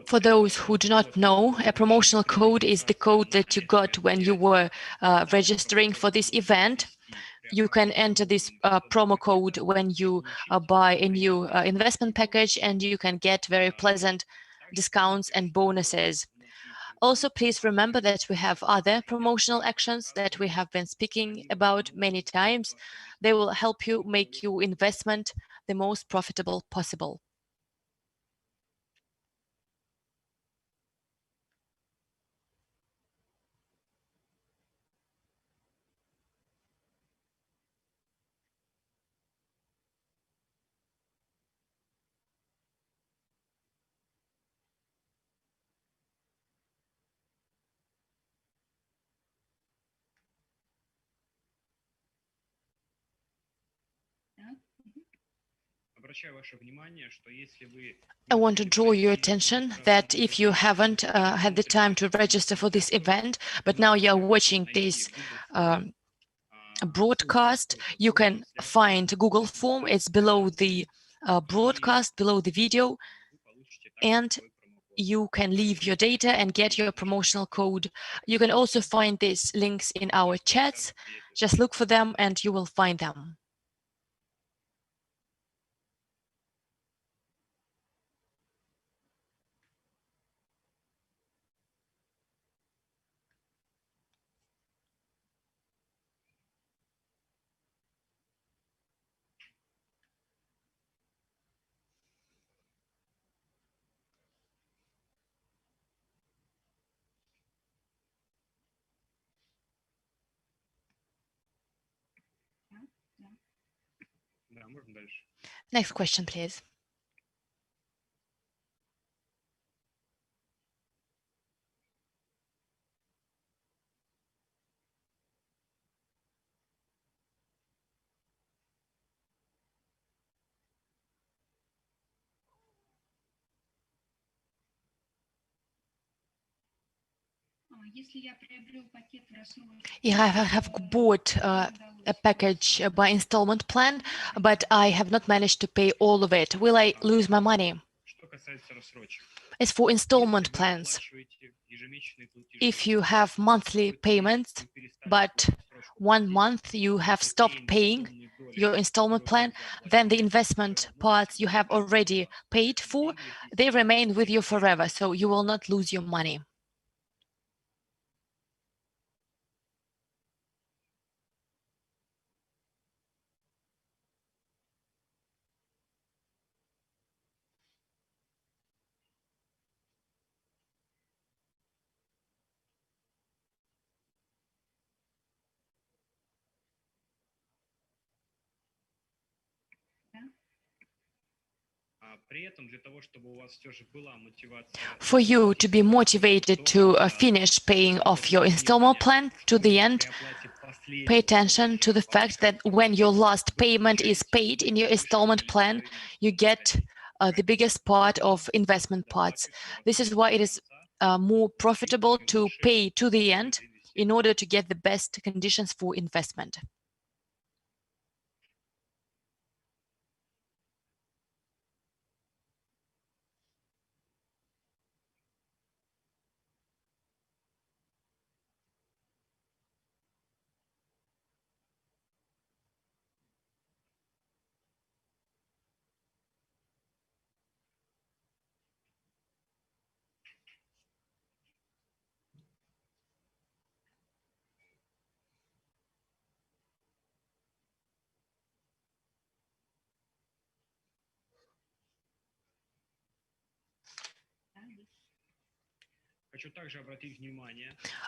For those who do not know, a promotional code is the code that you got when you were registering for this event. You can enter this promo code when you buy a new investment package, and you can get very pleasant discounts and bonuses. Also, please remember that we have other promotional actions that we have been speaking about many times. They will help you make your investment the most profitable possible. I want to draw your attention that if you haven't had the time to register for this event, but now you're watching this broadcast, you can find Google form. It's below the broadcast, below the video, and you can leave your data and get your promotional code. You can also find these links in our chats. Just look for them and you will find them. Next question, please. If I have bought a package by installment plan, but I have not managed to pay all of it, will I lose my money? As for installment plans, if you have monthly payments, but 1 month you have stopped paying your installment plan, then the investment parts you have already paid for, they remain with you forever, so you will not lose your money. For you to be motivated to finish paying off your installment plan to the end, pay attention to the fact that when your last payment is paid in your installment plan, you get the biggest part of investment parts. This is why it is more profitable to pay to the end in order to get the best conditions for investment.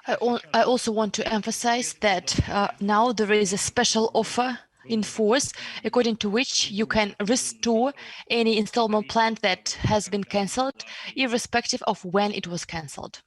I also want to emphasize that now there is a special offer in force, according to which you can restore any installment plan that has been cancelled, irrespective of when it was cancelled.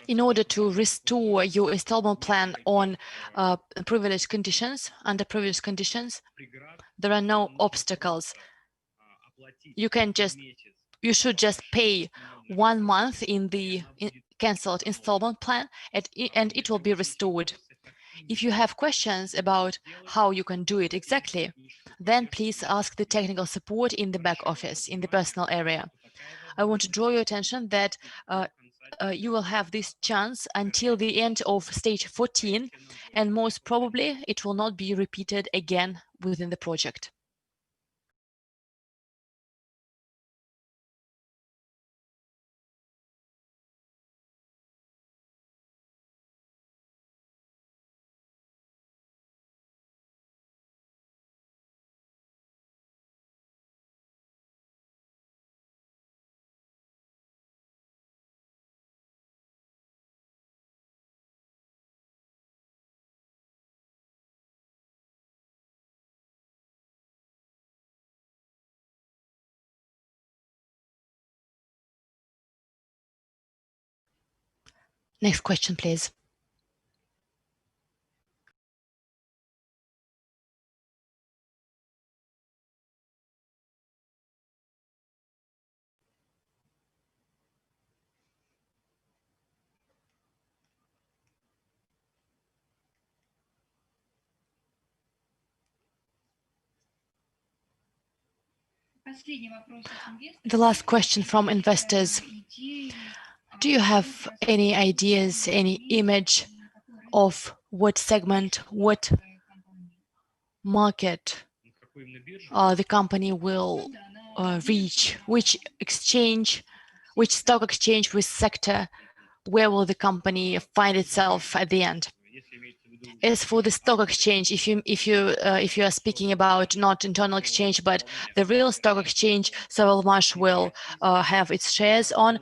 In order to restore your installment plan on privileged conditions, under privileged conditions, there are no obstacles. You should just pay 1 month in the cancelled installment plan, and it will be restored. If you have questions about how you can do it exactly, then please ask the technical support in the back office, in the personal area. I want to draw your attention that you will have this chance until the end of stage 14, and most probably it will not be repeated again within the project. Next question, please. The last question from investors. Do you have any ideas, any image of what segment, what market the company will reach, which exchange, which stock exchange, which sector, where will the company find itself at the end? As for the stock exchange, if you are speaking about not internal exchange but the real stock exchange Sovelmash will have its shares on,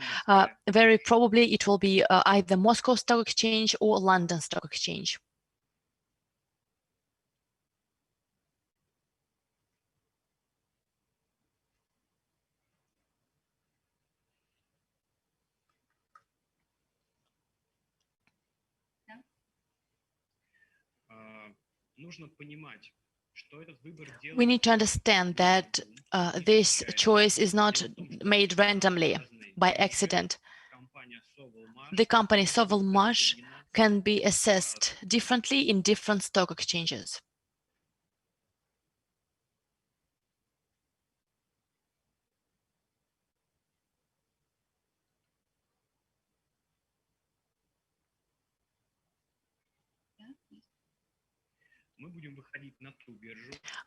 very probably it will be either Moscow Stock Exchange or London Stock Exchange. We need to understand that this choice is not made randomly by accident. The company Sovelmash can be assessed differently in different stock exchanges.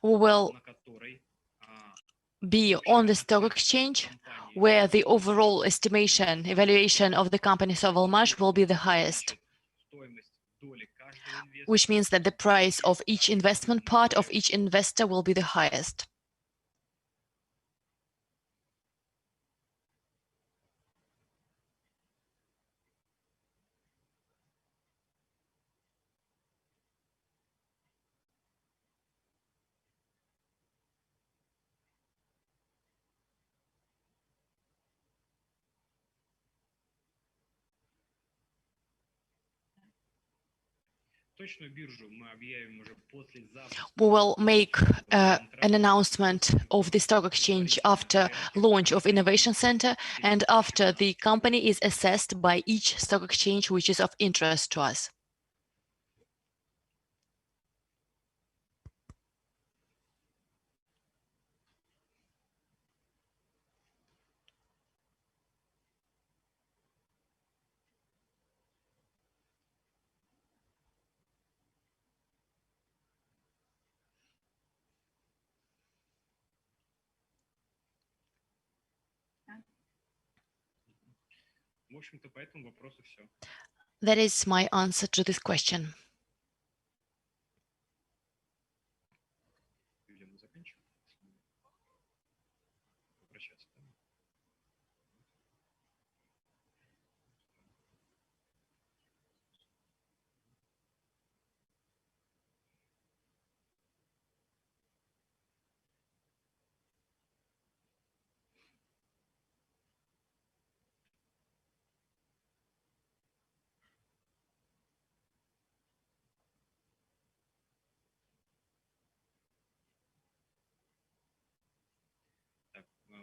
We will be on the stock exchange where the overall evaluation of the company Sovelmash will be the highest, which means that the price of each investment part of each investor will be the highest. We will make an announcement of the stock exchange after launch of Innovation Center and after the company is assessed by each stock exchange which is of interest to us. That is my answer to this question.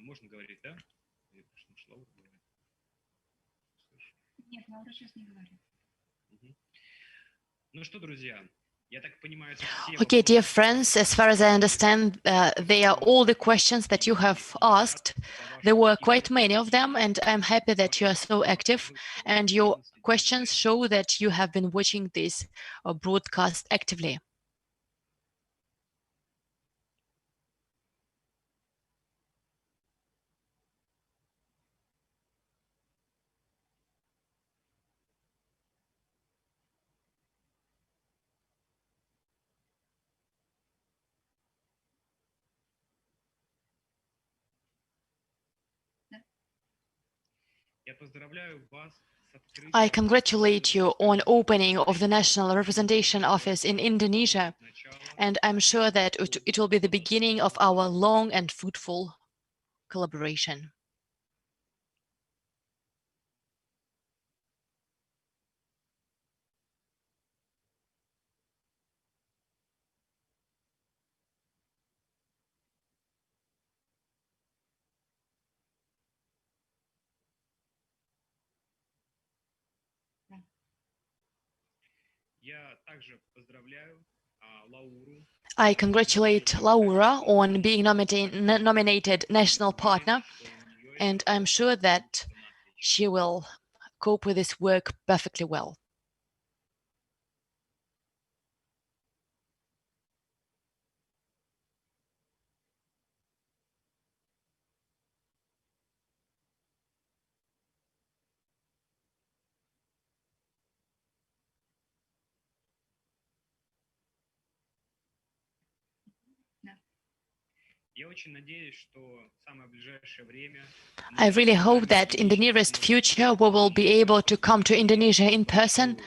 Можно говорить, да? Нет, Лаура сейчас не говорит. Ну что, друзья, Okay, dear friends, as far as I understand, they are all the questions that you have asked. There were quite many of them, and I'm happy that you are so active. And your questions show that you have been watching this broadcast actively. I congratulate you on opening of the National Representation Office in Indonesia, and I'm sure that it will be the beginning of our long and fruitful collaboration. I congratulate Laura on being nominated national partner, and I'm sure that she will cope with this work perfectly well. I really hope that in the nearest future we will be able to come to Indonesia in person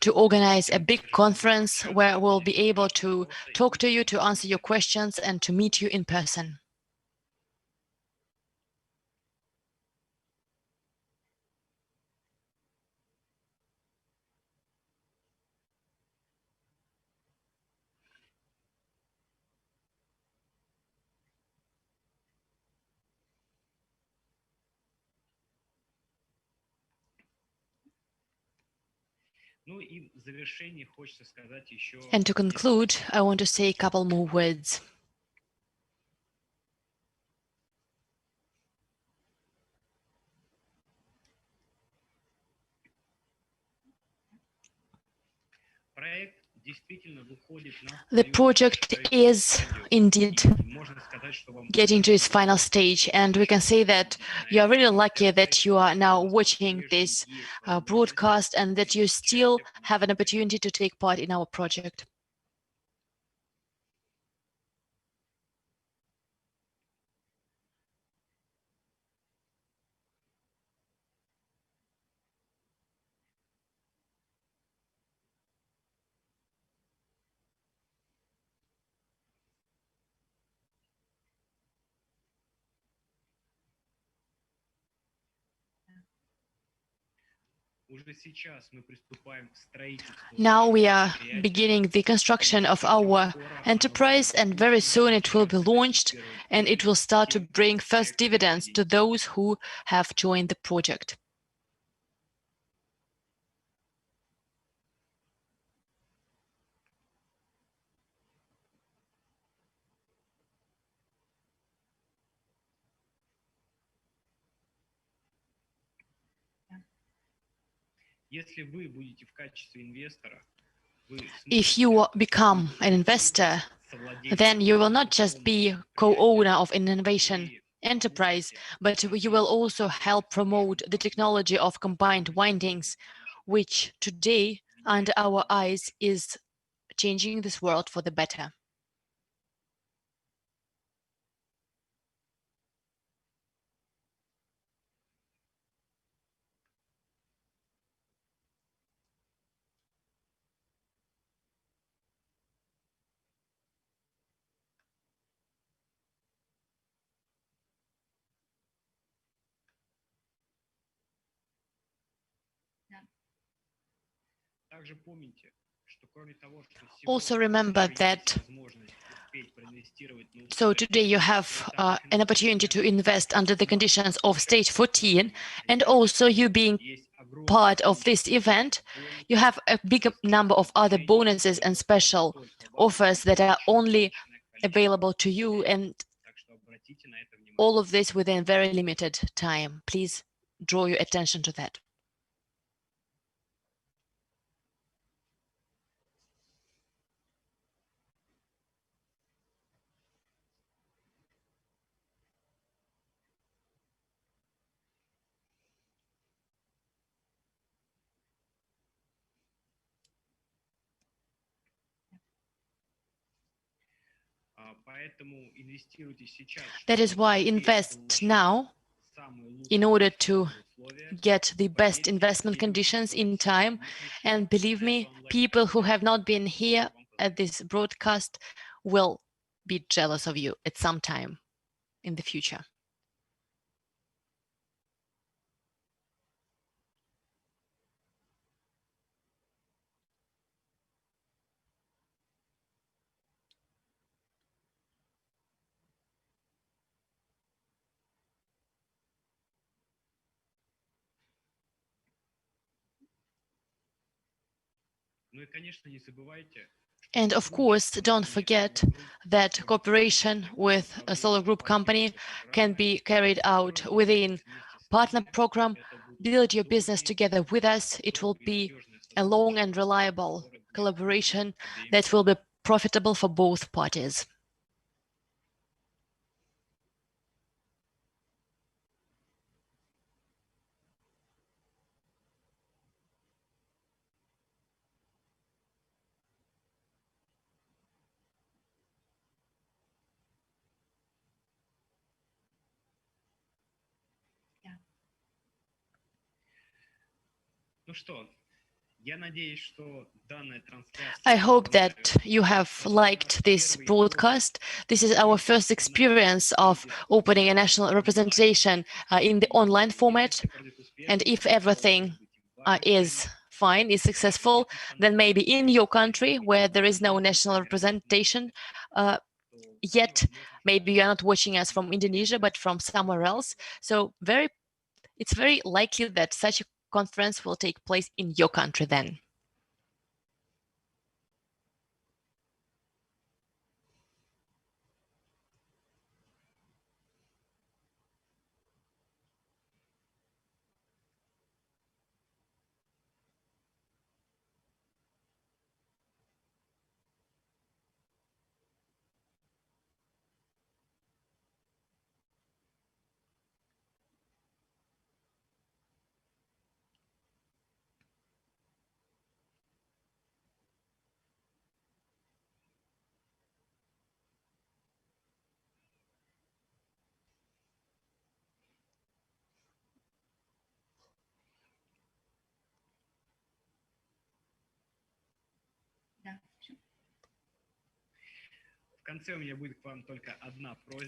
to organize a big conference where we'll be able to talk to you, to answer your questions, and to meet you in person. And to conclude, I want to say a couple more words. The project is indeed getting to its final stage, and we can say that you are really lucky that you are now watching this broadcast and that you still have an opportunity to take part in our project. Now we are beginning the construction of our enterprise, and very soon it will be launched and it will start to bring first dividends to those who have joined the project. If you become an investor, then you will not just be co-owner of an innovation enterprise, but you will also help promote the technology of combined windings, which today, under our eyes, is changing this world for the better. Also remember that so today you have an opportunity to invest under the conditions of stage 14, and also you being part of this event, you have a big number of other bonuses and special offers that are only available to you, and all of this within very limited time. Please draw your attention to that. That is why invest now in order to get the best investment conditions in time. And believe me, people who have not been here at this broadcast will be jealous of you at some time in the future. And of course, don't forget that cooperation with a Solar Group company can be carried out within partner program. Build your business together with us. It will be a long and reliable collaboration that will be profitable for both parties. I hope that you have liked this broadcast. This is our first experience of opening a national representation in the online format. And if everything is fine, is successful, then maybe in your country where there is no national representation yet, maybe you're not watching us from Indonesia, but from somewhere else. So it's very likely that such a conference will take place in your country then.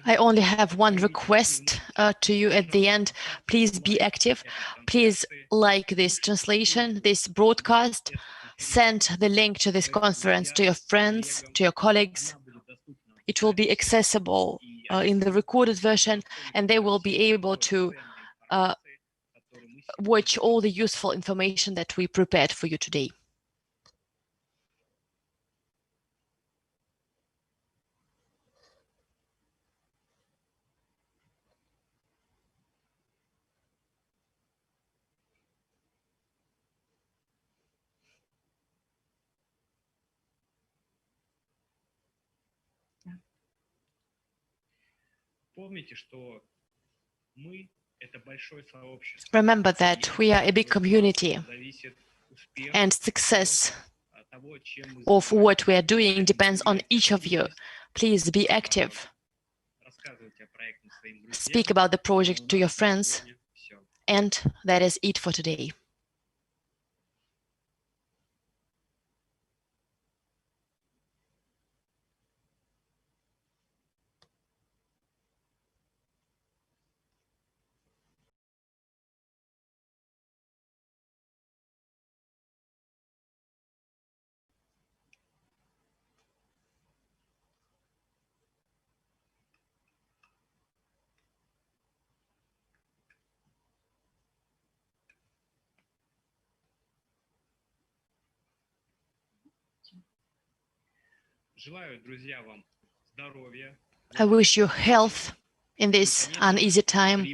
I only have one request to you at the end. Please be active. Please like this translation, this broadcast. Send the link to this conference to your friends, to your colleagues. It will be accessible in the recorded version, and they will be able to watch all the useful information that we prepared for you today. Remember that we are a big community, and success of what we are doing depends on each of you. Please be active. Speak about the project to your friends, and that is it for today. I wish you health in this uneasy time.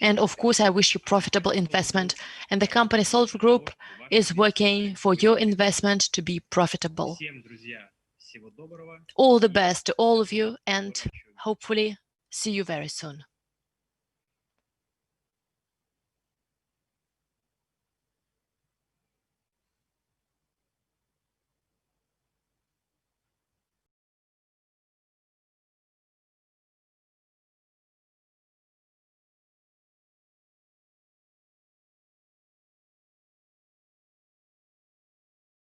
And of course, I wish you profitable investment. And the company Solver Group is working for your investment to be profitable. All the best to all of you, and hopefully see you very soon.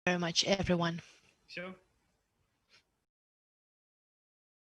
Very much, everyone.